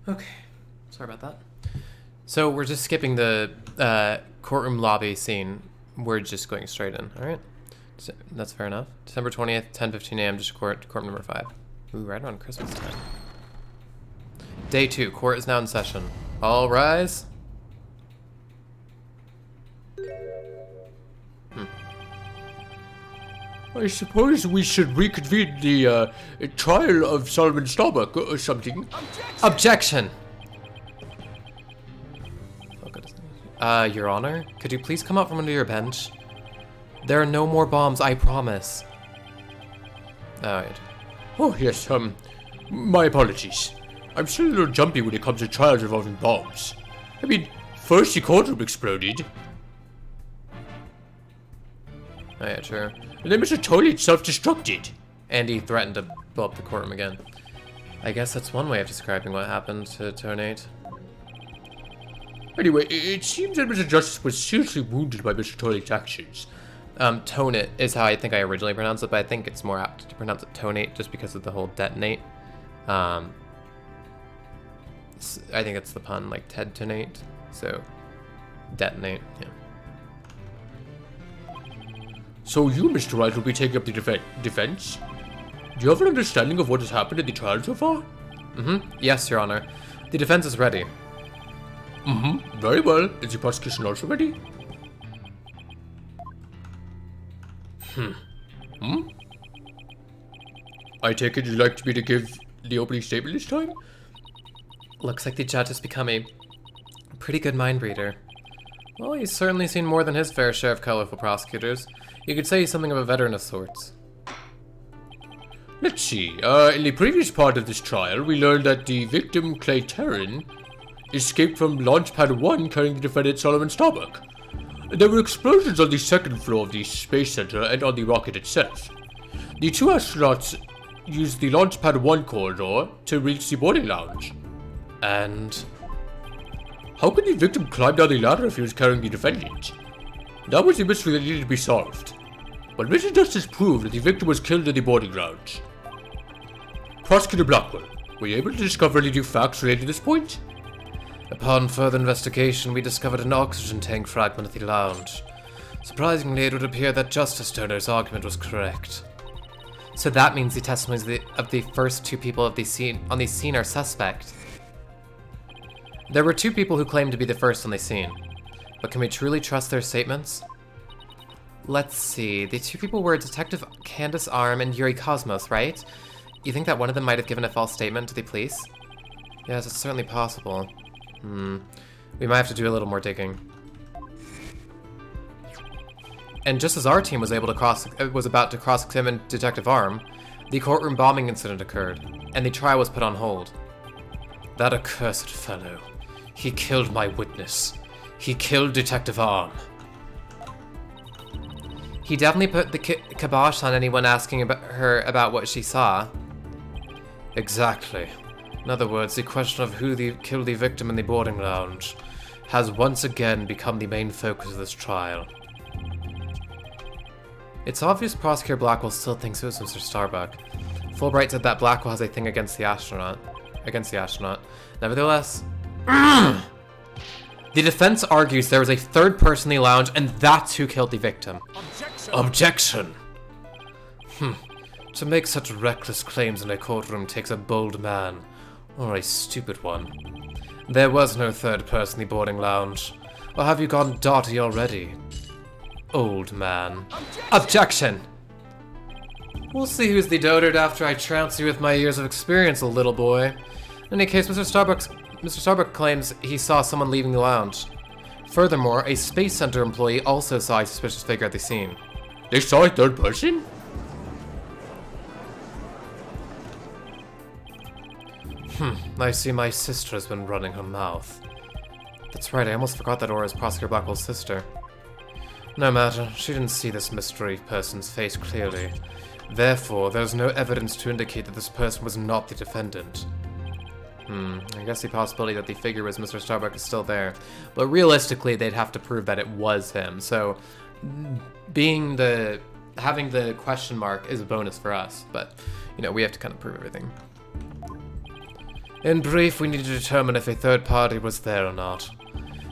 Okay, sorry about that. So we're just skipping the courtroom lobby scene. We're just going straight in, all right? So that's fair enough. December 20th, 10:15 a.m. Just court number 5. Ooh, right around Christmas time. Day 2, court is now in session. All rise. I suppose we should reconvene the trial of Solomon Starbuck or something. Objection! Your Honor, could you please come out from under your bench? There are no more bombs, I promise. Alright. Oh, yes, my apologies. I'm still a little jumpy when it comes to trials involving bombs. I mean, first the courtroom exploded. Oh yeah, sure. And then Mr. Toilet self-destructed. And he threatened to blow up the courtroom again. I guess that's one way of describing what happened to Tonate. Anyway, it seems that Mr. Justice was seriously wounded by Mr. Toilet's actions. Tonate is how I think I originally pronounced it, but I think it's more apt to pronounce it Tonate just because of the whole detonate. I think it's the pun, like Ted Tonate. So, detonate, yeah. So you, Mr. Wright, will be taking up the defense? Do you have an understanding of what has happened in the trial so far? Yes, Your Honor. The defense is ready. Very well. Is the prosecution also ready? I take it you'd like me to give the opening statement this time? Looks like the judge has become a pretty good mind reader. Well, he's certainly seen more than his fair share of colorful prosecutors. You could say he's something of a veteran of sorts. Let's see. In the previous part of this trial, we learned that the victim, Clay Terran, escaped from Launchpad 1 carrying the defendant Solomon Starbuck. There were explosions on the second floor of the Space Center and on the rocket itself. The two astronauts used the Launchpad 1 corridor to reach the boarding lounge. And how could the victim climb down the ladder if he was carrying the defendant? That was the mystery that needed to be solved. But Mr. Justice proved that the victim was killed in the boarding lounge. Prosecutor Blackwell, were you able to discover any new facts related to this point? upon further investigation, we discovered an oxygen tank fragment at the lounge. Surprisingly, it would appear that Justice Turner's argument was correct. So that means the testimonies of the first two people on the scene are suspect. There were two people who claimed to be the first on the scene, but can we truly trust their statements? Let's see, the two people were Detective Candace Arm and Yuri Cosmos, right? You think that one of them might have given a false statement to the police? Yes, it's certainly possible. We might have to do a little more digging. And just as our team was about to cross-examine Detective Arm, the courtroom bombing incident occurred, and the trial was put on hold. That accursed fellow. He killed my witness. He killed Detective Arm. He definitely put the kibosh on anyone asking her about what she saw. Exactly. In other words, the question of who killed the victim in the boarding lounge has once again become the main focus of this trial. It's obvious Prosecutor Blackwell still thinks it was Mr. Starbuck. Fulbright said that Blackwell has a thing against the astronaut. Nevertheless, the defense argues there was a third person in the lounge, and that's who killed the victim. Objection. To make such reckless claims in a courtroom takes a bold man, or a stupid one. There was no third person in the boarding lounge. Or have you gone dotty already? Old man. Objection! We'll see who's the dotard after I trounce you with my years of experience, little boy. In any case, Mr. Starbuck claims he saw someone leaving the lounge. Furthermore, a Space Center employee also saw a suspicious figure at the scene. They saw a third person? I see my sister has been running her mouth. That's right, I almost forgot that Aura is Prosecutor Blackwell's sister. No matter, she didn't see this mystery person's face clearly. Therefore, there's no evidence to indicate that this person was not the defendant. I guess the possibility that the figure was Mr. Starbuck is still there. But realistically, they'd have to prove that it was him. So, having the question mark is a bonus for us. But, we have to kind of prove everything. In brief, we need to determine if a third party was there or not.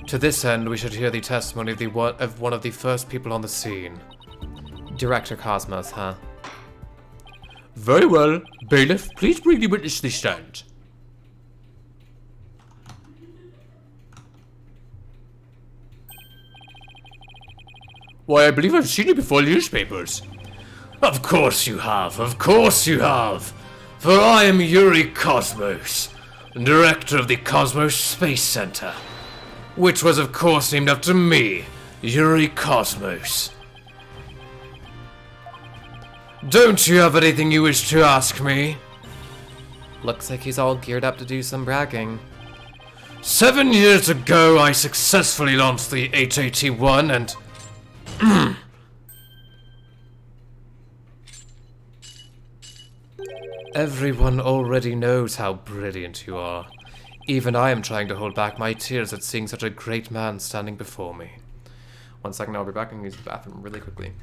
To this end, we should hear the testimony of one of the first people on the scene. Director Cosmos, huh? Very well. Bailiff, please bring the witness to the stand. Why, I believe I've seen you before in the newspapers. Of course you have. For I am Yuri Cosmos, director of the Cosmos Space Center, which was of course named after me, Yuri Cosmos. Don't you have anything you wish to ask me? Looks like he's all geared up to do some bragging. 7 years ago, I successfully launched the HAT-1 and... Everyone already knows how brilliant you are. Even I am trying to hold back my tears at seeing such a great man standing before me. 1 second, I'll be back and use the bathroom really quickly.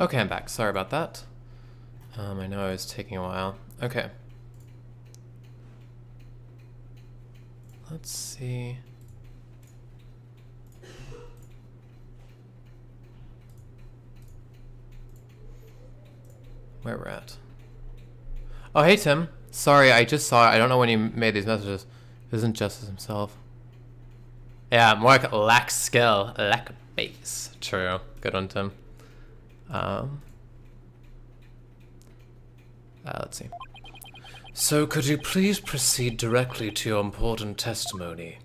Okay, I'm back. Sorry about that. I know it was taking a while. Okay. Let's see. Where we're at. Oh, hey, Tim. Sorry, I just saw it. I don't know when you made these messages. It isn't Justice himself. Yeah, more like lack skill, lack base. True. Good one, Tim. Let's see. So could you please proceed directly to your important testimony?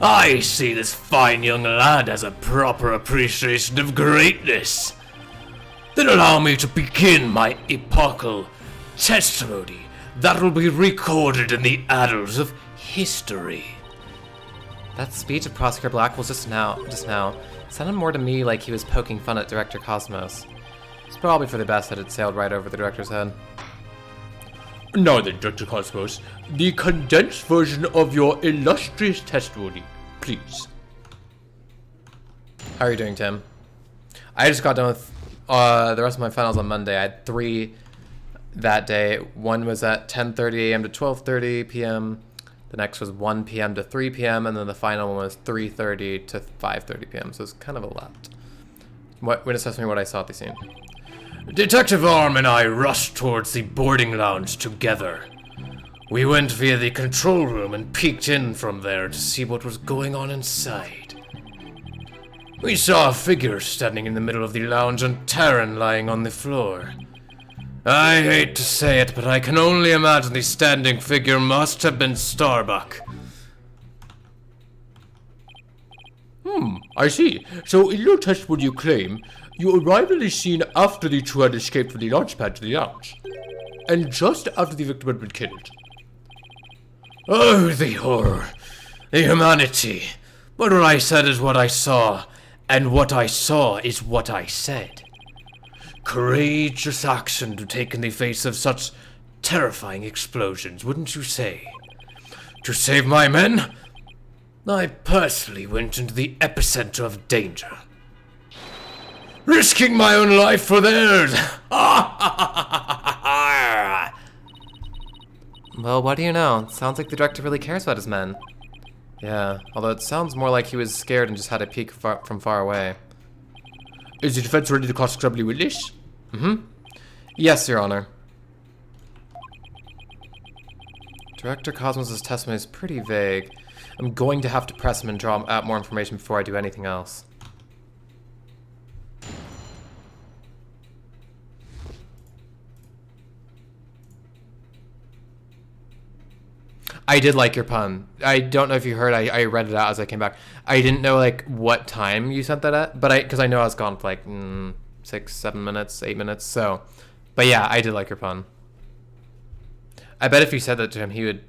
I see this fine young lad has a proper appreciation of greatness. Then allow me to begin my epochal testimony that will be recorded in the annals of history. That speech of Prosecutor Black was just now sounded more to me like he was poking fun at Director Cosmos. It's probably for the best that it sailed right over the director's head. Now then, Dr. Cosmos, the condensed version of your illustrious testimony, please. How are you doing, Tim? I just got done with the rest of my finals on Monday. I had 3 that day. One was at 10:30 a.m. to 12:30 p.m. The next was 1 p.m. to 3 p.m. And then the final one was 3:30 to 5:30 p.m. So it's kind of a lot. Witness me what I saw at the scene. Detective Arm and I rushed towards the boarding lounge together. We went via the control room and peeked in from there to see what was going on inside. We saw a figure standing in the middle of the lounge and Taryn lying on the floor. I hate to say it, but I can only imagine the standing figure must have been Starbuck. I see. So in your testimony you claim you arrived at the scene after the two had escaped from the launch pad to the lounge, and just after the victim had been killed. Oh, the horror. The humanity. But what I said is what I saw, and what I saw is what I said. Courageous action to take in the face of such terrifying explosions, wouldn't you say? To save my men, I personally went into the epicenter of danger, risking my own life for theirs. Well, what do you know? It sounds like the director really cares about his men. Yeah, although it sounds more like he was scared and just had a peek from far away. Is the defense ready to cross-examine the witness? Yes, Your Honor. Director Cosmos' testimony is pretty vague. I'm going to have to press him and draw out more information before I do anything else. I did like your pun. I don't know if you heard, I read it out as I came back. I didn't know, like, what time you sent that at, but because I know I was gone for, like, 6, 7 minutes, 8 minutes, so. But yeah, I did like your pun. I bet if you said that to him, he would,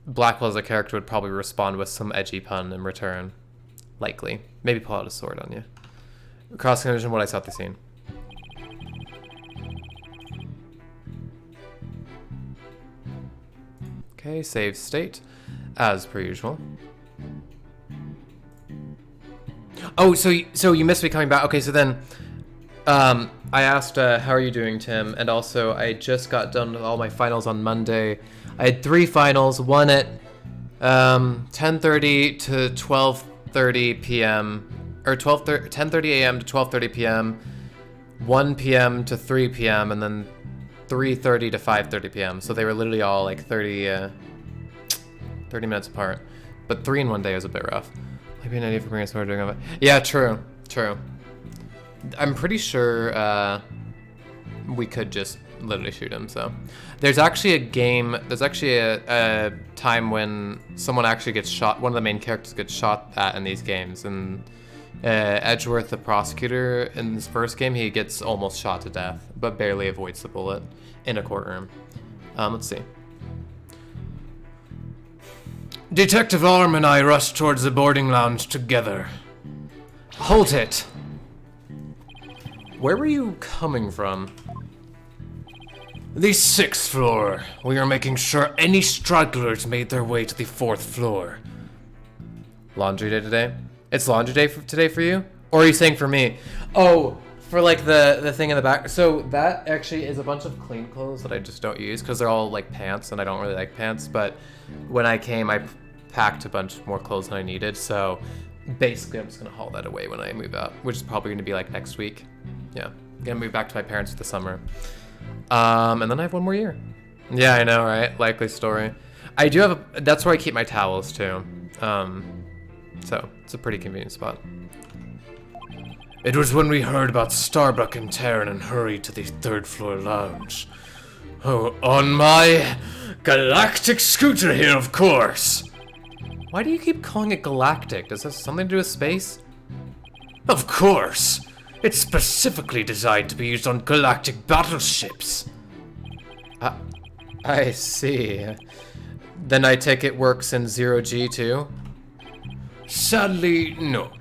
Blackwell as a character would probably respond with some edgy pun in return. Likely. Maybe pull out a sword on you. Cross-condition what I saw at the scene. Okay, save state, as per usual. Oh, so you missed me coming back. Okay, so then, I asked, how are you doing, Tim? And also, I just got done with all my finals on Monday. I had 3 finals, one at 10:30 to 12:30 p.m. or 10:30 a.m. to 12:30 p.m., 1 p.m. to 3 p.m., and then 3:30 to 5:30 p.m. So they were literally all like 30 minutes apart. But 3 in one day was a bit rough. Maybe an idea for bringing a sword doing it. Yeah, true. I'm pretty sure we could just literally shoot him. So there's actually a game. There's actually a time when someone actually gets shot. One of the main characters gets shot at in these games. And Edgeworth, the prosecutor, in this first game, he gets almost shot to death, but barely avoids the bullet in a courtroom. Let's see. Detective Arm and I rushed towards the boarding lounge together. Hold it! Where were you coming from? The 6th floor. We are making sure any stragglers made their way to the 4th floor. Laundry day today? It's laundry day today for you? Or are you saying for me? Oh, for like the thing in the back. So that actually is a bunch of clean clothes that I just don't use because they're all like pants and I don't really like pants. But when I came, I packed a bunch more clothes than I needed. So basically I'm just going to haul that away when I move out, which is probably going to be like next week. Yeah, I'm going to move back to my parents for the summer. And then I have one more year. Yeah, I know, right? Likely story. I do have that's where I keep my towels too. So it's a pretty convenient spot. It was when we heard about Starbuck and Terran and hurried to the third floor lounge. Oh, on my galactic scooter here, of course. Why do you keep calling it galactic? Does this have something to do with space? Of course. It's specifically designed to be used on galactic battleships. I see. Then I take it works in 0G too? Sadly, no.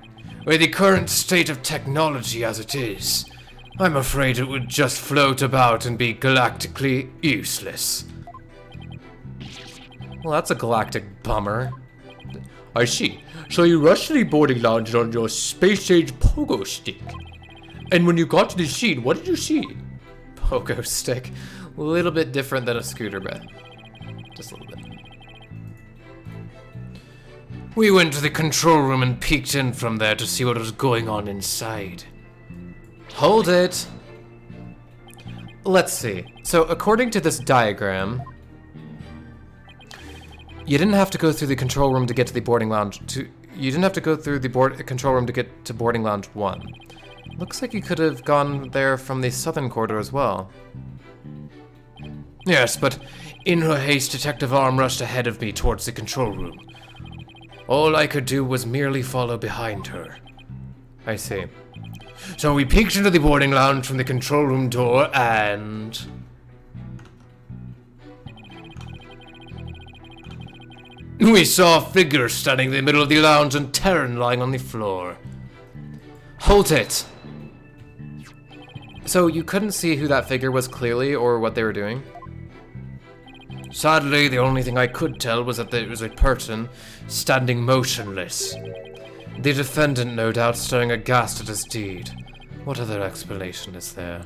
With the current state of technology as it is, I'm afraid it would just float about and be galactically useless. Well, that's a galactic bummer. I see. So you rushed to the boarding lounge on your space-age pogo stick. And when you got to the scene, what did you see? Pogo stick. A little bit different than a scooter, but just a little bit. We went to the control room and peeked in from there to see what was going on inside. Hold it. Let's see. So according to this diagram, you didn't have to go through the control room to get to the boarding lounge. You didn't have to go through the control room to get to boarding lounge 1. Looks like you could have gone there from the southern corridor as well. Yes, but in her haste, Detective Arm rushed ahead of me towards the control room. All I could do was merely follow behind her. I see. So we peeked into the boarding lounge from the control room door and... we saw a figure standing in the middle of the lounge and Terran lying on the floor. Hold it! So you couldn't see who that figure was clearly or what they were doing? Sadly, the only thing I could tell was that there was a person standing motionless. The defendant, no doubt, staring aghast at his deed. What other explanation is there?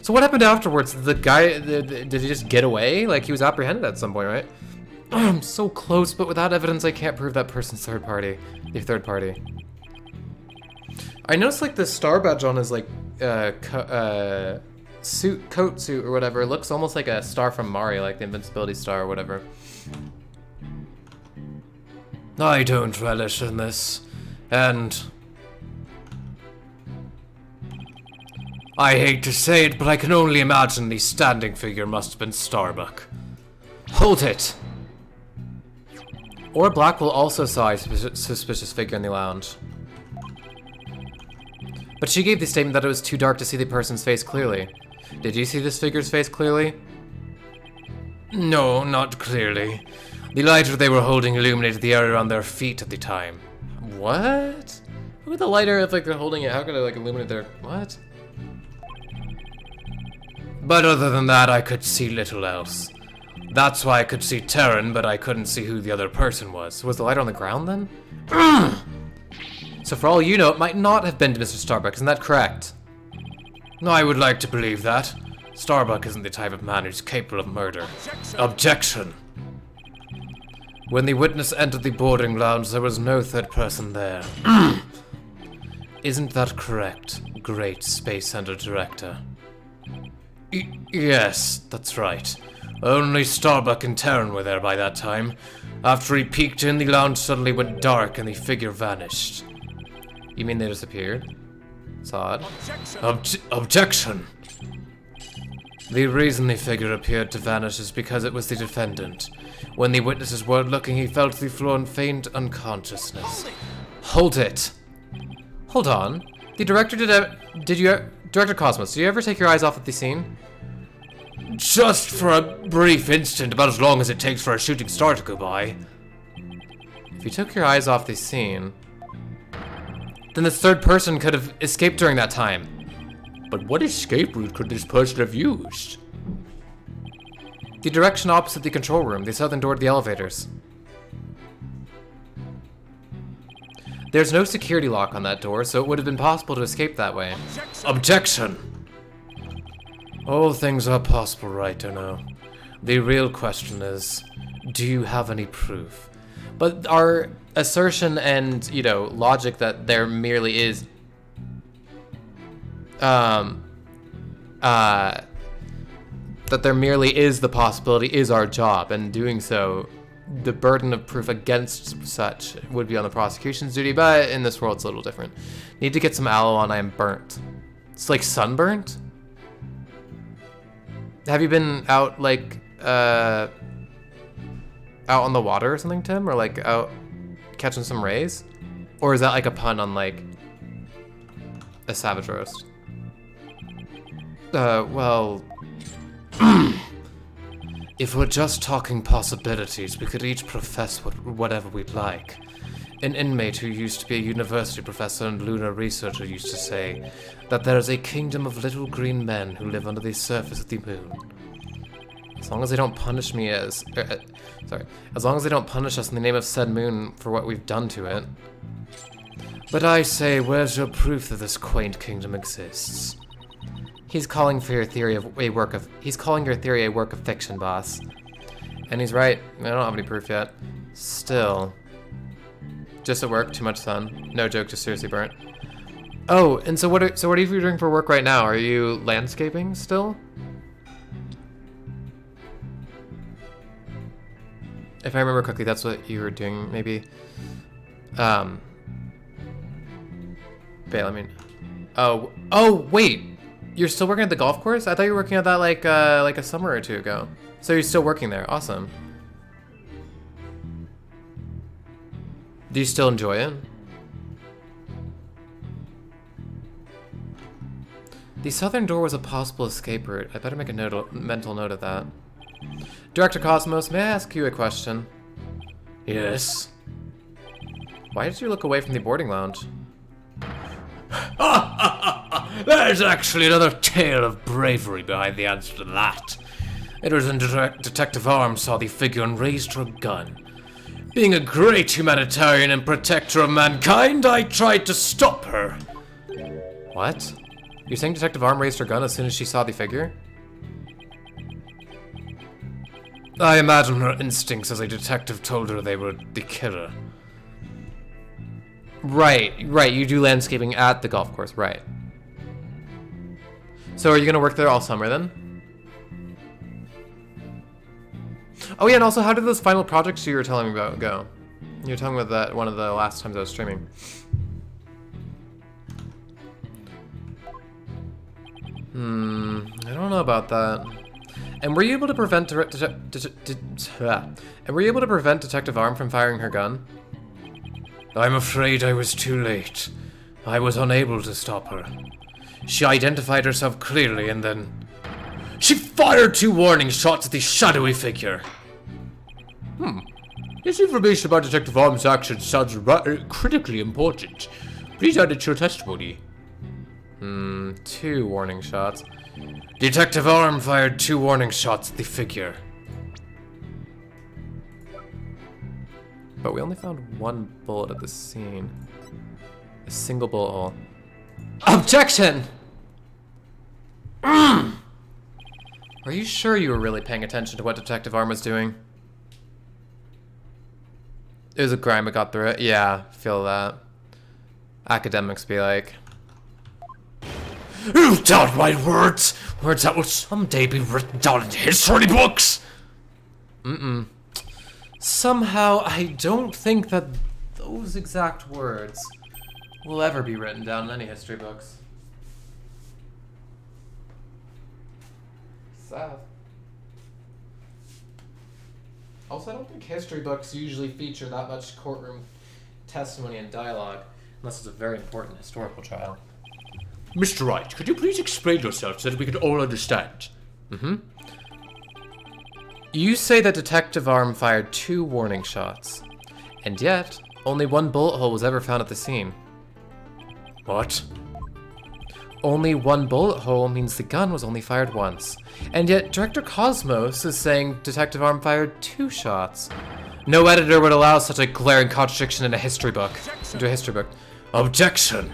So what happened afterwards? The guy, did he just get away? Like he was apprehended at some point, right? Oh, I'm so close, but without evidence I can't prove that person's third party. I noticed like the star badge on his like, coat suit or whatever looks almost like a star from Mario, like the invincibility star or whatever. I don't relish in this, and I hate to say it, but I can only imagine the standing figure must have been Starbuck. Hold it! Or Blackwell also saw a suspicious figure in the lounge. But she gave the statement that it was too dark to see the person's face clearly. Did you see this figure's face clearly? No, not clearly. The lighter they were holding illuminated the area around their feet at the time. What? With the lighter, if like they're holding it, how could it like illuminate their... What? But other than that, I could see little else. That's why I could see Terran, but I couldn't see who the other person was. Was the lighter on the ground then? So for all you know, it might not have been Mr. Starbuck, isn't that correct? I would like to believe that. Starbuck isn't the type of man who's capable of murder. Objection! When the witness entered the boarding lounge, there was no third person there. Isn't that correct, great Space Center Director? Yes, that's right. Only Starbuck and Terran were there by that time. After he peeked in, the lounge suddenly went dark and the figure vanished. You mean they disappeared? It's odd. Objection! The reason the figure appeared to vanish is because it was the defendant. When the witnesses weren't looking, he fell to the floor and feigned unconsciousness. Hold it! Hold on. The director Director Cosmos, did you ever take your eyes off at the scene? Just for a brief instant, about as long as it takes for a shooting star to go by. If you took your eyes off the scene, then this third person could have escaped during that time. But what escape route could this person have used? The direction opposite the control room, the southern door to the elevators. There's no security lock on that door, so it would have been possible to escape that way. Objection! All things are possible, right, or no? The real question is, do you have any proof? But our assertion and, you know, logic that there merely is that there merely is the possibility is our job, and doing so, the burden of proof against such would be on the prosecution's duty, but in this world it's a little different. Need to get some aloe on. I am burnt. It's like sunburnt? Have you been out, like, out on the water or something, Tim? Or, like, out catching some rays? Or is that, like, a pun on, like, a savage roast? Well... If we're just talking possibilities, we could each profess whatever we'd like. An inmate who used to be a university professor and lunar researcher used to say that there is a kingdom of little green men who live under the surface of the moon. As long as they don't punish me as... As long as they don't punish us in the name of said moon for what we've done to it. But I say, where's your proof that this quaint kingdom exists? He's calling for your theory a work of... He's calling your theory a work of fiction, boss. And he's right. I don't have any proof yet. Still. Just at work, too much sun. No joke, just seriously burnt. Oh, and so what are you doing for work right now? Are you landscaping still? If I remember correctly, that's what you were doing, maybe. Bail, I mean... Oh, wait! You're still working at the golf course? I thought you were working at that like a summer or two ago. So you're still working there. Awesome. Do you still enjoy it? The southern door was a possible escape route. I better make a mental note of that. Director Cosmos, may I ask you a question? Yes. Why did you look away from the boarding lounge? There's actually another tale of bravery behind the answer to that. It was when Detective Arms saw the figure and raised her gun. Being a great humanitarian and protector of mankind, I tried to stop her. What? You're saying Detective Arm raised her gun as soon as she saw the figure? I imagine her instincts as a detective told her they were the killer. Right, you do landscaping at the golf course, right. So are you gonna work there all summer then? Oh yeah, and also how did those final projects you were telling me about go? You were telling me about that one of the last times I was streaming. I don't know about that. And were you able to prevent Detective Arm from firing her gun? I'm afraid I was too late. I was unable to stop her. She identified herself clearly and then... she fired 2 warning shots at the shadowy figure. This information about Detective Arm's actions sounds critically important. Please add it to your testimony. 2 warning shots. Detective Arm fired 2 warning shots at the figure. But we only found 1 bullet at the scene. A single bullet hole. Objection! Are you sure you were really paying attention to what Detective Arm was doing? It was a grime that got through it. Yeah, feel that. Academics be like... You doubt my words! Words that will someday be written down in history books! Somehow, I don't think that those exact words will ever be written down in any history books. Sad. Also, I don't think history books usually feature that much courtroom testimony and dialogue, unless it's a very important historical trial. Mr. Wright, could you please explain yourself so that we can all understand? You say that Detective Arm fired 2 warning shots, and yet, only 1 bullet hole was ever found at the scene. What? Only 1 bullet hole means the gun was only fired once, and yet Director Cosmos is saying Detective Arm fired 2 shots. No editor would allow such a glaring contradiction in a history book. Into a history book. Objection!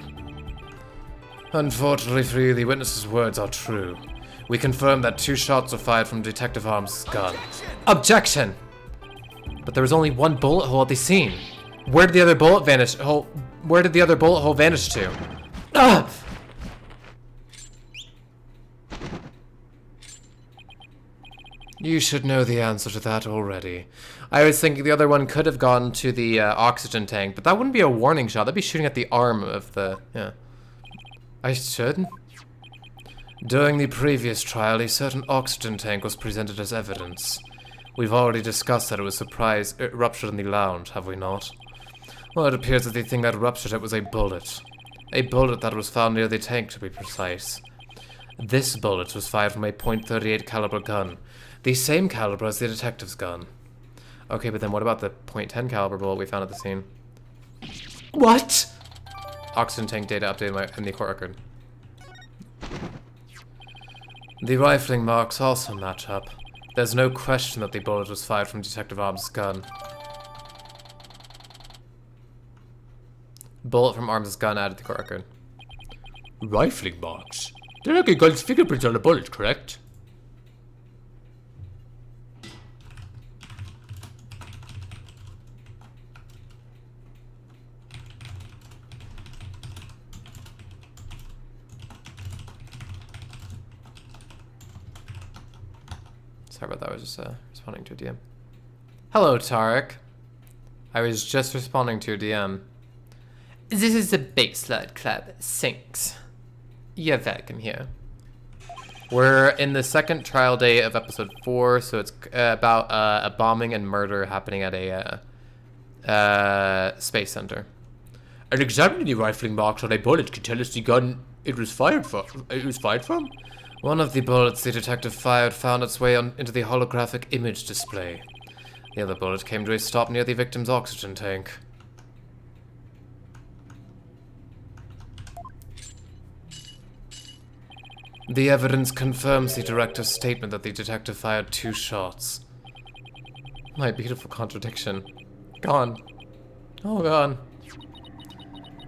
Unfortunately for you, the witness's words are true. We confirm that 2 shots were fired from Detective Arms' gun. Objection! But there was only one bullet hole at the scene. Where did the other bullet vanish? Where did the other bullet hole vanish to? Ah! You should know the answer to that already. I was thinking the other one could have gone to the oxygen tank, but that wouldn't be a warning shot. That'd be shooting at the arm of the... Yeah. I should? During the previous trial, a certain oxygen tank was presented as evidence. We've already discussed that it ruptured in the lounge, have we not? Well, it appears that the thing that ruptured it was a bullet. A bullet that was found near the tank, to be precise. This bullet was fired from a .38 caliber gun, the same caliber as the detective's gun. Okay, but then what about the .10 caliber bullet we found at the scene? What? Oxygen tank data updated in the court record. The rifling marks also match up. There's no question that the bullet was fired from Detective Arms' gun. Bullet from Arms' gun added to the court record. Rifling marks? They're like a gun's fingerprints on a bullet, correct? Sorry about that, I was just responding to a DM. Hello, Tarek. I was just responding to your DM. This is the Base Load Club. Sinks. You're welcome here. We're in the second trial day of episode 4, so it's about a bombing and murder happening at a space center. And examining the rifling marks on a bullet can tell us the gun it was fired from. One of the bullets the detective fired found its way into the holographic image display. The other bullet came to a stop near the victim's oxygen tank. The evidence confirms the director's statement that the detective fired 2 shots. My beautiful contradiction. Gone. Oh, gone.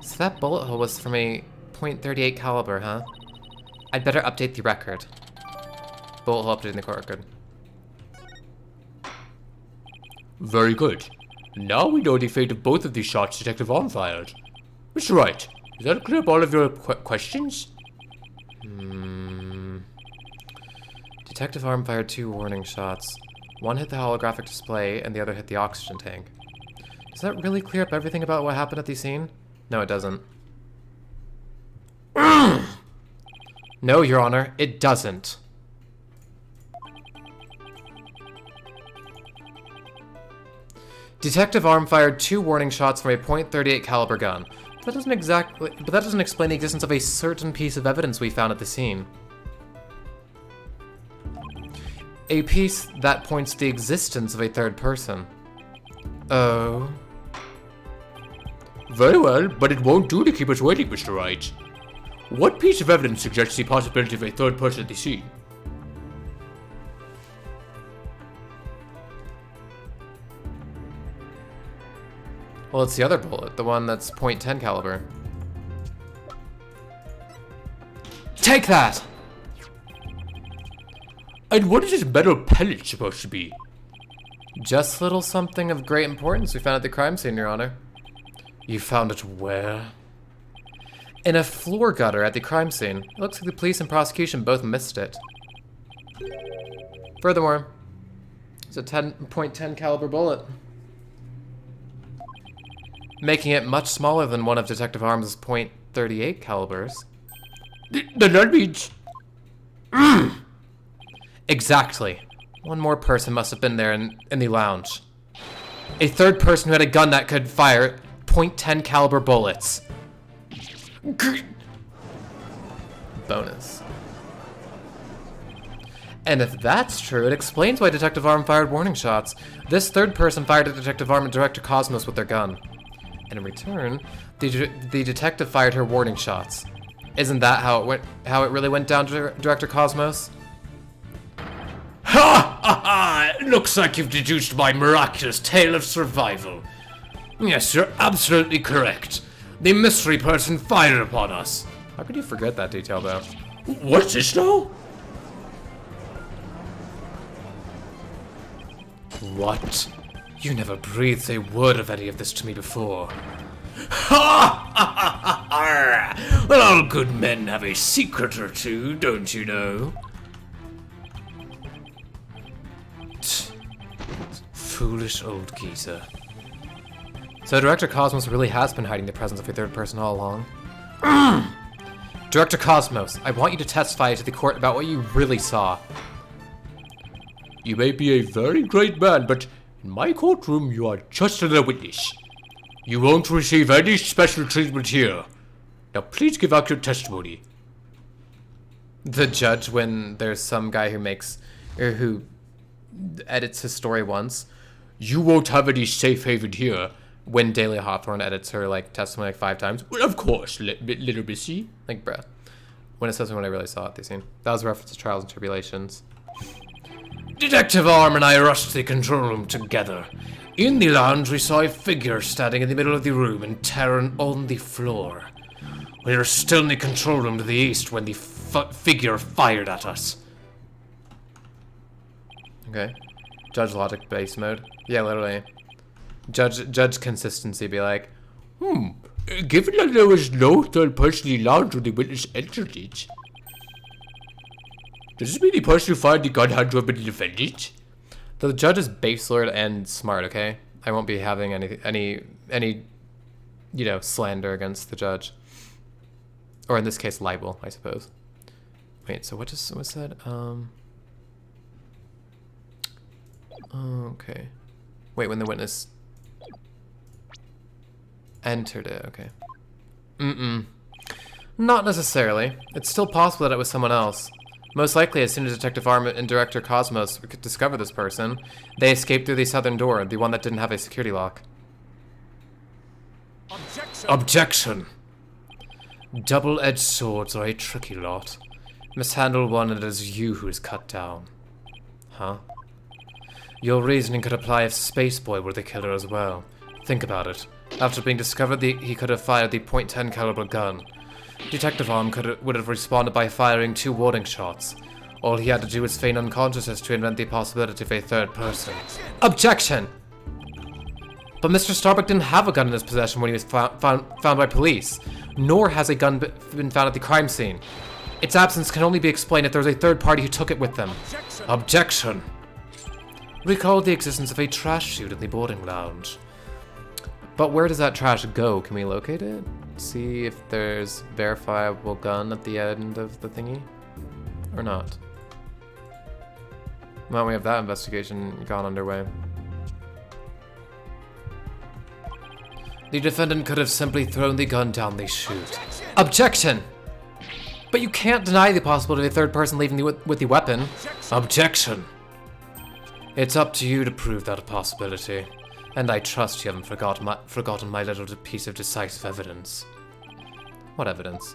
So that bullet hole was from a .38 caliber, huh? I'd better update the record. Bullet hole updated in the court record. Very good. Now we know the fate of both of these shots Detective Arm fired. Mr. Wright, does that clear up all of your questions? Detective Arm fired 2 warning shots. One hit the holographic display, and the other hit the oxygen tank. Does that really clear up everything about what happened at the scene? No, it doesn't. No, Your Honor, it doesn't. Detective Arm fired 2 warning shots from a .38 caliber gun. But that doesn't explain the existence of a certain piece of evidence we found at the scene. A piece that points to the existence of a third person. Oh. Very well, but it won't do to keep us waiting, Mr. Wright. What piece of evidence suggests the possibility of a third person at the scene? Well, it's the other bullet, the one that's .10 caliber. Take that! And what is this metal pellet supposed to be? Just a little something of great importance we found at the crime scene, Your Honor. You found it where? In a floor gutter at the crime scene. It looks like the police and prosecution both missed it. Furthermore, it's a .10 caliber bullet, making it much smaller than one of Detective Arms' .38 calibers. Then that means... Exactly. One more person must have been there in the lounge. A third person who had a gun that could fire .10 caliber bullets. Bonus. And if that's true, it explains why Detective Arm fired warning shots. This third person fired at Detective Arm and Director Cosmos with their gun. And in return, the detective fired her warning shots. Isn't that how it really went down to Director Cosmos? Ha ha ha! Looks like you've deduced my miraculous tale of survival. Yes, you're absolutely correct. The mystery person fired upon us. How could you forget that detail, though? What's this now? What? You never breathed a word of any of this to me before. Ha ha ha! Well, all good men have a secret or two, don't you know? Foolish old geezer. So Director Cosmos really has been hiding the presence of a third person all along. Director Cosmos, I want you to testify to the court about what you really saw. You may be a very great man, but in my courtroom you are just another witness. You won't receive any special treatment here. Now please give out your testimony. The judge, when there's some guy who makes, or who edits his story once. You won't have any safe haven here. When Daily Hawthorne edits her, like, testimony like 5 times. Well, of course, little missy. Like, bruh. When it says when I really saw it, the scene. That was a reference to Trials and Tribulations. Detective Arm and I rushed to the control room together. In the lounge, we saw a figure standing in the middle of the room and terror on the floor. We were still in the control room to the east when the figure fired at us. Okay. Judge logic base mode. Yeah, literally. Judge consistency be like, Given that there was no third person in the lounge when the witness entered it, does this mean the person who fired the gun had to have been the defendant? the judge is base lord and smart, okay? I won't be having any you know, slander against the judge. Or in this case, libel, I suppose. Wait, so what was said? Okay. Wait, when the witness entered it, okay. Not necessarily. It's still possible that it was someone else. Most likely, as soon as Detective Arm and Director Cosmos could discover this person, they escaped through the southern door, the one that didn't have a security lock. Objection! Double-edged swords are a tricky lot. Mishandle one and it is you who is cut down. Huh? Your reasoning could apply if Spaceboy were the killer as well. Think about it. After being discovered, he could have fired the .10 caliber gun. Detective Arm would have responded by firing 2 warning shots. All he had to do was feign unconsciousness to invent the possibility of a third person. Objection! But Mr. Starbuck didn't have a gun in his possession when he was found by police, nor has a gun been found at the crime scene. Its absence can only be explained if there was a third party who took it with them. Objection! Recall the existence of a trash chute in the boarding lounge. But where does that trash go? Can we locate it? See if there's verifiable gun at the end of the thingy? Or not? Why don't we have that investigation gone underway? The defendant could have simply thrown the gun down the chute. Objection! But you can't deny the possibility of a third person leaving with the weapon. Objection! It's up to you to prove that a possibility. And I trust you haven't forgotten my little piece of decisive evidence. What evidence?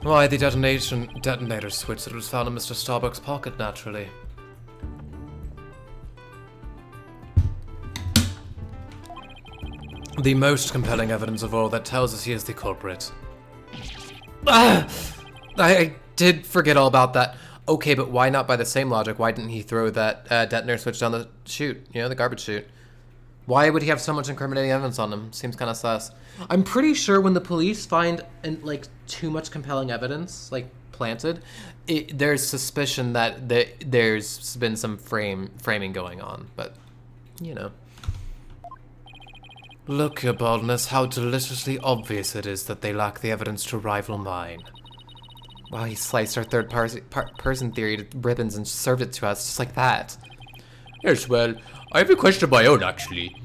Why, the detonator switch that was found in Mr. Starbuck's pocket, naturally. The most compelling evidence of all that tells us he is the culprit. I did forget all about that. Okay, but why not by the same logic? Why didn't he throw that detonator switch down the chute? You know, the garbage chute. Why would he have so much incriminating evidence on him? Seems kind of sus. I'm pretty sure when the police find like too much compelling evidence, like planted, there's suspicion that there's been some framing going on. But you know. Look, your baldness, how deliciously obvious it is that they lack the evidence to rival mine. Wow, he sliced our third person theory to ribbons and served it to us just like that. Yes, well, I have a question of my own, actually.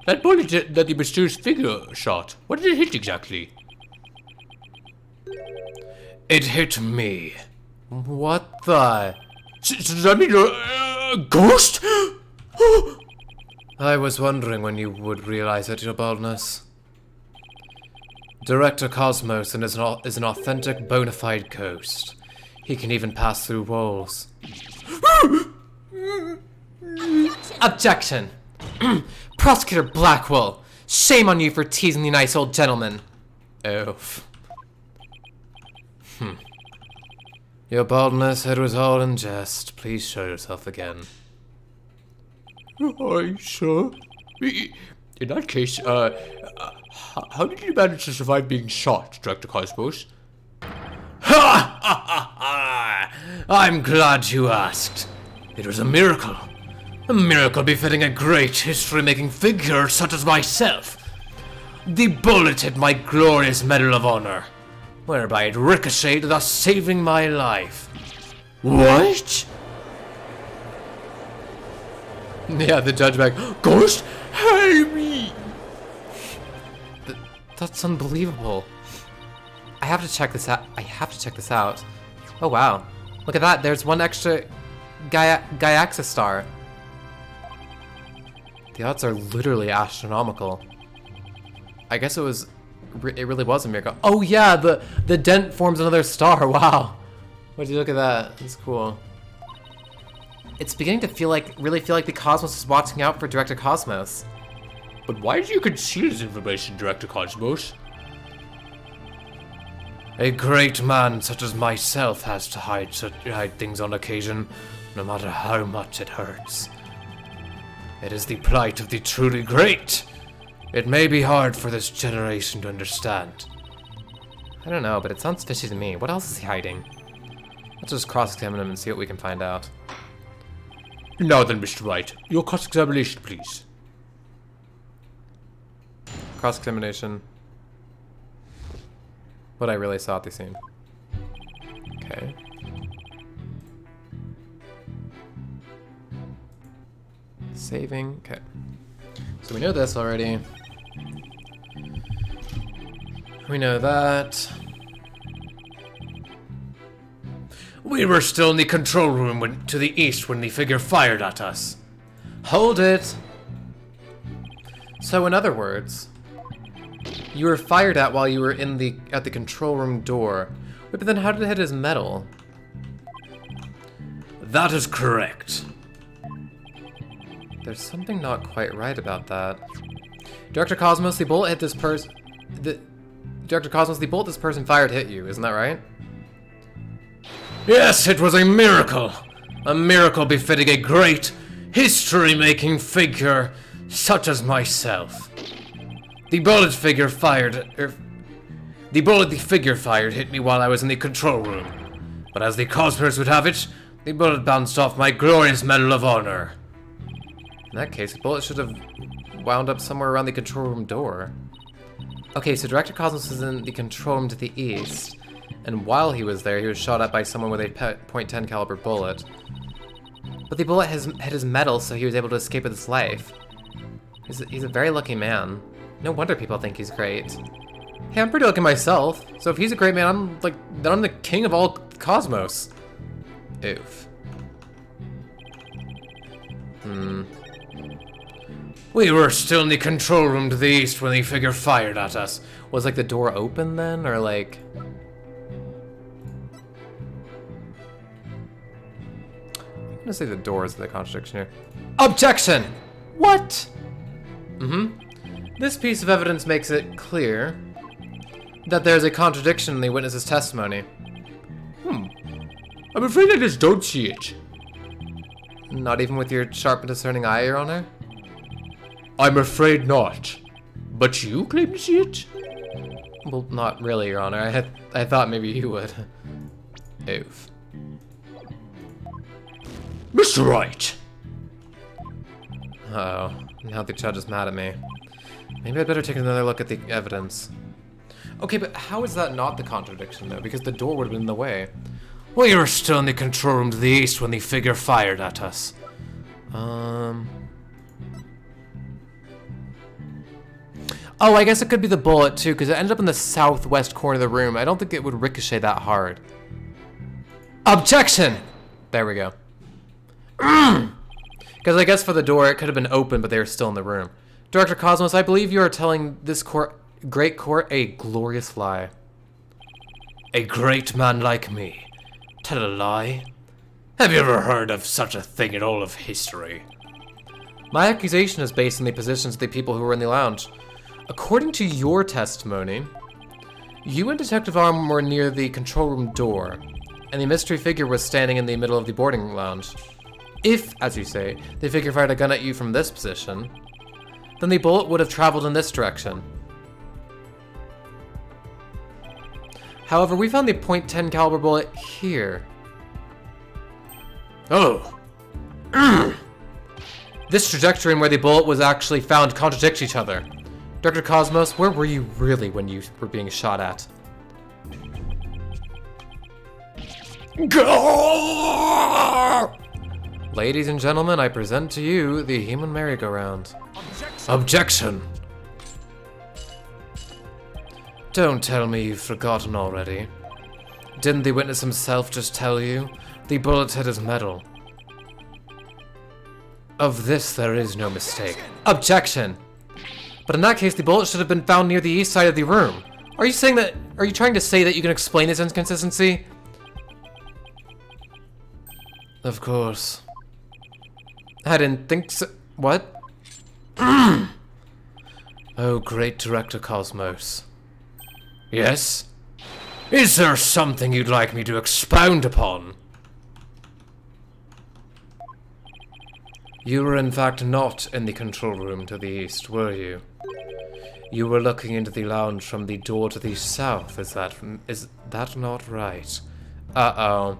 That bullet that the mysterious figure shot, what did it hit exactly? It hit me. What the? Does that mean you're a ghost? I was wondering when you would realize it, your baldness. Director Cosmos is an authentic, bona fide ghost. He can even pass through walls. Objection! Prosecutor Blackwell, shame on you for teasing the nice old gentleman. Oof. Your baldness, it was all in jest. Please show yourself again. Aye, sir. In that case, how did you manage to survive being shot, Director Cosmos? Ha ha ha ha! I'm glad you asked. It was a miracle. A miracle befitting a great history-making figure such as myself. The bullet hit my glorious Medal of Honor, whereby it ricocheted, thus saving my life. What? Yeah, the judge back. Ghost, help me! That's unbelievable. I have to check this out. Oh wow. Look at that. There's one extra Gaiaxis star. The odds are literally astronomical. I guess it really was a miracle. Oh yeah, the dent forms another star. Wow. Would you look at that? That's cool. It's beginning to really feel like the cosmos is watching out for Director Cosmos. But why did you conceal this information, Director Cosmos? A great man such as myself has to hide things on occasion, no matter how much it hurts. It is the plight of the truly great. It may be hard for this generation to understand. I don't know, but it sounds fishy to me. What else is he hiding? Let's just cross-examine him and see what we can find out. Now then, Mr. Wright, your cross-examination, please. Cross-examination. What I really saw at the scene. Okay. Saving. Okay. So we know this already. We know that. We were still in the control room to the east when the figure fired at us. Hold it! So in other words, you were fired at while you were at the control room door. Wait, but then how did it hit his metal? That is correct. There's something not quite right about that. Director Cosmos, the bullet hit this person. Director Cosmos, the bullet this person fired hit you, isn't that right? Yes, it was a miracle. A miracle befitting a great, history-making figure such as myself. The bullet the figure fired hit me while I was in the control room. But as the Cosmos would have it, the bullet bounced off my glorious Medal of Honor. In that case, the bullet should have wound up somewhere around the control room door. Okay, so Director Cosmos is in the control room to the east, and while he was there, he was shot at by someone with a .10 caliber bullet. But the bullet hit his metal, so he was able to escape with his life. He's a very lucky man. No wonder people think he's great. Hey, I'm pretty lucky myself, so if he's a great man, I'm the king of all cosmos. Oof. We were still in the control room to the east when the figure fired at us. Was the door open then, or I'm gonna say the door is the contradiction here. Objection! What? This piece of evidence makes it clear that there's a contradiction in the witness's testimony. I'm afraid I just don't see it. Not even with your sharp and discerning eye, Your Honor? I'm afraid not. But you claim to see it? Well, not really, Your Honor. I thought maybe you would. Oof. Mr. Wright! Uh-oh. Now the judge is mad at me. Maybe I'd better take another look at the evidence. Okay, but how is that not the contradiction, though? Because the door would have been in the way. We were still in the control room to the east when the figure fired at us. Oh, I guess it could be the bullet, too, because it ended up in the southwest corner of the room. I don't think it would ricochet that hard. Objection! There we go. Because I guess for the door, it could have been open, but they were still in the room. Director Cosmos, I believe you are telling this great court a glorious lie. A great man like me? Tell a lie? Have you ever heard of such a thing in all of history? My accusation is based on the positions of the people who were in the lounge. According to your testimony, you and Detective Arm were near the control room door, and the mystery figure was standing in the middle of the boarding lounge. If, as you say, the figure fired a gun at you from this position, then the bullet would have traveled in this direction. However, we found the .10 caliber bullet here. Oh. This trajectory and where the bullet was actually found contradict each other. Dr. Cosmos, where were you really when you were being shot at? Ladies and gentlemen, I present to you the human merry-go-round. Objection. Don't tell me you've forgotten already. Didn't the witness himself just tell you? The bullet hit his metal. Of this, there is no mistake. Objection! But in that case, the bullet should have been found near the east side of the room. Are you trying to say that you can explain this inconsistency? Of course. I didn't think so. What? Oh, great Director Cosmos. Yes? Is there something you'd like me to expound upon? You were in fact not in the control room to the east, were you? You were looking into the lounge from the door to the south, is that not right? Uh-oh.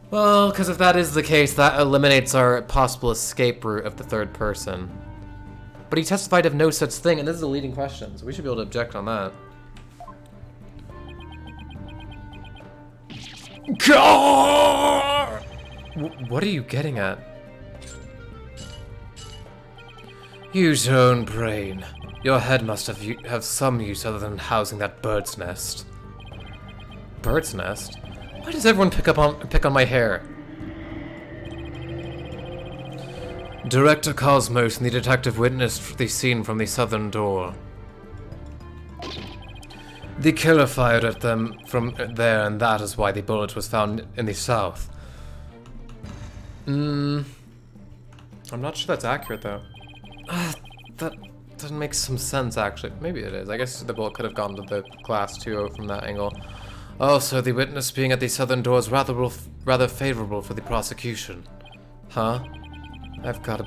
Well, because if that is the case, that eliminates our possible escape route of the third person. But he testified of no such thing, and this is a leading question, so we should be able to object on that. What are you getting at? Use your own brain. Your head must have some use other than housing that bird's nest. Bird's nest? Why does everyone pick on my hair? Director Cosmos and the detective witnessed the scene from the southern door. The killer fired at them from there, and that is why the bullet was found in the south. I'm not sure that's accurate, though. That doesn't make some sense, actually. Maybe it is. I guess the bullet could have gone to the glass, too, from that angle. Also, the witness being at the southern door is rather favorable for the prosecution. Huh? I've got a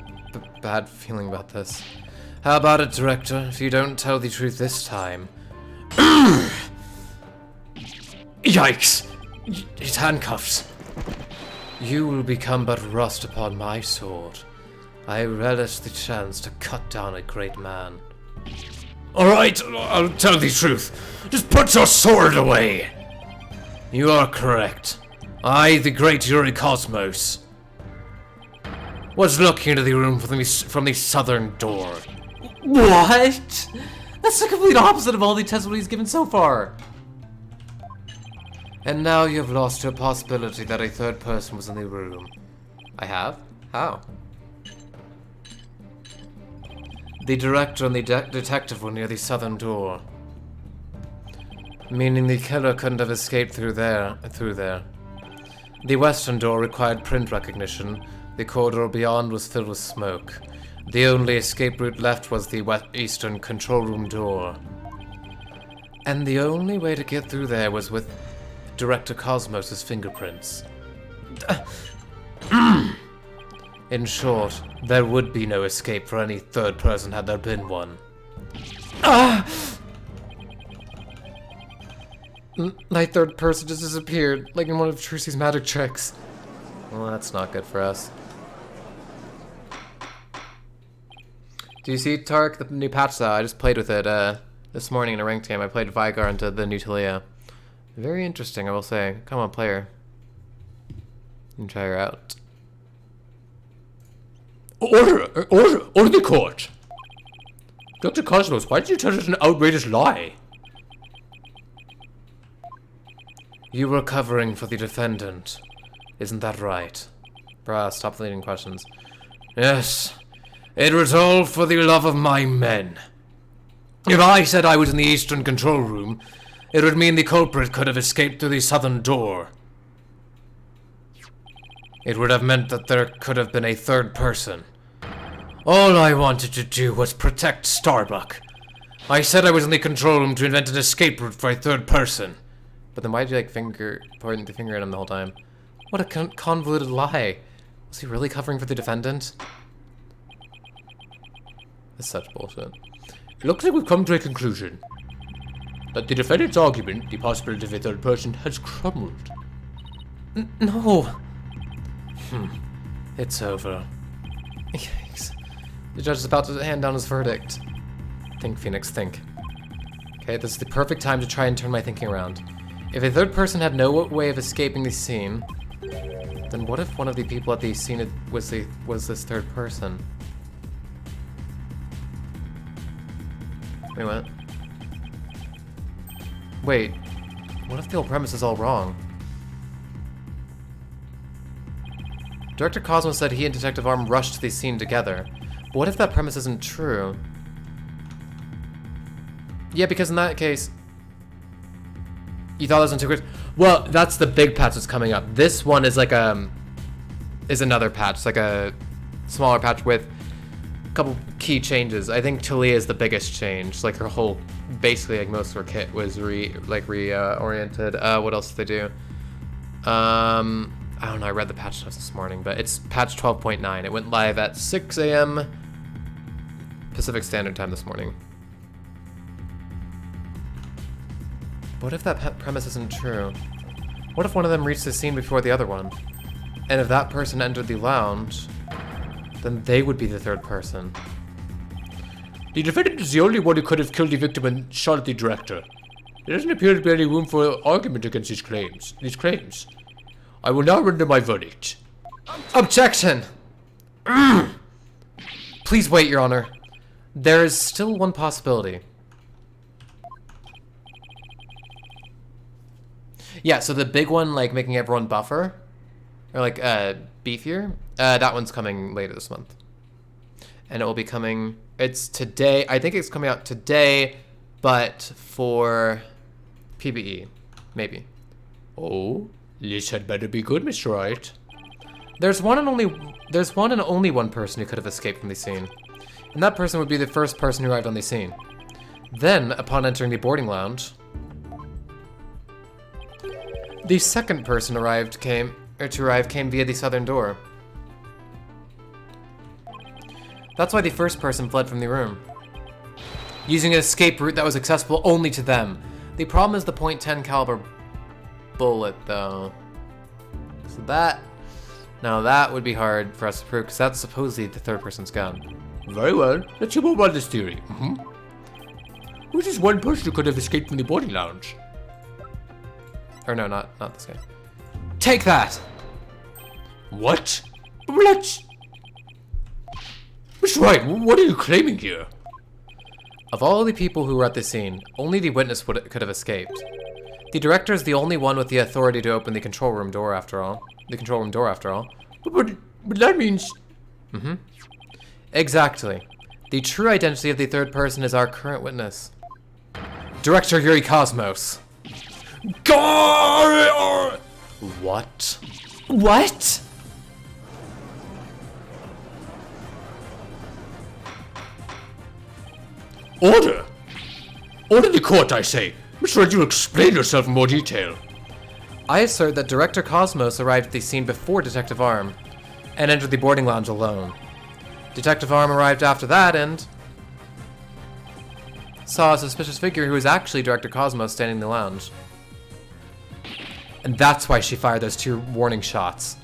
bad feeling about this. How about it, Director? If you don't tell the truth this time... Yikes! His handcuffs. You will become but rust upon my sword. I relish the chance to cut down a great man. Alright, I'll tell the truth. Just put your sword away! You are correct. I, the great Yuri Cosmos, was looking into the room from the southern door. What? That's the complete opposite of all the testimonies given so far. And now you have lost your possibility that a third person was in the room. I have? How? The director and the detective were near the southern door, meaning the killer couldn't have escaped through there. The western door required print recognition. The corridor beyond was filled with smoke. The only escape route left was the eastern control room door. And the only way to get through there was with Director Cosmos' fingerprints. In short, there would be no escape for any third person had there been one. My third person just disappeared, like in one of Trucy's magic tricks. Well, that's not good for us. Do you see, Tark, the new patch though? I just played with it this morning in a ranked game. I played Vigar into the new Talia. Very interesting, I will say. Come on, player. You can try her out. Order the court! Dr. Cosmos, why did you tell us an outrageous lie? You were covering for the defendant. Isn't that right? Bruh, stop leading questions. Yes. It was all for the love of my men. If I said I was in the eastern control room, it would mean the culprit could have escaped through the southern door. It would have meant that there could have been a third person. All I wanted to do was protect Starbuck. I said I was in the control room to invent an escape route for a third person. But then why'd you like pointing the finger at him the whole time? What a convoluted lie. Was he really covering for the defendant? That's such bullshit. It looks like we've come to a conclusion. That the defendant's argument, the possibility of a third person, has crumbled. No. It's over. Yikes. The judge is about to hand down his verdict. Think, Phoenix, think. Okay, this is the perfect time to try and turn my thinking around. If a third person had no way of escaping the scene, then what if one of the people at the scene was this third person? Wait, what? Wait, what if the whole premise is all wrong? Director Cosmos said he and Detective Arm rushed to the scene together. But what if that premise isn't true? Yeah, because in that case, you thought it was in two groups. Well, that's the big patch that's coming up. This one is like is another patch, like a smaller patch with a couple key changes. I think Talia is the biggest change. Like her whole, basically like most of her kit was reoriented. What else did they do? I don't know, I read the patch notes this morning, but it's patch 12.9. It went live at 6 a.m. Pacific Standard Time this morning. What if that premise isn't true? What if one of them reached the scene before the other one? And if that person entered the lounge, then they would be the third person. The defendant is the only one who could have killed the victim and shot at the director. There doesn't appear to be any room for argument against these claims. I will now render my verdict. Objection! Please wait, Your Honor. There is still one possibility. Yeah, so the big one, like making everyone buffer, or like beefier, that one's coming later this month. And it will be coming, it's today, I think it's coming out today, but for PBE, maybe. Oh, this had better be good, Mr. Wright. There's one and only one person who could have escaped from the scene. And that person would be the first person who arrived on the scene. Then, upon entering the boarding lounge, the second person came via the southern door. That's why the first person fled from the room, using an escape route that was accessible only to them. The problem is the .10 caliber bullet, though. So that would be hard for us to prove, because that's supposedly the third person's gun. Very well. Let's move on this theory. Who's this one person who could have escaped from the boarding lounge? Or no, not this guy. Take that! What? Let's... Mr. Wright, what are you claiming here? Of all the people who were at the scene, only the witness could have escaped. The director is the only one with the authority to open the control room door after all. But that means... Exactly. The true identity of the third person is our current witness. Director Yuri Cosmos. What? What? Order! Order the court, I say. Mr. Wright, you explain yourself in more detail. I assert that Director Cosmos arrived at the scene before Detective Arm, and entered the boarding lounge alone. Detective Arm arrived after that and saw a suspicious figure who was actually Director Cosmos standing in the lounge. And that's why she fired those 2 warning shots.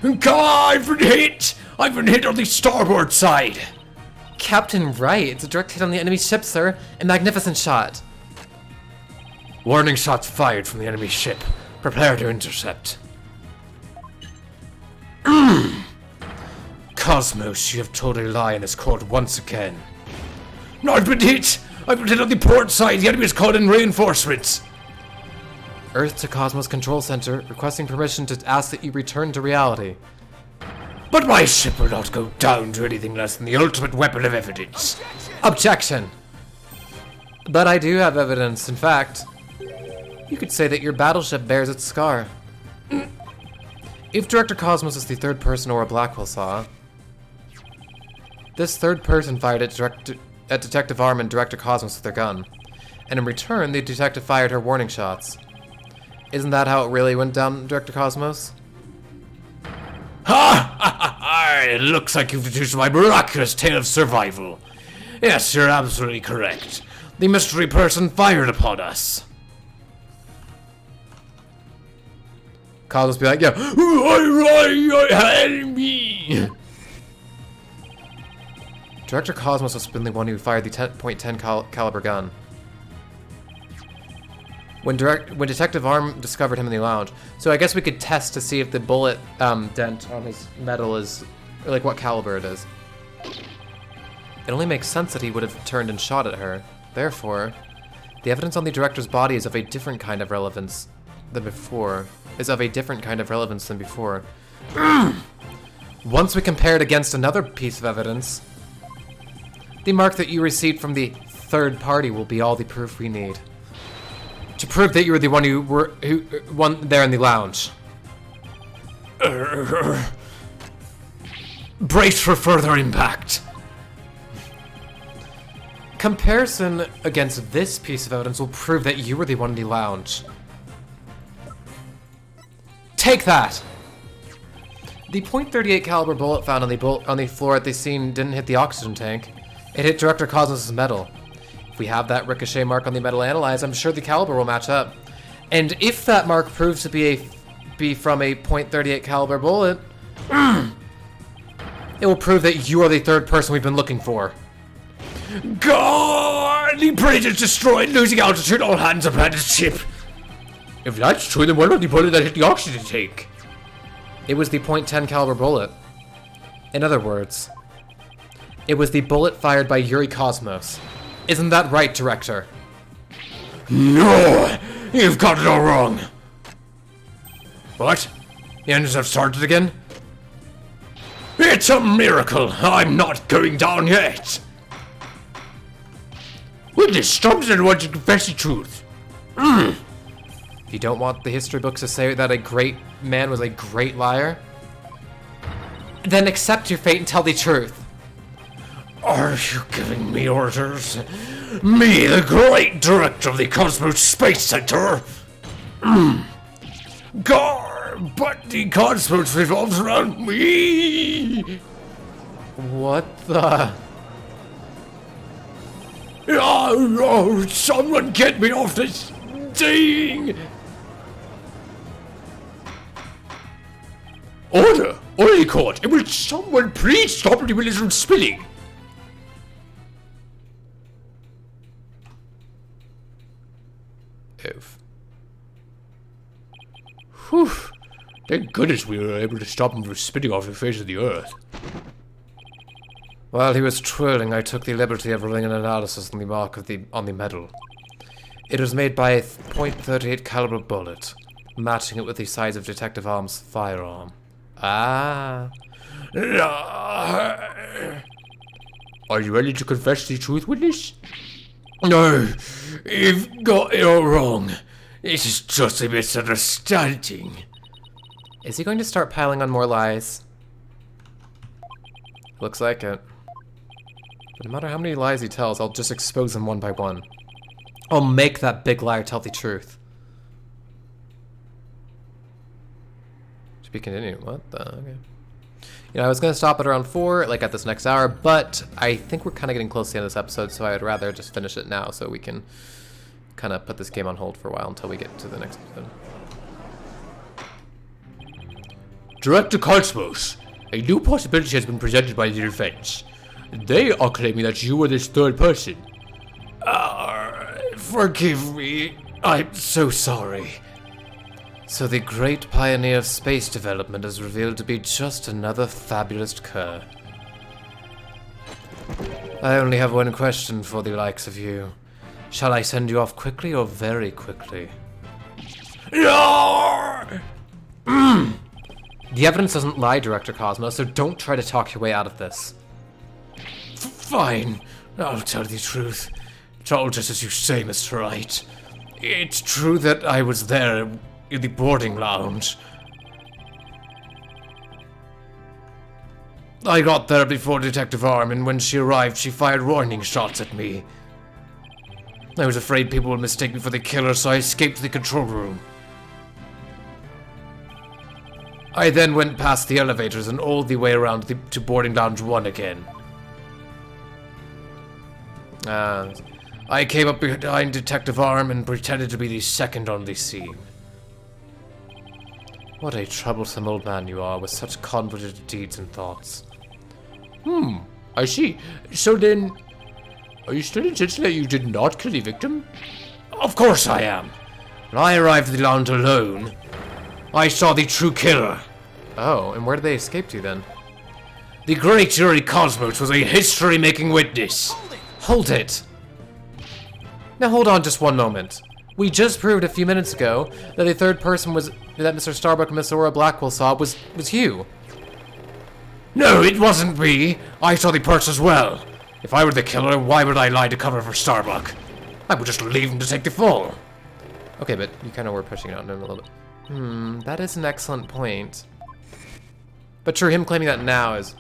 I've been hit! I've been hit on the starboard side! Captain Wright, it's a direct hit on the enemy ship, sir. A magnificent shot. Warning shots fired from the enemy ship. Prepare to intercept. Cosmos, you have told a lie in this court once again. I've been hit! I've been hit on the port side. The enemy has called in reinforcements. Earth to Cosmos Control Center, requesting permission to ask that you return to reality. But my ship will not go down to anything less than the ultimate weapon of evidence. Objection! But I do have evidence. In fact, you could say that your battleship bears its scar. If Director Cosmos is the third person or a Blackwell saw, This third person fired at Detective Arm and Director Cosmos with their gun. And in return, the detective fired her warning shots. Isn't that how it really went down, Director Cosmos? Ha! It looks like you've deduced my miraculous tale of survival. Yes, you're absolutely correct. The mystery person fired upon us. Cosmos be like, yeah, Help me! Director Cosmos must have been the one who fired the .10 caliber gun. When Detective Arm discovered him in the lounge. So I guess we could test to see if the bullet dent on his metal is, like, what caliber it is. It only makes sense that he would have turned and shot at her. Therefore, the evidence on the director's body is of a different kind of relevance than before. Once we compare it against another piece of evidence, the mark that you received from the third party will be all the proof we need to prove that you were the one who won there in the lounge. Brace for further impact. Comparison against this piece of evidence will prove that you were the one in the lounge. Take that! The .38 caliber bullet found on the floor at the scene didn't hit the oxygen tank. It hit Director Cosmos' metal. If we have that ricochet mark on the metal analyzed, I'm sure the caliber will match up. And if that mark proves to be from a .38 caliber bullet, it will prove that you are the third person we've been looking for. God! The bridge is destroyed, losing altitude, all hands aboard the ship. If that's true, then what about the bullet that hit the oxygen tank? It was the .10 caliber bullet. In other words, it was the bullet fired by Yuri Cosmos. Isn't that right, Director? No! You've got it all wrong. What? The engines have started again? It's a miracle. I'm not going down yet. Witness, stop and want to confess the truth. You don't want the history books to say that a great man was a great liar? Then accept your fate and tell the truth. Are you giving me orders? Me, the great director of the Cosmos Space Center? Gar, but the Cosmos revolves around me. What the? Oh, someone get me off this thing! Order! Order, court! Will someone please stop the wheels from spinning? Whew. Thank goodness we were able to stop him from spinning off the face of the earth. While he was twirling, I took the liberty of running an analysis on the mark on the metal. It was made by a .38 caliber bullet, matching it with the size of Detective Arm's firearm. Ah. Are you ready to confess the truth, witness? No, you've got it all wrong. This is just a misunderstanding. Is he going to start piling on more lies? Looks like it. But no matter how many lies he tells, I'll just expose them one by one. I'll make that big liar tell the truth. To be continued. What the? Okay. You know, I was going to stop at around 4, like at this next hour, but I think we're kind of getting close to the end of this episode, so I'd rather just finish it now so we can kind of put this game on hold for a while until we get to the next episode. Director Cosmos, a new possibility has been presented by the defense. They are claiming that you were this third person. Forgive me. I'm so sorry. So the great pioneer of space development is revealed to be just another fabulous cur. I only have one question for the likes of you. Shall I send you off quickly or very quickly? No! The evidence doesn't lie, Director Cosmos, so don't try to talk your way out of this. Fine. I'll tell the truth. It's all just as you say, Mr. Wright. It's true that I was there in the boarding lounge. I got there before Detective Arm, and when she arrived, she fired warning shots at me. I was afraid people would mistake me for the killer, so I escaped to the control room. I then went past the elevators and all the way around to boarding lounge 1 again. I came up behind Detective Arm and pretended to be the second on the scene. What a troublesome old man you are, with such convoluted deeds and thoughts. I see. So then, are you still insisting that you did not kill the victim? Of course I am. When I arrived at the lounge alone, I saw the true killer. Oh, and where did they escape to then? The great Yuri Cosmos was a history-making witness. Hold it! Now hold on just one moment. We just proved a few minutes ago that the third person that Mr. Starbuck and Miss Aurora Blackwell saw was you. No, it wasn't me. I saw the purse as well. If I were the killer, why would I lie to cover for Starbuck? I would just leave him to take the fall. Okay, but you kind of were pushing it on him a little bit. That is an excellent point. But sure, him claiming that now is...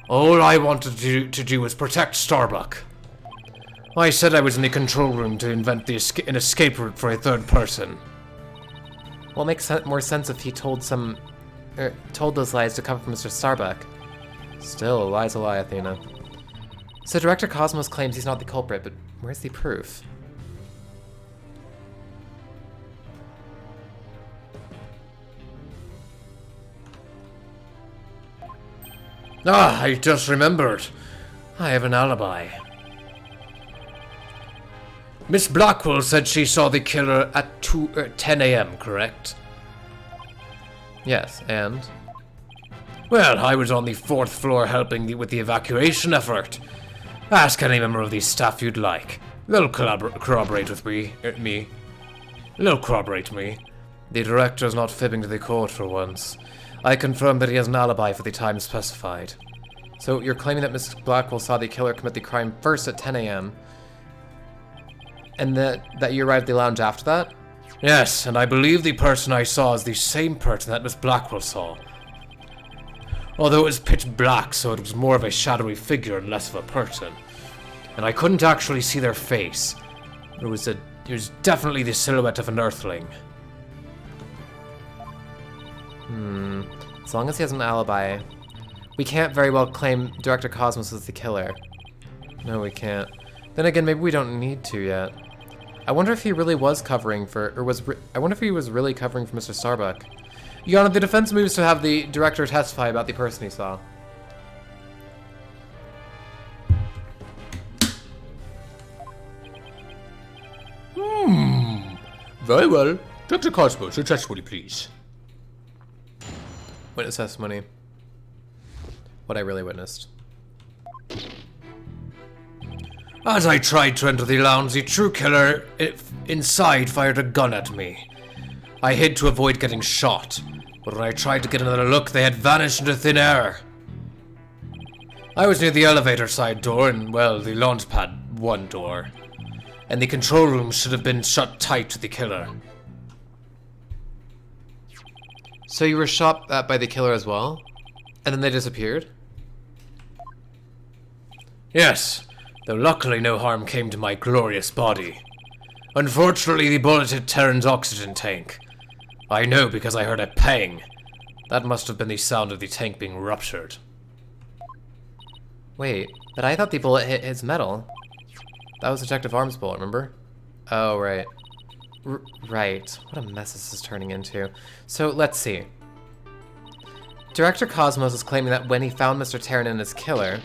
All I wanted to do was protect Starbuck. I said I was in the control room to invent an escape route for a third person. Well, it makes more sense if he told those lies to cover for Mr. Starbuck. Still, a lie's a lie, Athena. So Director Cosmos claims he's not the culprit, but where's the proof? Ah, I just remembered. I have an alibi. Miss Blackwell said she saw the killer at 10 a.m., correct? Yes, and? Well, I was on the 4th floor helping with the evacuation effort. Ask any member of the staff you'd like. They'll corroborate with me. They'll corroborate me. The director's not fibbing to the court for once. I confirm that he has an alibi for the time specified. So you're claiming that Miss Blackwell saw the killer commit the crime first at 10 a.m., and that you arrived at the lounge after that? Yes, and I believe the person I saw is the same person that Miss Blackwell saw. Although it was pitch black, so it was more of a shadowy figure and less of a person. And I couldn't actually see their face. It was definitely the silhouette of an earthling. As long as he has an alibi, we can't very well claim Director Cosmos is the killer. No, we can't. Then again, maybe we don't need to yet. I wonder if he really was covering for, I wonder if he was really covering for Mr. Starbuck. Your Honor, the defense moves to have the director testify about the person he saw. Very well. Dr. Cosmos, your testimony, please. Witness testimony. What I really witnessed. As I tried to enter the lounge, the true killer inside fired a gun at me. I hid to avoid getting shot, but when I tried to get another look, they had vanished into thin air. I was near the elevator side door and, well, the launch pad 1 door. And the control room should have been shut tight to the killer. So you were shot at by the killer as well? And then they disappeared? Yes, though luckily no harm came to my glorious body. Unfortunately, the bullet hit Terran's oxygen tank. I know because I heard a pang. That must have been the sound of the tank being ruptured. Wait, but I thought the bullet hit his metal. That was Detective Arm's bullet, remember? Oh, right. Right. What a mess this is turning into. So, let's see. Director Cosmos is claiming that when he found Mr. Terran and his killer,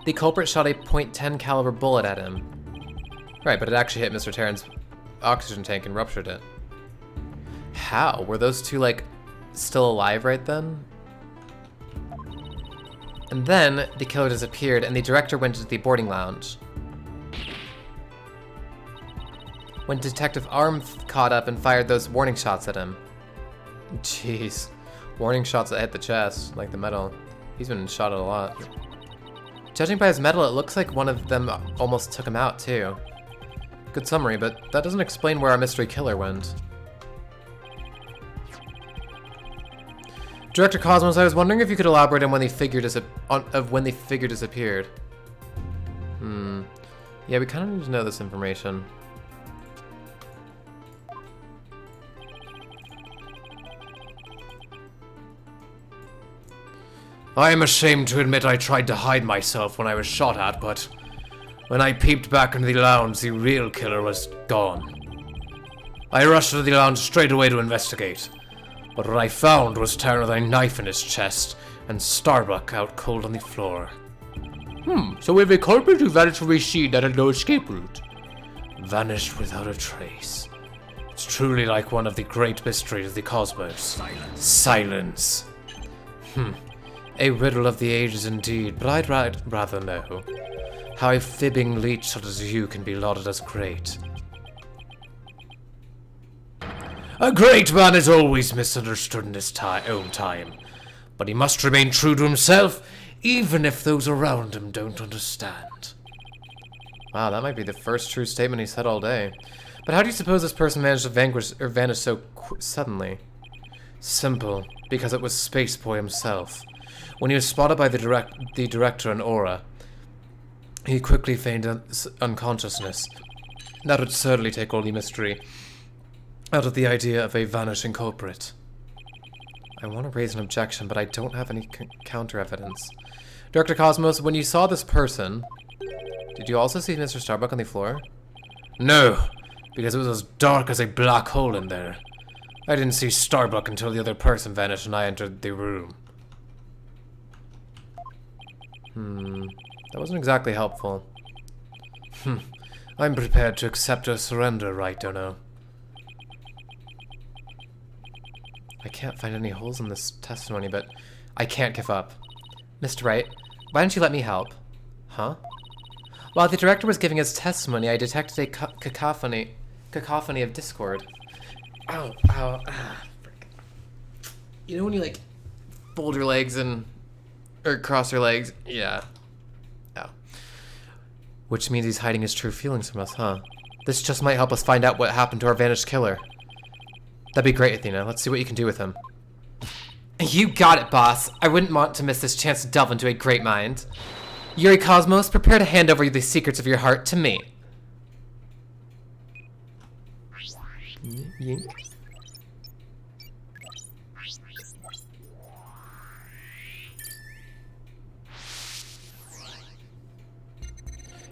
the culprit shot a .10 caliber bullet at him. Right, but it actually hit Mr. Terran's oxygen tank and ruptured it. How? Were those two, like, still alive right then? And then the killer disappeared and the director went to the boarding lounge. When Detective Arm caught up and fired those warning shots at him. Jeez. Warning shots that hit the chest, like the metal. He's been shot at a lot. Judging by his metal, it looks like one of them almost took him out, too. Good summary, but that doesn't explain where our mystery killer went. Director Cosmos, I was wondering if you could elaborate on when the figure disappeared. Yeah, we kind of need to know this information. I am ashamed to admit I tried to hide myself when I was shot at, but when I peeped back into the lounge, the real killer was gone. I rushed to the lounge straight away to investigate, but what I found was Terran with a knife in his chest and Starbuck out cold on the floor. So we have a culprit who vanished from a scene that had no escape route. Vanished without a trace. It's truly like one of the great mysteries of the cosmos. Silence. A riddle of the ages indeed, but I'd rather know how a fibbing leech such as you can be lauded as great. A great man is always misunderstood in his own time, but he must remain true to himself, even if those around him don't understand. Wow, that might be the first true statement he said all day. But how do you suppose this person managed to vanish so suddenly? Simple, because it was Spaceboy himself. When he was spotted by the director and Aura, he quickly feigned unconsciousness. That would certainly take all the mystery out of the idea of a vanishing culprit. I want to raise an objection, but I don't have any counter evidence. Director Cosmos, when you saw this person, did you also see Mr. Starbuck on the floor? No, because it was as dark as a black hole in there. I didn't see Starbuck until the other person vanished and I entered the room. That wasn't exactly helpful. I'm prepared to accept or surrender, Wright, don't know. I can't find any holes in this testimony, but I can't give up. Mr. Wright, why don't you let me help? Huh? While the director was giving his testimony, I detected a cacophony of discord. Ow, frick. You know when you, like, fold your legs or cross your legs? Yeah. Ow. Which means he's hiding his true feelings from us, huh? This just might help us find out what happened to our vanished killer. That'd be great, Athena. Let's see what you can do with him. You got it, boss. I wouldn't want to miss this chance to delve into a great mind. Yuri Cosmos, prepare to hand over the secrets of your heart to me. Yink.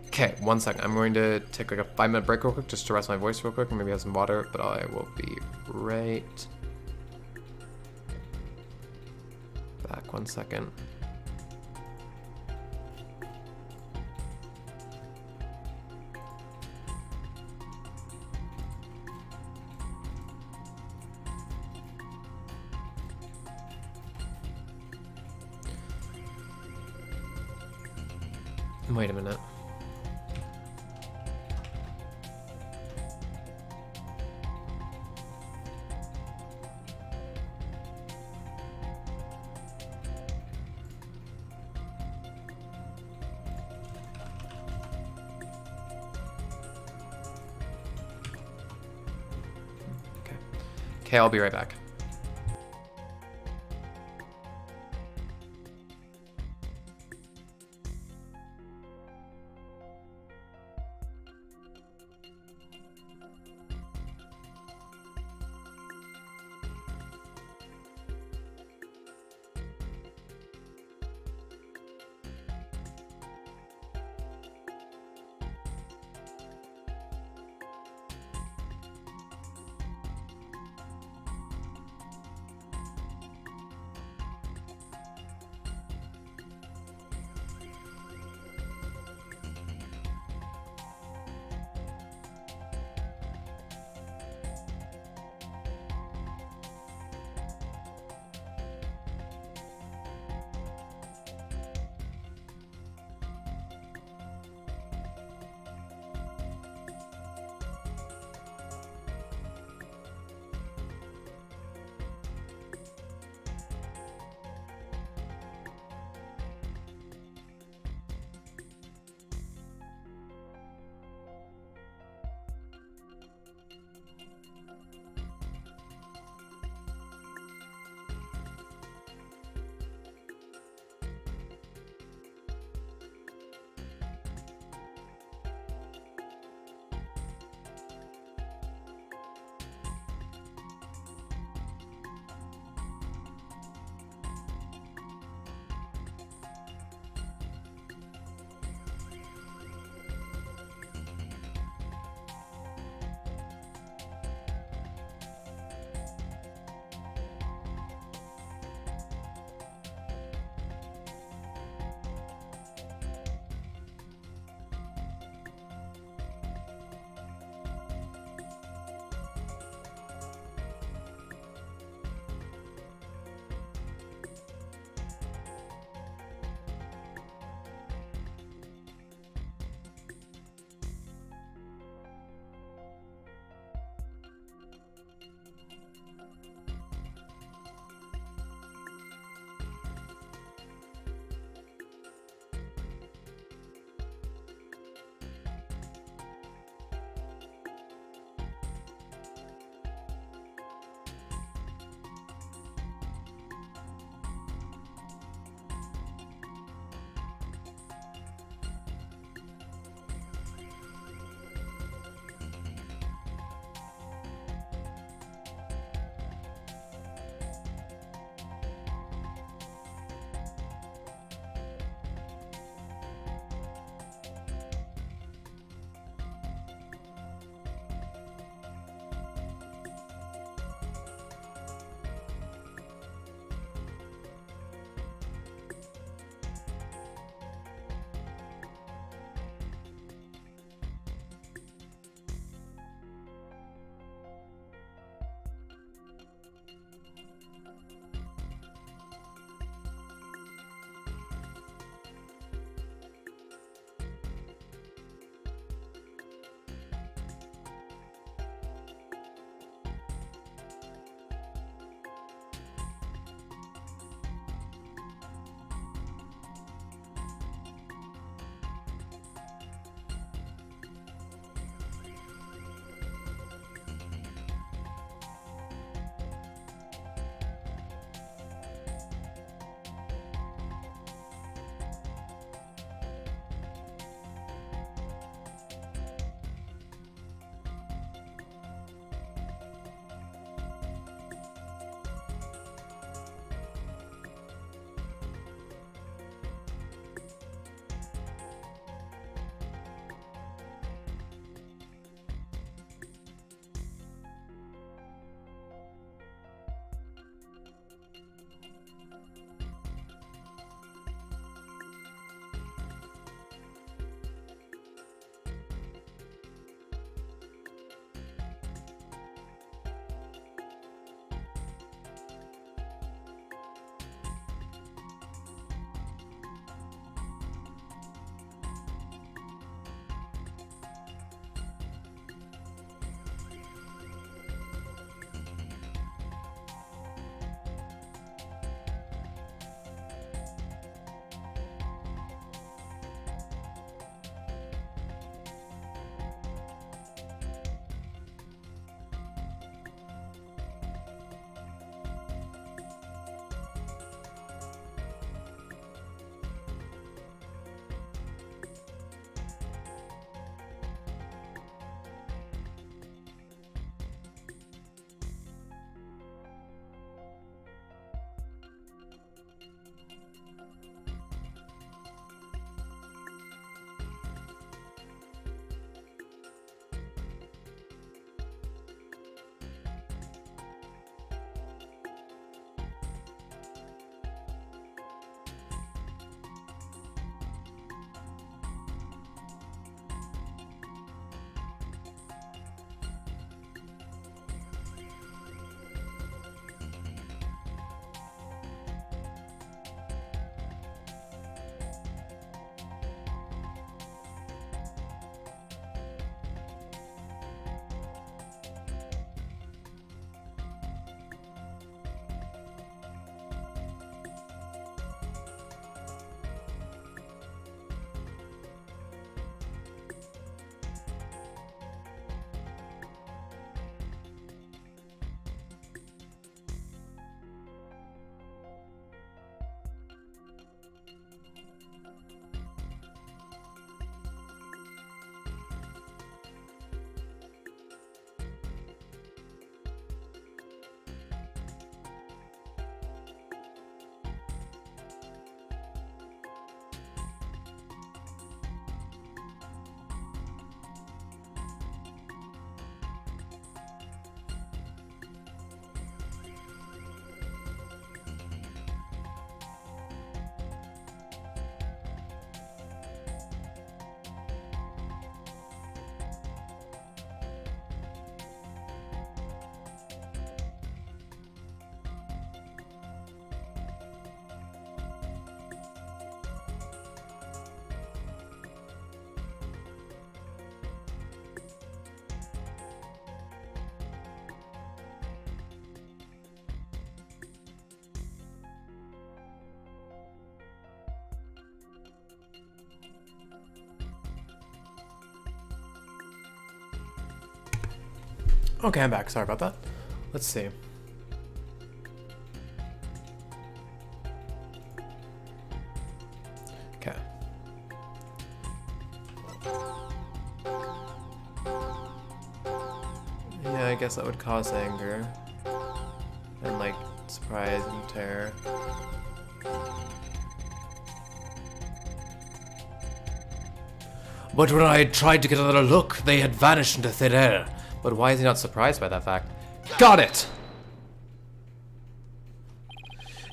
Okay, 1 second. I'm going to take like a 5-minute break real quick just to rest my voice real quick and maybe have some water, but I will be right back. 1 second. Wait a minute. Okay, I'll be right back. Okay, I'm back. Sorry about that. Let's see. Okay. Yeah, I guess that would cause anger. And, like, surprise and terror. But when I tried to get another look, they had vanished into thin air. But why is he not surprised by that fact? Got it!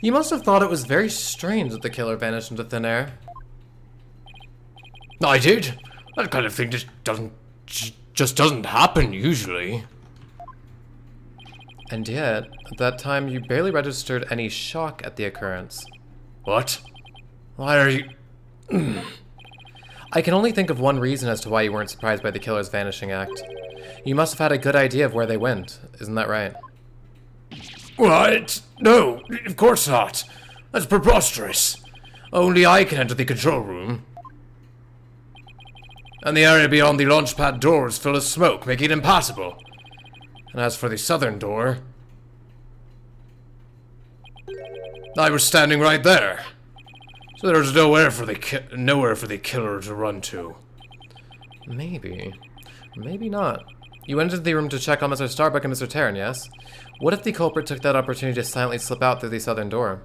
You must have thought it was very strange that the killer vanished into thin air. I did. That kind of thing just doesn't happen usually. And yet, at that time, you barely registered any shock at the occurrence. What? Why are you... I can only think of one reason as to why you weren't surprised by the killer's vanishing act. You must have had a good idea of where they went, isn't that right? What? No, of course not. That's preposterous. Only I can enter the control room. And the area beyond the launch pad door is full of smoke, making it impassable. And as for the southern door... I was standing right there. So there was nowhere for the killer to run to. Maybe. Maybe not. You went into the room to check on Mr. Starbuck and Mr. Terran, yes? What if the culprit took that opportunity to silently slip out through the southern door?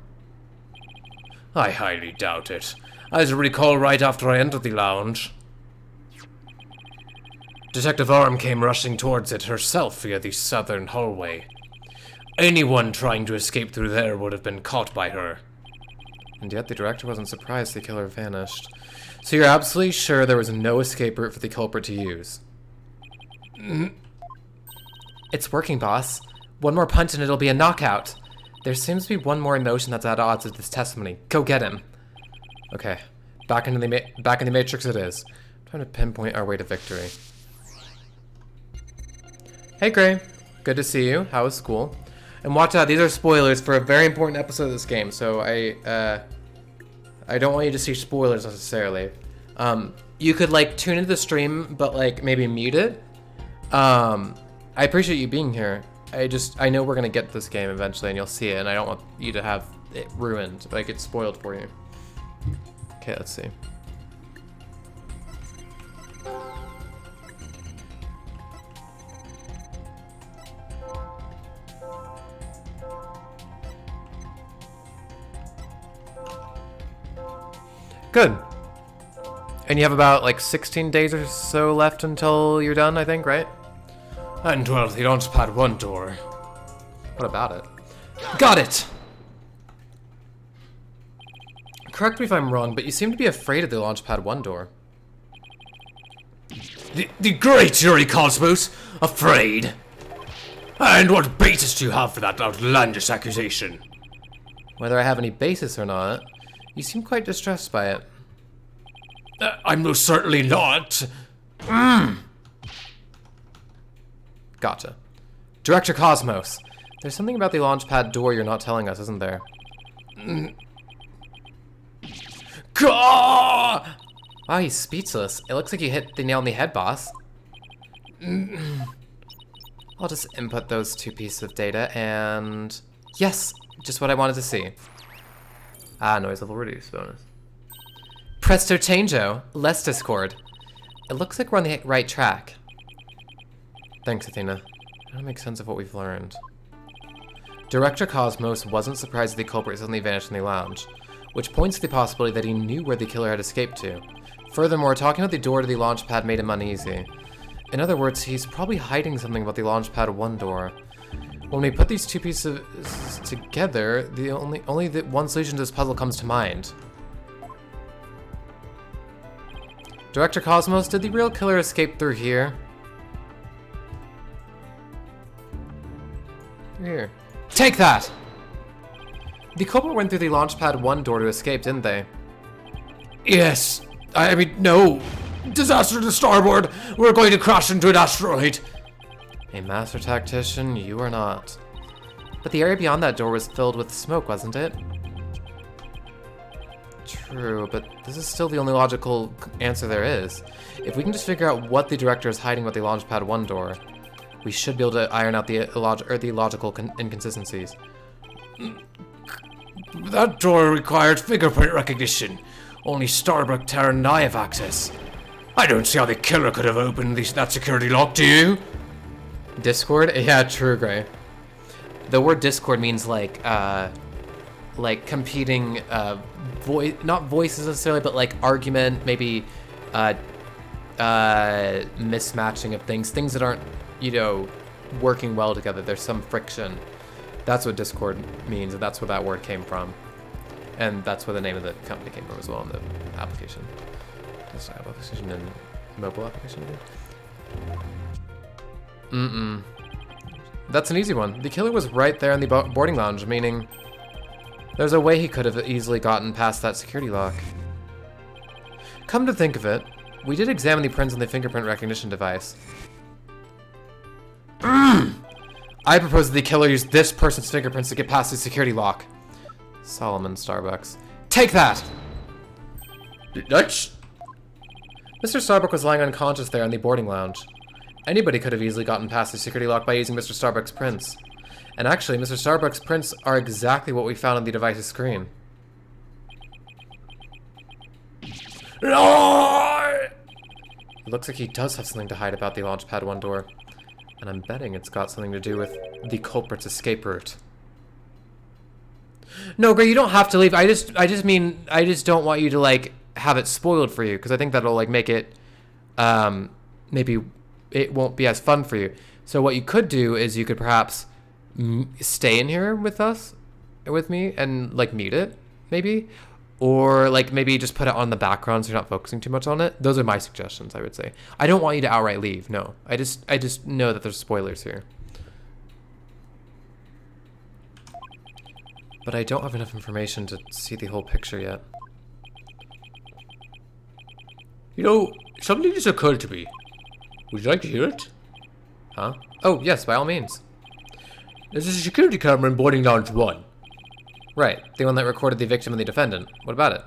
I highly doubt it. As I recall, right after I entered the lounge, Detective Arm came rushing towards it herself via the southern hallway. Anyone trying to escape through there would have been caught by her. And yet the director wasn't surprised the killer vanished. So you're absolutely sure there was no escape route for the culprit to use? It's working, boss. One more punch and it'll be a knockout. There seems to be one more emotion that's at odds with this testimony. Go get him. Okay, back in the Matrix it is. Trying to pinpoint our way to victory. Hey Gray, good to see you. How was school? And watch out, these are spoilers for a very important episode of this game, so I don't want you to see spoilers necessarily. You could like tune into the stream, but like maybe mute it. I appreciate you being here. I know we're gonna get this game eventually and you'll see it, and I don't want you to have it ruined, like it's spoiled for you. Okay, let's see. Good. And you have about like 16 days or so left until you're done, I think, right? And well, the launch pad 1 door. What about it? Got it! Correct me if I'm wrong, but you seem to be afraid of the Launchpad 1 door. The great Yuri Cosmos? Afraid? And what basis do you have for that outlandish accusation? Whether I have any basis or not, you seem quite distressed by it. I'm most certainly not. Gotcha. Director Cosmos, there's something about the Launchpad door you're not telling us, isn't there? Wow, he's speechless. It looks like you hit the nail on the head, boss. I'll just input those 2 pieces of data and... Yes! Just what I wanted to see. Ah, noise level reduce bonus. Presto changeo! Less Discord. It looks like we're on the right track. Thanks, Athena. That'll make sense of what we've learned. Director Cosmos wasn't surprised that the culprit suddenly vanished in the lounge, which points to the possibility that he knew where the killer had escaped to. Furthermore, talking about the door to the launch pad made him uneasy. In other words, he's probably hiding something about the launch pad 1 door. When we put these 2 pieces together, only the one solution to this puzzle comes to mind. Director Cosmos, did the real killer escape through here? Here. Take that! The culprit went through the Launchpad 1 door to escape, didn't they? Yes. I mean, no. Disaster to starboard. We're going to crash into an asteroid. A master tactician, you are not. But the area beyond that door was filled with smoke, wasn't it? True, but this is still the only logical answer there is. If we can just figure out what the director is hiding with the Launchpad 1 door, We should be able to iron out the logical inconsistencies. That door required fingerprint recognition. Only Starbuck, Terran, and I have access. I don't see how the killer could have opened that security lock, do you? Discord? Yeah, true, Gray. The word Discord means like competing, not voices necessarily, but like argument, maybe, mismatching of things that aren't, you know, working well together. There's some friction. That's what Discord means, and that's where that word came from. And that's where the name of the company came from as well in the application. Desktop application and mobile application. That's an easy one. The killer was right there in the boarding lounge, meaning there's a way he could have easily gotten past that security lock. Come to think of it, we did examine the prints on the fingerprint recognition device. I propose that the killer used this person's fingerprints to get past the security lock. Solomon Starbucks. Take that! That's... Mr. Starbuck was lying unconscious there in the boarding lounge. Anybody could have easily gotten past the security lock by using Mr. Starbuck's prints. And actually, Mr. Starbuck's prints are exactly what we found on the device's screen. It looks like he does have something to hide about the Launchpad 1 door. And I'm betting it's got something to do with the culprit's escape route. No, Gray, you don't have to leave. I just don't want you to, like, have it spoiled for you, because I think that'll, like, make it, maybe it won't be as fun for you. So what you could do is you could perhaps stay in here with us, with me, and, like, mute it, maybe. Or, like, maybe just put it on the background so you're not focusing too much on it. Those are my suggestions, I would say. I don't want you to outright leave, no. I just know that there's spoilers here. But I don't have enough information to see the whole picture yet. You know, something just occurred to me. Would you like to hear it? Huh? Oh, yes, by all means. There's a security camera in boarding lounge 1. Right, the one that recorded the victim and the defendant. What about it?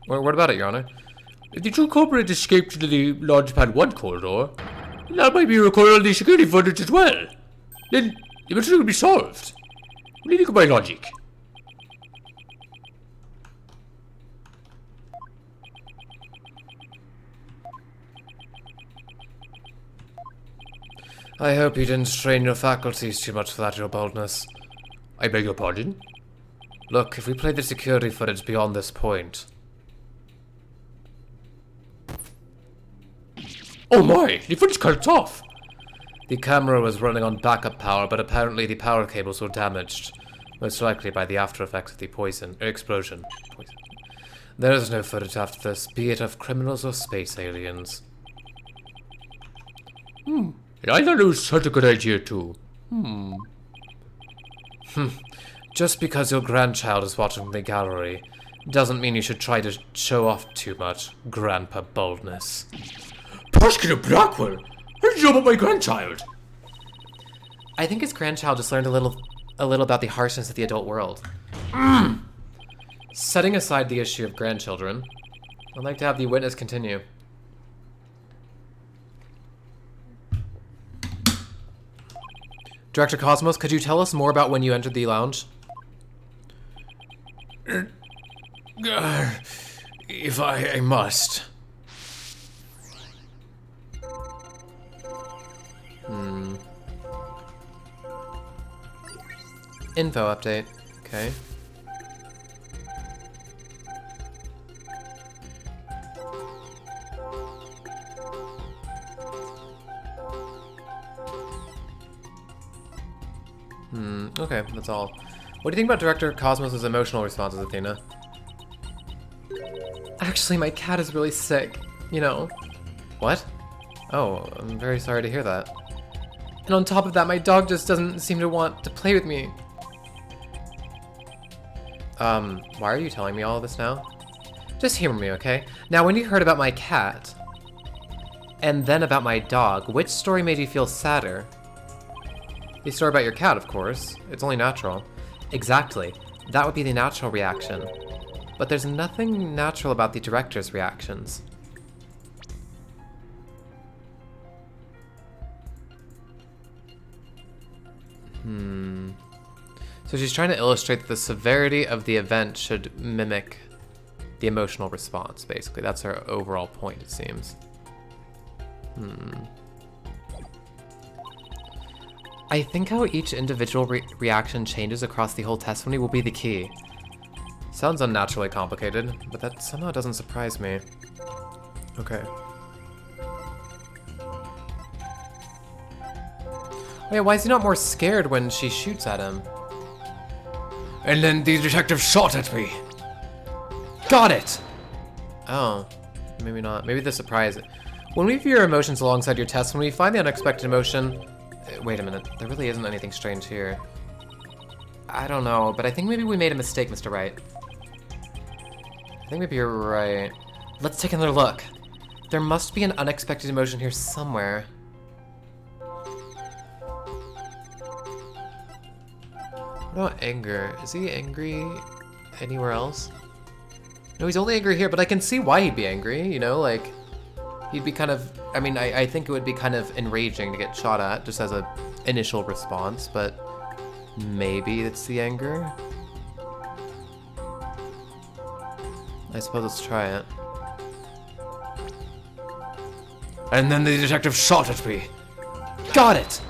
What about it, Your Honor? If the true culprit escaped to the Launchpad 1 corridor, that might be recorded on the security footage as well. Then the mystery would be solved. What do you think of my logic? I hope you didn't strain your faculties too much for that, your boldness. I beg your pardon? Look, if we play the security footage beyond this point... Oh my! The footage cut off! The camera was running on backup power, but apparently the power cables were damaged. Most likely by the after effects of the explosion. There is no footage after this, be it of criminals or space aliens. And I thought it was such a good idea too. Just because your grandchild is watching the gallery doesn't mean you should try to show off too much, Grandpa Boldness. Prosecutor Blackwell! How did you know about my grandchild? I think his grandchild just learned a little about the harshness of the adult world. Setting aside the issue of grandchildren, I'd like to have the witness continue. Director Cosmos, could you tell us more about when you entered the lounge? If I must. Info update. Okay. Okay, that's all. What do you think about Director Cosmos' emotional responses, Athena? Actually, my cat is really sick. You know. What? Oh, I'm very sorry to hear that. And on top of that, my dog just doesn't seem to want to play with me. Why are you telling me all of this now? Just humor me, okay? Now, when you heard about my cat, and then about my dog, which story made you feel sadder? The story about your cat, of course. It's only natural. Exactly. That would be the natural reaction. But there's nothing natural about the director's reactions. So she's trying to illustrate that the severity of the event should mimic the emotional response, basically. That's her overall point, it seems. I think how each individual reaction changes across the whole testimony will be the key. Sounds unnaturally complicated, but that somehow doesn't surprise me. Okay. Wait, why is he not more scared when she shoots at him? And then the detective shot at me. Got it! Oh, maybe not. Maybe the surprise. When we view your emotions alongside your test, when we find the unexpected emotion... Wait a minute, there really isn't anything strange here. I don't know, but I think maybe we made a mistake, Mr. Wright. I think maybe you're right. Let's take another look. There must be an unexpected emotion here somewhere. What about anger? Is he angry anywhere else? No, he's only angry here, but I can see why he'd be angry, you know, like... He'd be kind of... I mean, I think it would be kind of enraging to get shot at, just as a initial response, but... Maybe it's the anger? I suppose let's try it. And then the detective shot at me. Got it!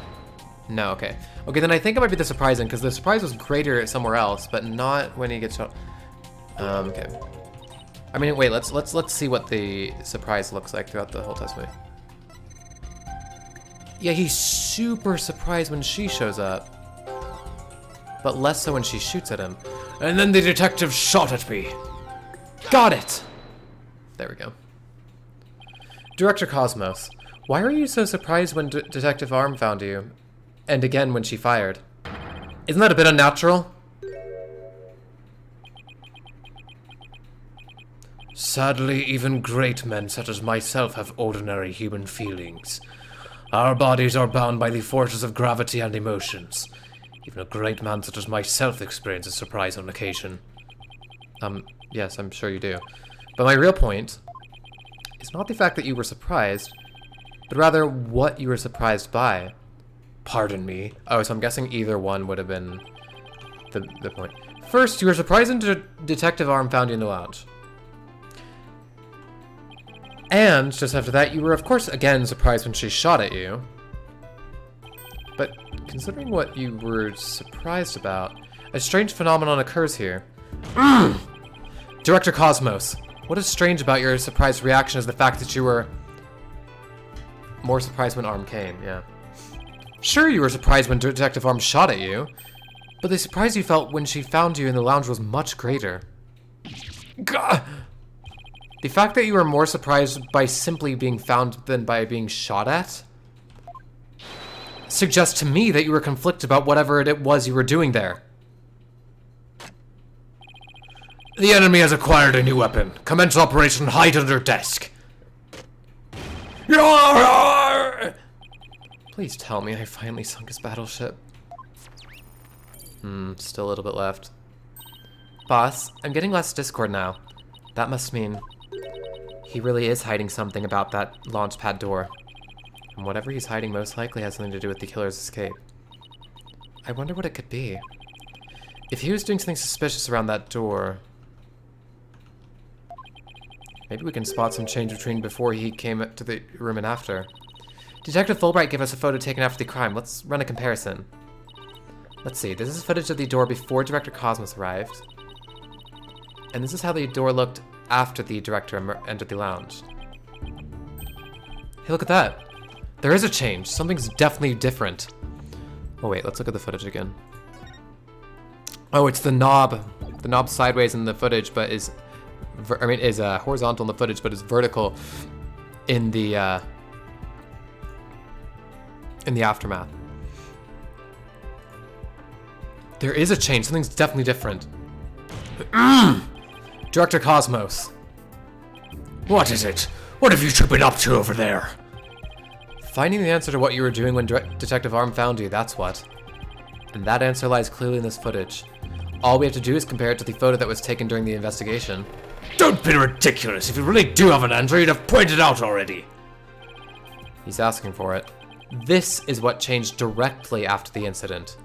No, okay. Okay, then I think it might be the surprising, because the surprise was greater somewhere else, but not when he gets shot. Okay. I mean, wait, let's see what the surprise looks like throughout the whole testimony. Yeah, he's super surprised when she shows up. But less so when she shoots at him. And then the detective shot at me. Got it! There we go. Director Cosmos, why were you so surprised when Detective Arm found you? And again when she fired? Isn't that a bit unnatural? Sadly, even great men such as myself have ordinary human feelings. Our bodies are bound by the forces of gravity and emotions. Even a great man such as myself experiences surprise on occasion. Yes, I'm sure you do. But my real point is not the fact that you were surprised, but rather what you were surprised by. Pardon me. Oh, so I'm guessing either one would have been the point. First, you were surprised when Detective Arm found you in the lounge. And just after that, you were, of course, again surprised when she shot at you. But considering what you were surprised about, a strange phenomenon occurs here. Director Cosmos, what is strange about your surprised reaction is the fact that you were more surprised when Arm came, yeah. Sure, you were surprised when Detective Arm shot at you, but the surprise you felt when she found you in the lounge was much greater. Gah! The fact that you were more surprised by simply being found than by being shot at suggests to me that you were conflicted about whatever it was you were doing there. The enemy has acquired a new weapon. Commence Operation Hide Under Desk. Please tell me I finally sunk his battleship. Still a little bit left. Boss, I'm getting less Discord now. That must mean he really is hiding something about that launch pad door. And whatever he's hiding most likely has something to do with the killer's escape. I wonder what it could be. If he was doing something suspicious around that door, maybe we can spot some change between before he came to the room and after. Detective Fulbright gave us a photo taken after the crime. Let's run a comparison. Let's see, this is footage of the door before Director Cosmos arrived. And this is how the door looked after the director entered the lounge. Hey, look at that. There is a change. Something's definitely different. Oh wait, let's look at the footage again. Oh, it's the knob. The knob sideways in the footage, but is horizontal in the footage, but is vertical in the aftermath. There is a change. Something's definitely different. Director Cosmos. What is it? What have you two been up to over there? Finding the answer to what you were doing when Detective Arm found you, that's what. And that answer lies clearly in this footage. All we have to do is compare it to the photo that was taken during the investigation. Don't be ridiculous. If you really do have an answer, you'd have pointed it out already. He's asking for it. This is what changed directly after the incident.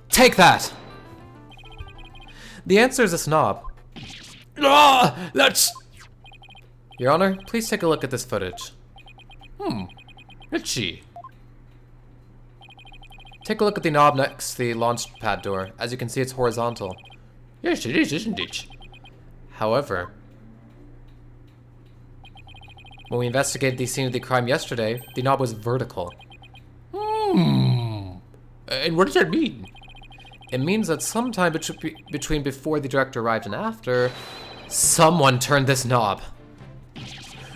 Take that! The answer is this knob. Ah, that's... Your Honor, please take a look at this footage. Let's see. Take a look at the knob next to the launch pad door. As you can see, it's horizontal. Yes, it is, isn't it? However, when we investigated the scene of the crime yesterday, the knob was vertical. And what does that mean? It means that sometime between before the director arrived and after, someone turned this knob.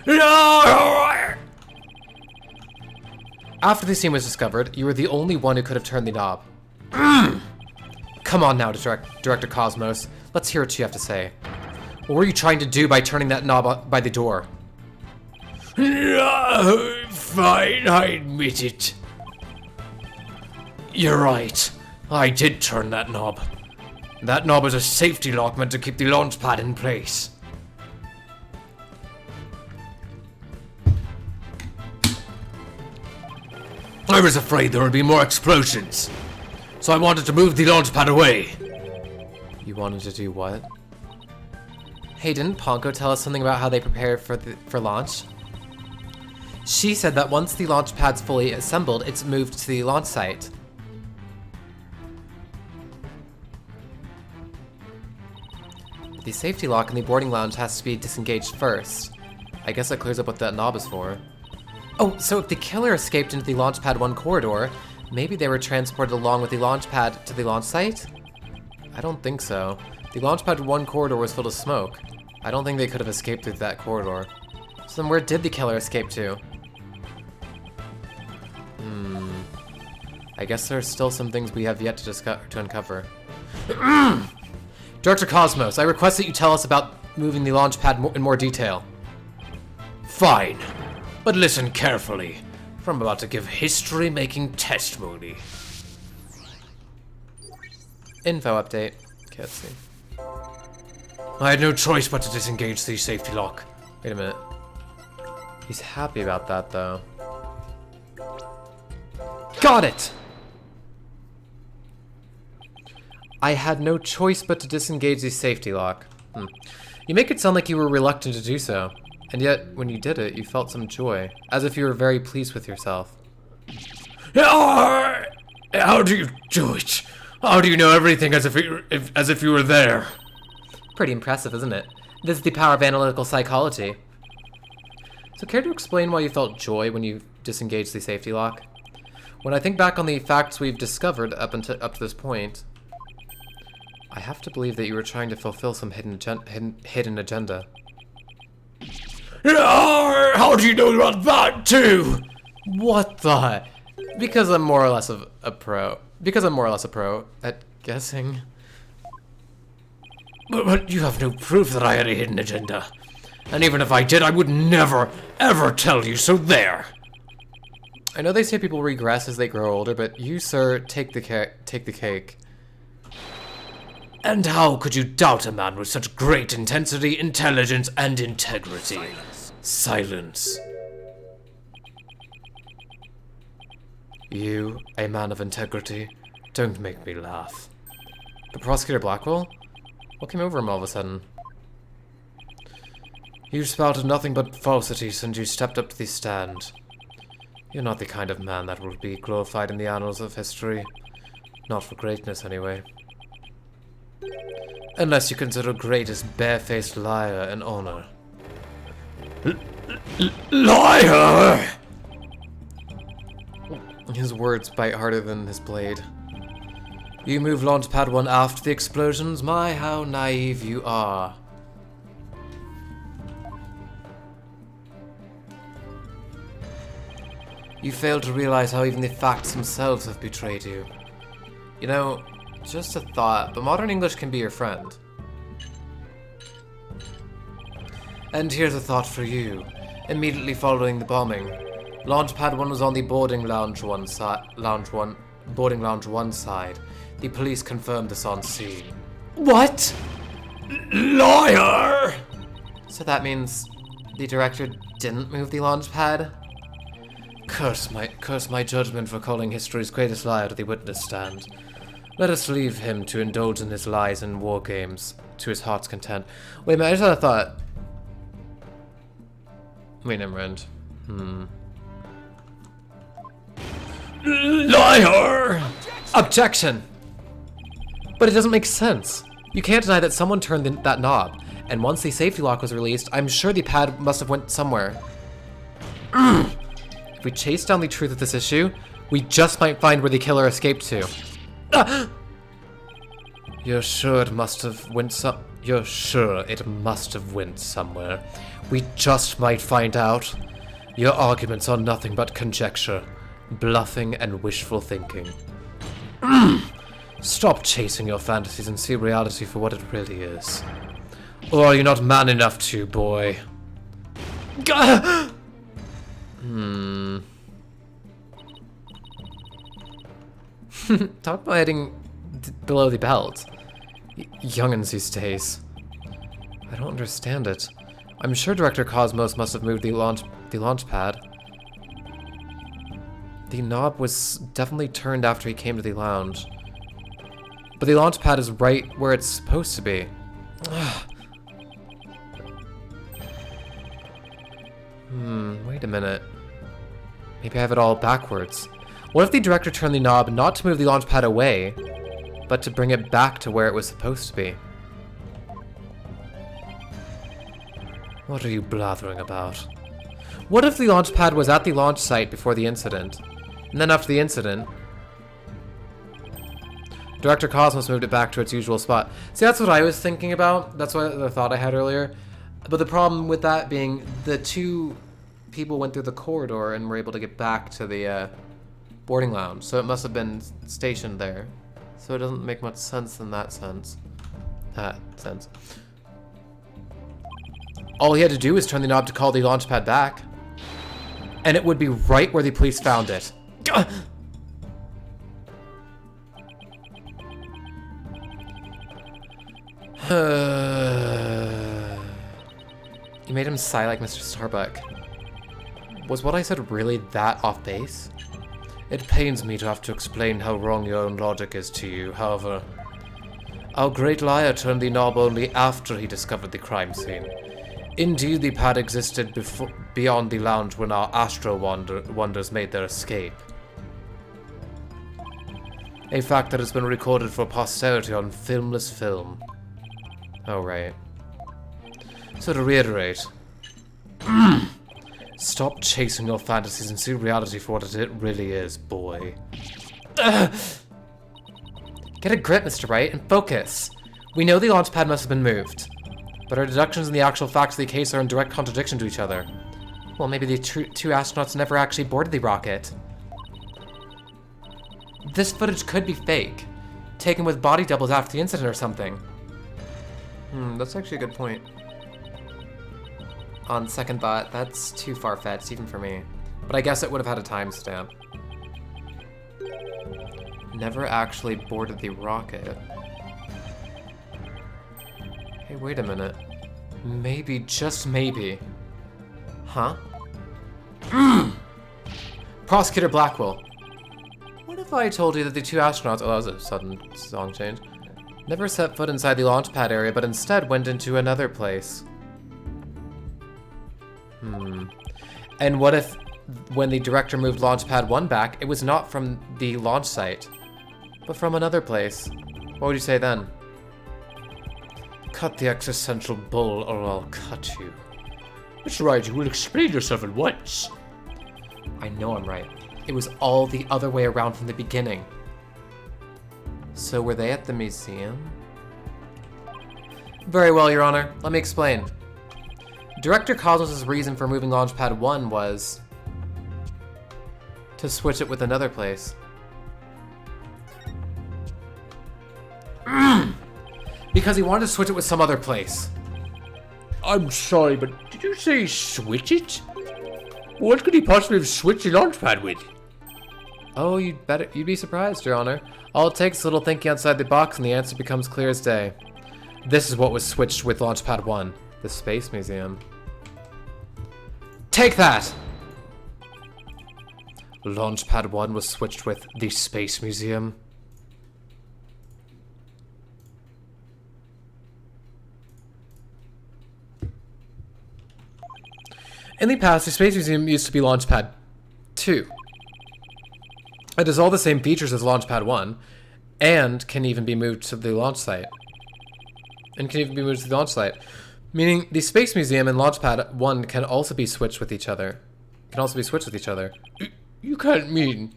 No! After the scene was discovered, you were the only one who could have turned the knob. Come on now, Director Cosmos. Let's hear what you have to say. What were you trying to do by turning that knob by the door? Fine, I admit it. You're right. I did turn that knob. That knob is a safety lock meant to keep the launch pad in place. I was afraid there would be more explosions, so I wanted to move the launch pad away. You wanted to do what? Hey, didn't Ponko tell us something about how they prepare for launch? She said that once the launch pad's fully assembled, it's moved to the launch site. The safety lock in the boarding lounge has to be disengaged first. I guess that clears up what that knob is for. Oh, so if the killer escaped into the launch pad 1 corridor, maybe they were transported along with the launch pad to the launch site? I don't think so. The launch pad 1 corridor was filled with smoke. I don't think they could have escaped through that corridor. So then where did the killer escape to? I guess there are still some things we have yet to uncover. Director Cosmos, I request that you tell us about moving the launch pad in more detail. Fine, but listen carefully, for I'm about to give history-making testimony. Info update. Can't see. I had no choice but to disengage the safety lock. Wait a minute. He's happy about that, though. Got it! I had no choice but to disengage the safety lock. You make it sound like you were reluctant to do so. And yet, when you did it, you felt some joy. As if you were very pleased with yourself. How do you do it? How do you know everything as if you were there? Pretty impressive, isn't it? This is the power of analytical psychology. So care to explain why you felt joy when you disengaged the safety lock? When I think back on the facts we've discovered up to this point, I have to believe that you were trying to fulfill some hidden agenda. How do you know about that too? What the? Because I'm more or less a pro. Because I'm more or less a pro at guessing. But you have no proof that I had a hidden agenda. And even if I did, I would never, ever tell you, so there. I know they say people regress as they grow older, but you, sir, take the cake. And how could you doubt a man with such great intensity, intelligence, and integrity? Silence. You, a man of integrity, don't make me laugh. But Prosecutor Blackwell? What came over him all of a sudden? You spouted nothing but falsity since you stepped up to the stand. You're not the kind of man that will be glorified in the annals of history. Not for greatness, anyway. Unless you consider great as barefaced liar and honor. Liar! His words bite harder than his blade. You moved Launchpad 1 after the explosions? My, how naive you are. You fail to realize how even the facts themselves have betrayed you. You know, just a thought, but modern English can be your friend. And here's a thought for you. Immediately following the bombing, Launchpad 1 was on the boarding lounge 1 side. The police confirmed this on scene. What? Liar! So that means the director didn't move the launch pad? Curse my judgment for calling history's greatest liar to the witness stand. Let us leave him to indulge in his lies and war games to his heart's content. Wait a minute, I just had a thought. Wait, never mind. Liar! Objection! But it doesn't make sense. You can't deny that someone turned that knob, and once the safety lock was released, I'm sure the pad must have went somewhere. If we chase down the truth of this issue, we just might find where the killer escaped to. You're sure it must have went somewhere. We just might find out. Your arguments are nothing but conjecture, bluffing, and wishful thinking. Stop chasing your fantasies and see reality for what it really is. Or are you not man enough to, boy? Talk about heading below the belt. Youngins these days. I don't understand it. I'm sure Director Cosmos must have moved the launch pad. The knob was definitely turned after he came to the lounge. But the launch pad is right where it's supposed to be. Wait a minute. Maybe I have it all backwards. What if the director turned the knob not to move the launch pad away, but to bring it back to where it was supposed to be? What are you blathering about? What if the launch pad was at the launch site before the incident, and then after the incident, Director Cosmos moved it back to its usual spot? See, that's what I was thinking about. That's what the thought I had earlier. But the problem with that being, the two people went through the corridor and were able to get back to the boarding lounge, so it must have been stationed there. So it doesn't make much sense in that sense. All he had to do was turn the knob to call the launch pad back, and it would be right where the police found it. You made him sigh like Mr. Starbuck. Was what I said really that off base? It pains me to have to explain how wrong your own logic is to you, however. Our great liar turned the knob only after he discovered the crime scene. Indeed, the pad existed beyond the lounge when our Astro Wonders made their escape. A fact that has been recorded for posterity on filmless film. Oh, right. So to reiterate, stop chasing your fantasies and see reality for what it really is, boy. Get a grip, Mr. Wright, and focus. We know the launch pad must have been moved, but our deductions and the actual facts of the case are in direct contradiction to each other. Well, maybe the two astronauts never actually boarded the rocket. This footage could be fake, taken with body doubles after the incident or something. That's actually a good point. On second thought, that's too far-fetched, even for me. But I guess it would have had a timestamp. Never actually boarded the rocket. Hey, wait a minute. Maybe, just maybe. Huh? Prosecutor Blackwell. What if I told you that the two astronauts— oh, that was a sudden song change— never set foot inside the launch pad area, but instead went into another place? And what if, when the director moved Launchpad 1 back, it was not from the launch site, but from another place? What would you say then? Cut the existential bull, or I'll cut you. Mr. Wright, you will explain yourself at once. I know I'm right. It was all the other way around from the beginning. So were they at the museum? Very well, Your Honor. Let me explain. Director Cosmos' reason for moving Launchpad 1 was to switch it with another place. Because he wanted to switch it with some other place. I'm sorry, but did you say switch it? What could he possibly have switched the launchpad with? Oh, you'd be surprised, Your Honor. All it takes is a little thinking outside the box and the answer becomes clear as day. This is what was switched with Launchpad 1, the Space Museum. Take that! Launchpad 1 was switched with the Space Museum. In the past, the Space Museum used to be Launchpad 2. It has all the same features as Launchpad 1, and can even be moved to the launch site. Meaning the Space Museum and Launchpad 1 can also be switched with each other. You can't mean...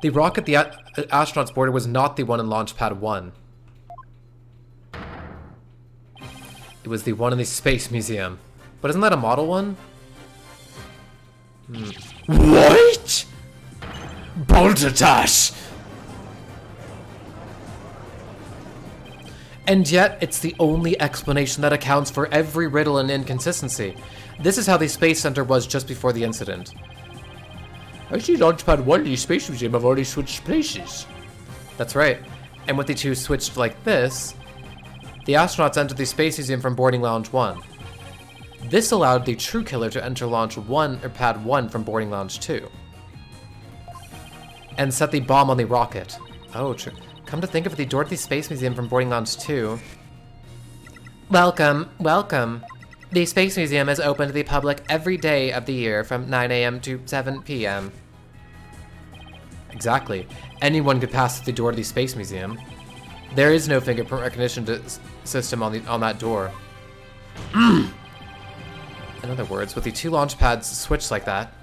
The rocket the astronauts boarded was not the one in Launchpad 1. It was the one in the Space Museum. But isn't that a model one? What? Balderdash! And yet, it's the only explanation that accounts for every riddle and inconsistency. This is how the Space Center was just before the incident. I see Launchpad 1 and the Space Museum have already switched places. That's right. And with the two switched like this, the astronauts entered the Space Museum from boarding lounge 1. This allowed the true killer to enter launch 1 or pad 1 from boarding lounge 2. And set the bomb on the rocket. Oh, true. Come to think of it, the door to the Space Museum from boarding lounge 2. Welcome, welcome. The Space Museum is open to the public every day of the year from 9 a.m. to 7 p.m. Exactly. Anyone could pass through the door to the Space Museum. There is no fingerprint recognition system on that door. In other words, with the two launch pads switched like that,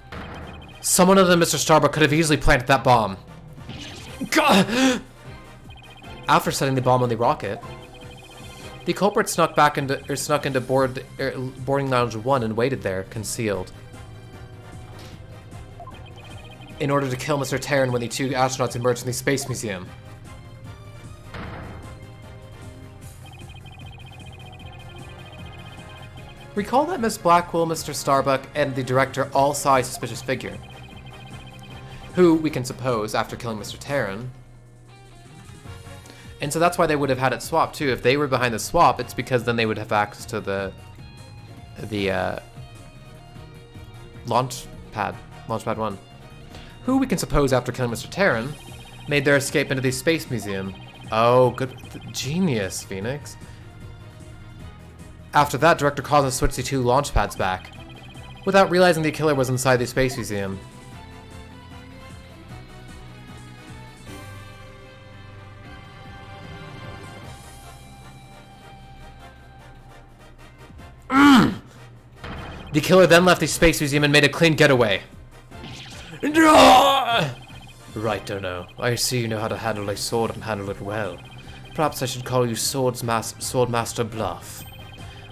someone other than Mr. Starbuck could have easily planted that bomb. God! After setting the bomb on the rocket, the culprit snuck into boarding lounge 1 and waited there, concealed, in order to kill Mr. Terran when the two astronauts emerged from the Space Museum. Recall that Miss Blackwell, Mr. Starbuck, and the director all saw a suspicious figure, who, we can suppose, after killing Mr. Terran. And so that's why they would have had it swapped, too. If they were behind the swap, it's because then they would have access to the Launchpad 1, who, we can suppose, after killing Mr. Terran, made their escape into the Space Museum. Oh, good. Genius, Phoenix. After that, Director Cosmo switched the two launch pads back, without realizing the killer was inside the Space Museum. The killer then left the Space Museum and made a clean getaway. Right, don't know. I see you know how to handle a sword and handle it well. Perhaps I should call you Swordmaster Bluff.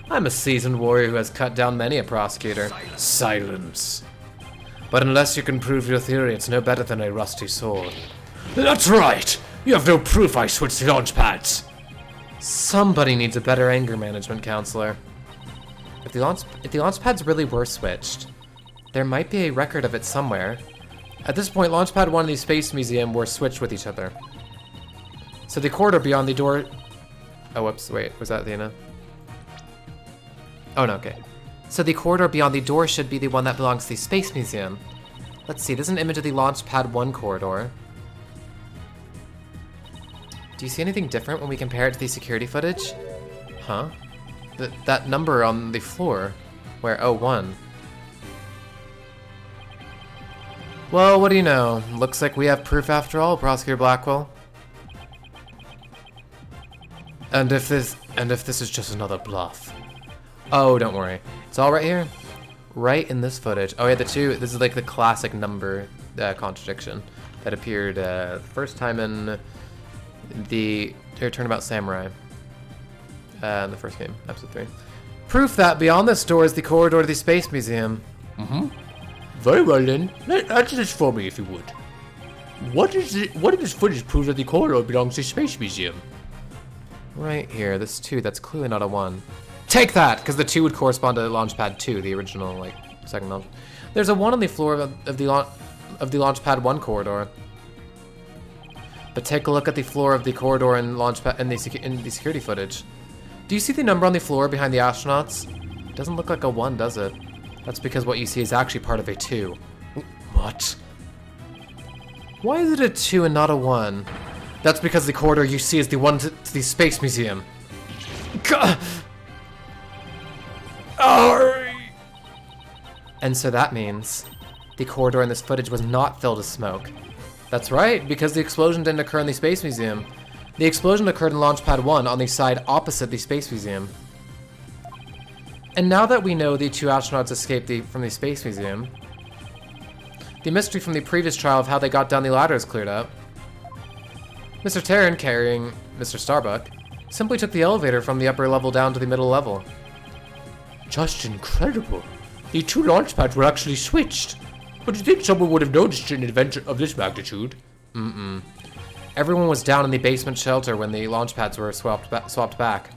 I'm a seasoned warrior who has cut down many a prosecutor. Silence. But unless you can prove your theory, it's no better than a rusty sword. That's right! You have no proof I switched the launch pads! Somebody needs a better anger management counselor. If the launch pads really were switched, there might be a record of it somewhere. At this point, Launchpad 1 and the Space Museum were switched with each other. So the corridor beyond the door... Oh, whoops, wait, was that Athena? Oh, no, okay. So the corridor beyond the door should be the one that belongs to the Space Museum. Let's see, there's an image of the Launchpad 1 corridor. Do you see anything different when we compare it to the security footage? Huh? That number on the floor, where 01. Well, what do you know? Looks like we have proof after all, Prosecutor Blackwell. And if this is just another bluff. Oh, don't worry. It's all right here. Right in this footage. Oh yeah, this is like the classic number contradiction that appeared first time in the Turnabout Samurai. In the first game, episode 3. Proof that beyond this door is the corridor to the Space Museum. Very well then. Answer this for me if you would. What in this footage proves that the corridor belongs to the Space Museum? Right here, this 2, that's clearly not a 1. Take that! Because the 2 would correspond to Launchpad 2, the original, like, second launch. There's a 1 on the floor of the Launchpad 1 corridor. But take a look at the floor of the corridor in the security footage. Do you see the number on the floor behind the astronauts? It doesn't look like a 1, does it? That's because what you see is actually part of a 2. What? Why is it a 2 and not a 1? That's because the corridor you see is the one to the Space Museum. And so that means the corridor in this footage was not filled with smoke. That's right, because the explosion didn't occur in the Space Museum. The explosion occurred in Launchpad 1 on the side opposite the Space Museum. And now that we know the 2 astronauts escaped from the Space Museum, the mystery from the previous trial of how they got down the ladder is cleared up. Mr. Terran, carrying Mr. Starbuck, simply took the elevator from the upper level down to the middle level. Just incredible. The 2 launch pads were actually switched. But do you think someone would have noticed an event of this magnitude? Everyone was down in the basement shelter when the launch pads were swapped back.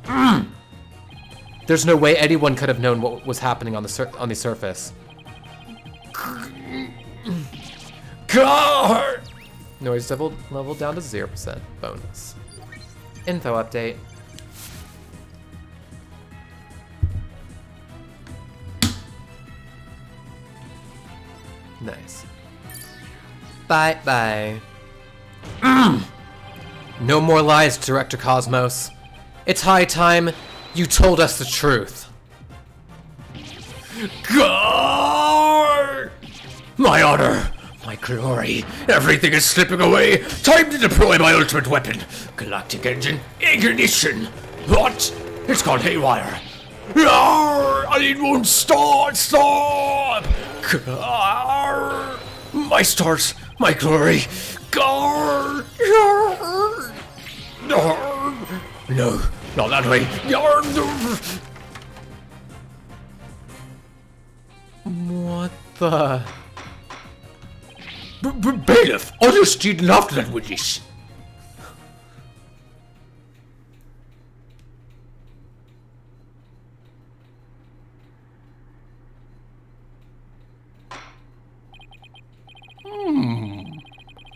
There's no way anyone could have known what was happening on the surface. God! Noise level down to 0%. Bonus. Info update. Nice. Bye. No more lies, Director Cosmos. It's high time you told us the truth. God! My honor, my glory, everything is slipping away. Time to deploy my ultimate weapon. Galactic engine, ignition. What? It's gone haywire. It won't stop. My stars, my glory. No, not that way. What the? Bailiff, are you stealing after that witness?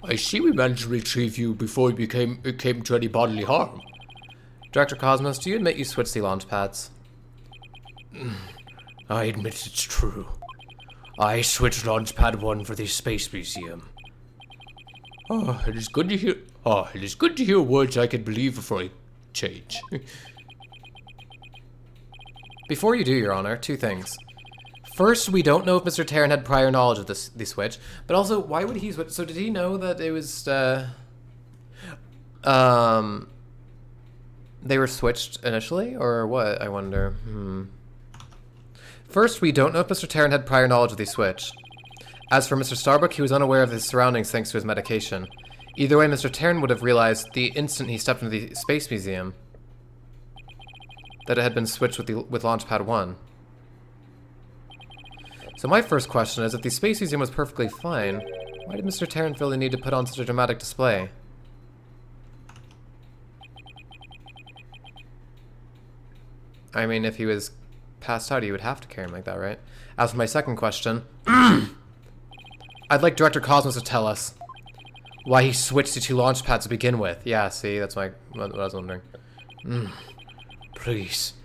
I see we managed to retrieve you before it came to any bodily harm. Director Cosmos, do you admit you switched the launch pads? I admit it's true. I switched Launchpad 1 for the Space Museum. It is good to hear words I can believe before I change. Before you do, Your Honor, 2 things. First, we don't know if Mr. Terran had prior knowledge of the switch, but also, why would he switch? So did he know that it was, they were switched initially, or what, I wonder? First, we don't know if Mr. Terran had prior knowledge of the switch. As for Mr. Starbuck, he was unaware of his surroundings thanks to his medication. Either way, Mr. Terran would have realized the instant he stepped into the Space Museum that it had been switched with Launchpad 1. So my first question is, if the Space Museum was perfectly fine, why did Mr. Terran feel the need to put on such a dramatic display? I mean, if he was passed out, he would have to carry him like that, right? As for my second question, I'd like Director Cosmos to tell us why he switched the 2 launch pads to begin with. Yeah, see, that's what I was wondering. Please.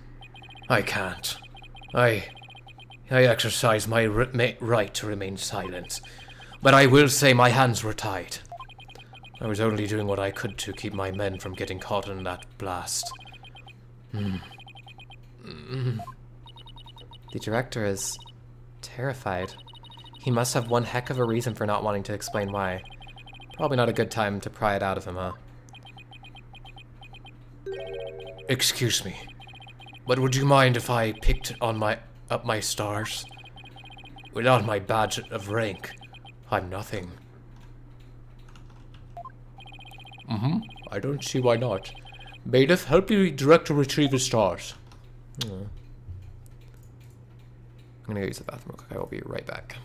I can't. I exercise my right to remain silent. But I will say my hands were tied. I was only doing what I could to keep my men from getting caught in that blast. The director is terrified. He must have one heck of a reason for not wanting to explain why. Probably not a good time to pry it out of him, huh? Excuse me, but would you mind if I picked up my stars? Without my badge of rank, I'm nothing. I don't see why not. Bailiff, help the director retrieve his stars. I'm gonna go use the bathroom real quick. I will be right back.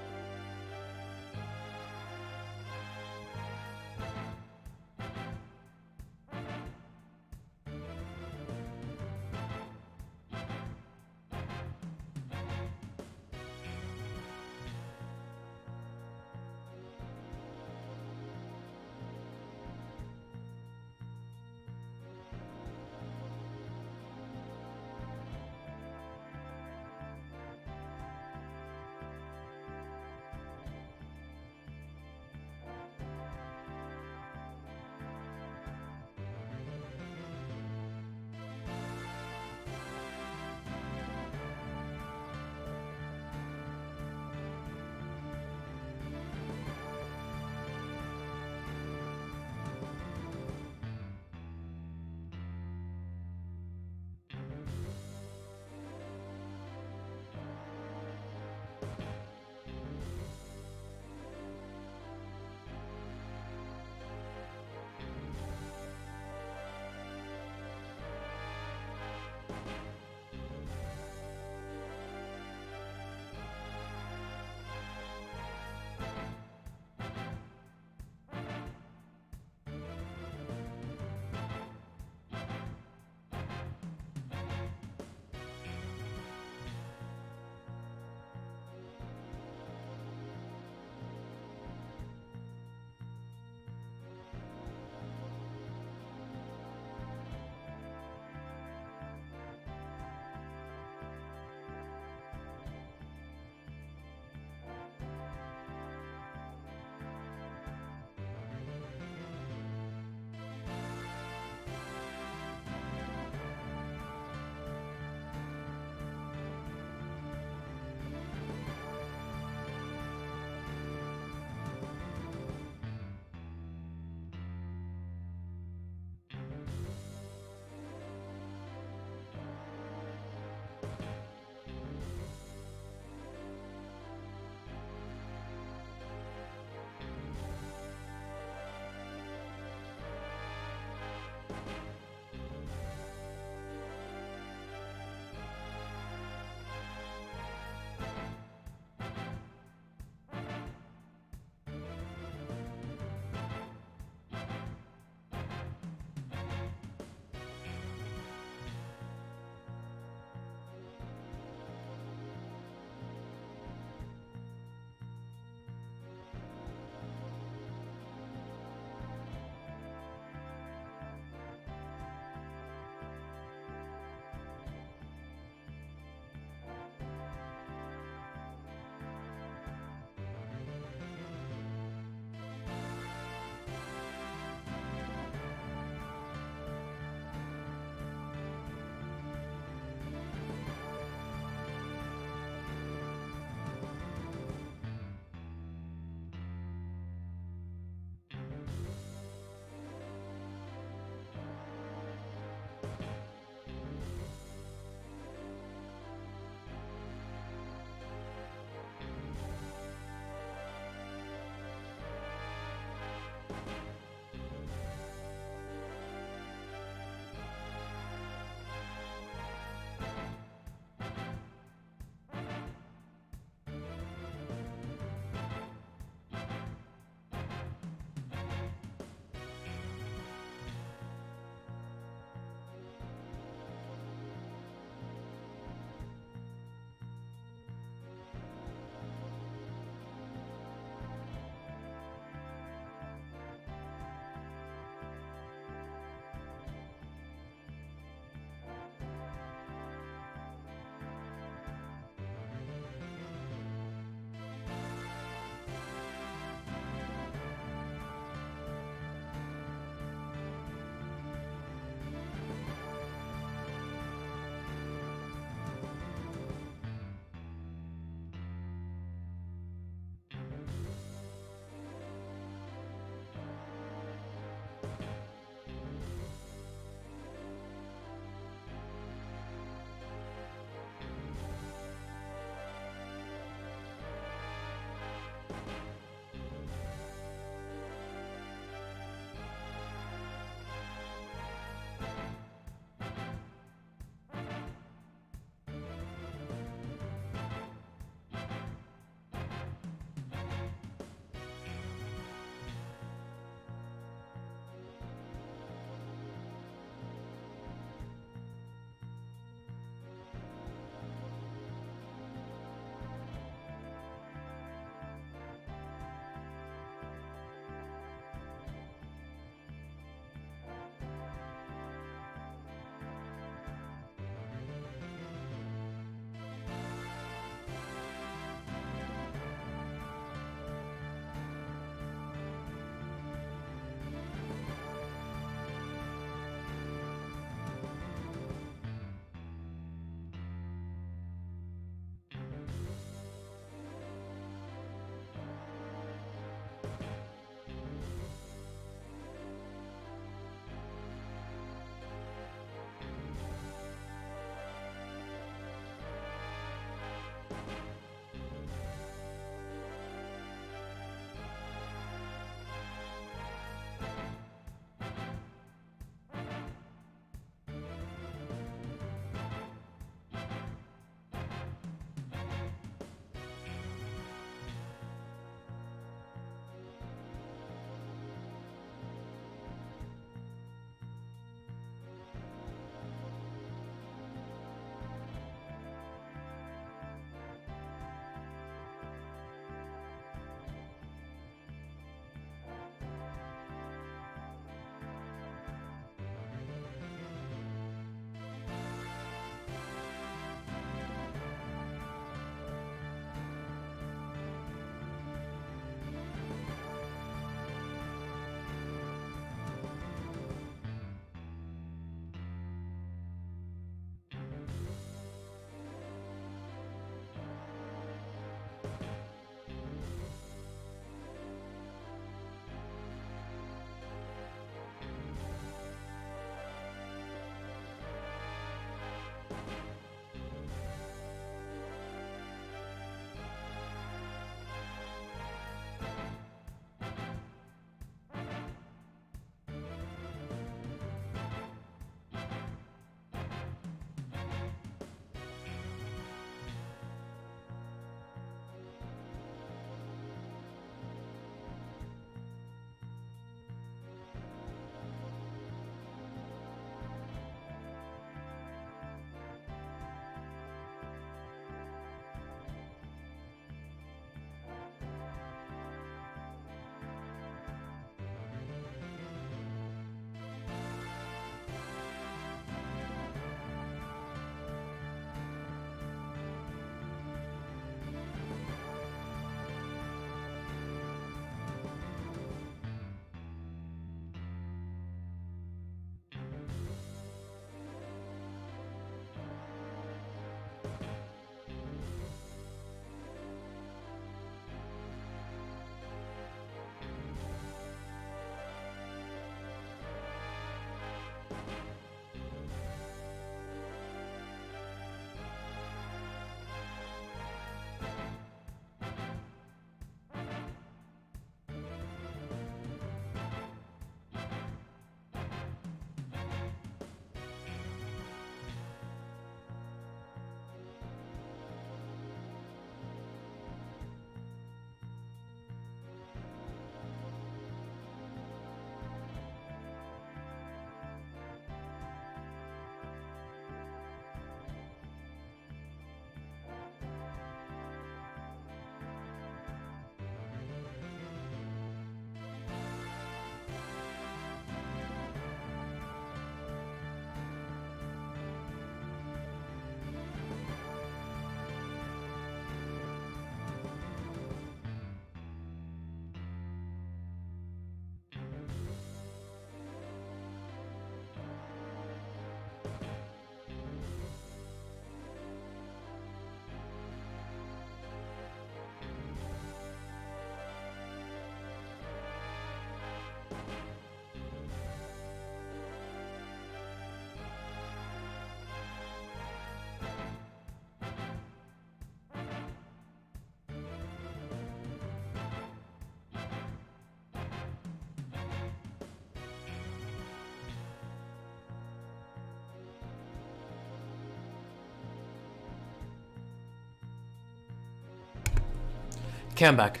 Okay, I'm back.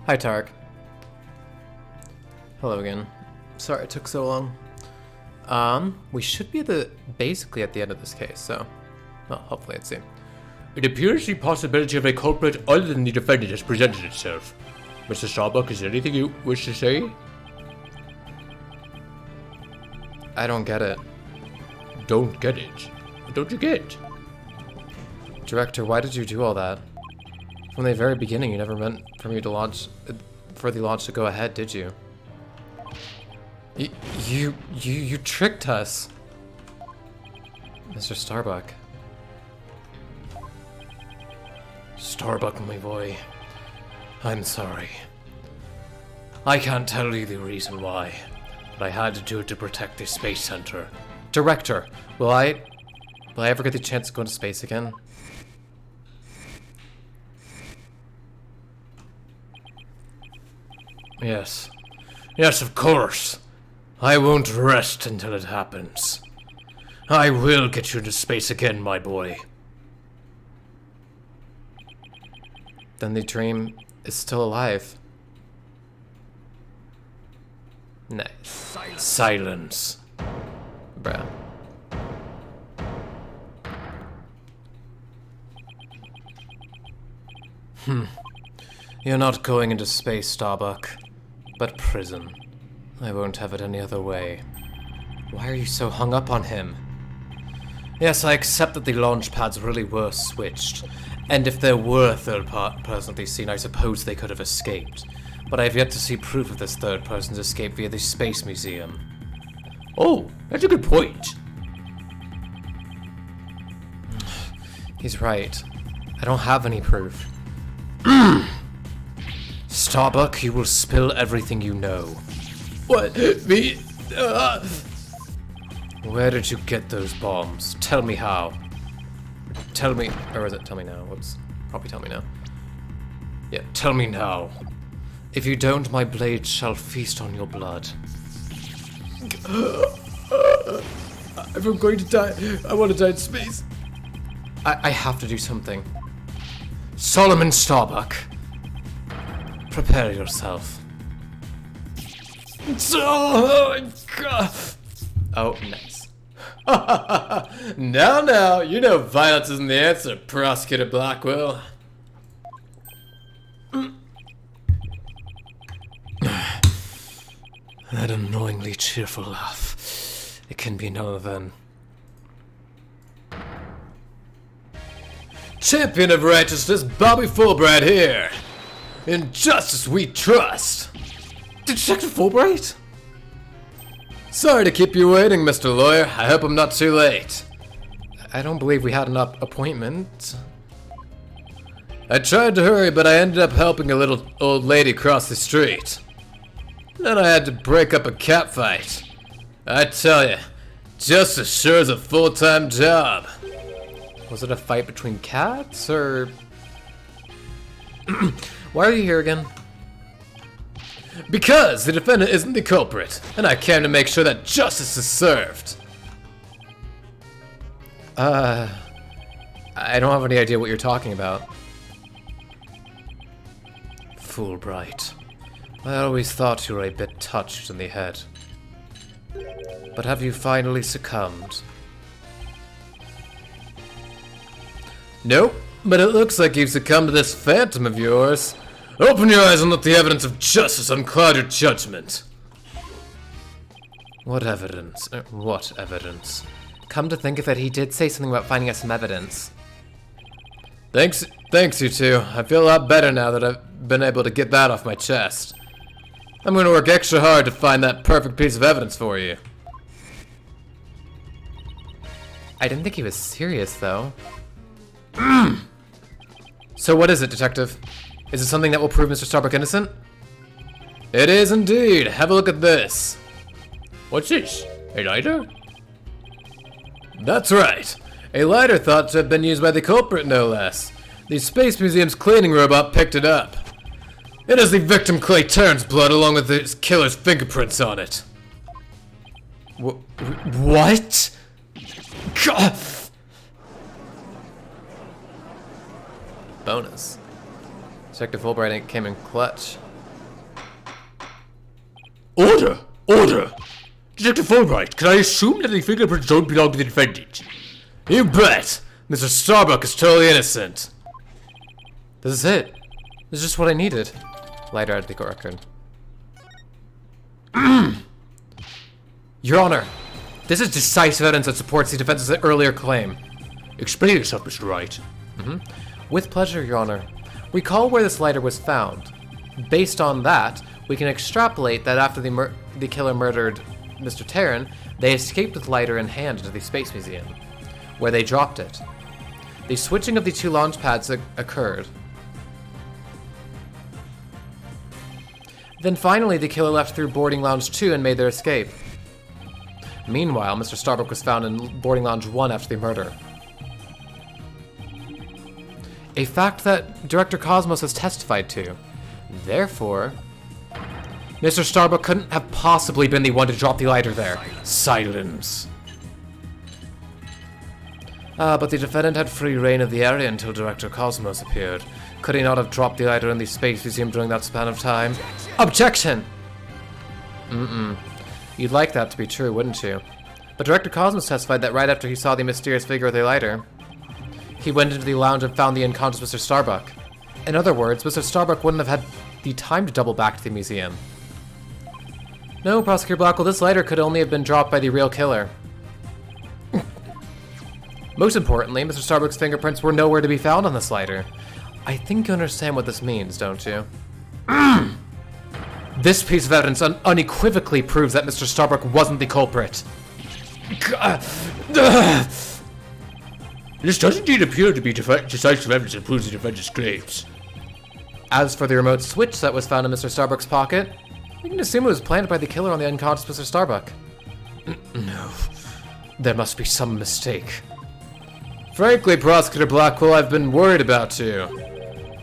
Hi, Tarek. Hello again. Sorry it took so long. We should be basically at the end of this case, so... Well, hopefully let's see. It appears the possibility of a culprit other than the defendant has presented itself. Mr. Starbuck, is there anything you wish to say? I don't get it. Don't get it. What don't you get? Director, why did you do all that? From the very beginning, you never meant for me to launch... for the launch to go ahead, did you? You tricked us. Mr. Starbuck. Starbuck, my boy. I'm sorry. I can't tell you the reason why, but I had to do it to protect the Space Center. Director, will I ever get the chance to go into space again? Yes. Yes, of course. I won't rest until it happens. I will get you into space again, my boy. Then the dream is still alive. Nice. Silence. Bruh. You're not going into space, Starbuck, but prison. I won't have it any other way. Why are you so hung up on him? Yes, I accept that the launch pads really were switched, and if there were a third person at the scene, I suppose they could have escaped. But I have yet to see proof of this third person's escape via the Space Museum. Oh, that's a good point. He's right. I don't have any proof. Starbuck, you will spill everything you know. What? Me? Where did you get those bombs? Tell me how. Tell me, or is it tell me now? Whoops. Probably tell me now. Yeah, tell me now. If you don't, my blade shall feast on your blood. If I'm going to die, I want to die in space. I have to do something. Solomon Starbuck. Prepare yourself. Oh, God. Oh, nice. Now, you know violence isn't the answer, Prosecutor Blackwell. That annoyingly cheerful laugh. It can be no then. Champion of righteousness, Bobby Fulbright here. In justice we trust. Detective Fulbright? Sorry to keep you waiting, Mr. Lawyer. I hope I'm not too late. I don't believe we had an appointment. I tried to hurry, but I ended up helping a little old lady cross the street. Then I had to break up a cat fight. I tell you, justice sure is a full-time job. Was it a fight between cats, or... Why are you here again? Because the defendant isn't the culprit, and I came to make sure that justice is served. I don't have any idea what you're talking about. Fulbright. I always thought you were a bit touched in the head. But have you finally succumbed? Nope, but it looks like you've succumbed to this phantom of yours. Open your eyes and let the evidence of justice uncloud your judgment. What evidence? What evidence? Come to think of it, he did say something about finding us some evidence. Thanks you two. I feel a lot better now that I've been able to get that off my chest. I'm going to work extra hard to find that perfect piece of evidence for you. I didn't think he was serious, though. So what is it, Detective? Is it something that will prove Mr. Starbuck innocent? It is indeed. Have a look at this. What's this? A lighter? That's right. A lighter thought to have been used by the culprit, no less. The Space Museum's cleaning robot picked it up. It has the victim Clay Turn's blood along with his killer's fingerprints on it. What? God. Bonus. Detective Fulbright came in clutch. Order! Order! Detective Fulbright, can I assume that the fingerprints don't belong to the defendant? You bet! Mr. Starbuck is totally innocent. This is it. This is just what I needed. Lighter out of the court record. Your Honor, this is decisive evidence that supports the defense's earlier claim. Explain yourself, Mr. Wright. With pleasure, Your Honor. Recall where this lighter was found. Based on that, we can extrapolate that after the killer murdered Mr. Terran, they escaped with lighter in hand to the Space Museum, where they dropped it. The switching of the two launch pads occurred. Then finally, the killer left through boarding lounge 2 and made their escape. Meanwhile, Mr. Starbuck was found in boarding lounge 1 after the murder. A fact that Director Cosmos has testified to. Therefore, Mr. Starbuck couldn't have possibly been the one to drop the lighter there. Silence. But the defendant had free reign of the area until Director Cosmos appeared. Could he not have dropped the lighter in the Space Museum during that span of time? Objection! You'd like that to be true, wouldn't you? But Director Cosmos testified that right after he saw the mysterious figure with the lighter, he went into the lounge and found the unconscious Mr. Starbuck. In other words, Mr. Starbuck wouldn't have had the time to double back to the museum. No, Prosecutor Blackwell, this lighter could only have been dropped by the real killer. Most importantly, Mr. Starbuck's fingerprints were nowhere to be found on this lighter. I think you understand what this means, don't you? This piece of evidence unequivocally proves that Mr. Starbuck wasn't the culprit. This does indeed appear to be decisive evidence that proves the defendant's claims. As for the remote switch that was found in Mr. Starbuck's pocket, we can assume it was planted by the killer on the unconscious Mr. Starbuck. No. There must be some mistake. Frankly, Prosecutor Blackwell, I've been worried about you.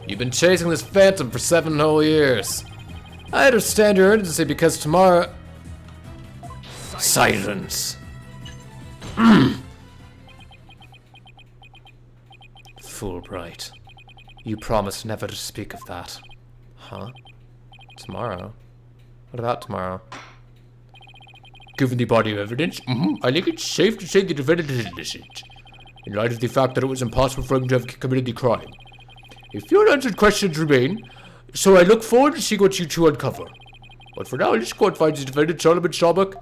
You've been chasing this phantom for 7 whole years. I understand your urgency because tomorrow... Silence. Fulbright, you promised never to speak of that. Huh? Tomorrow? What about tomorrow? Given the body of evidence, I think it's safe to say the defendant is innocent, in light of the fact that it was impossible for him to have committed the crime. A few unanswered questions remain, so I look forward to seeing what you two uncover. But for now, let's go and find the defendant, Solomon Starbuck,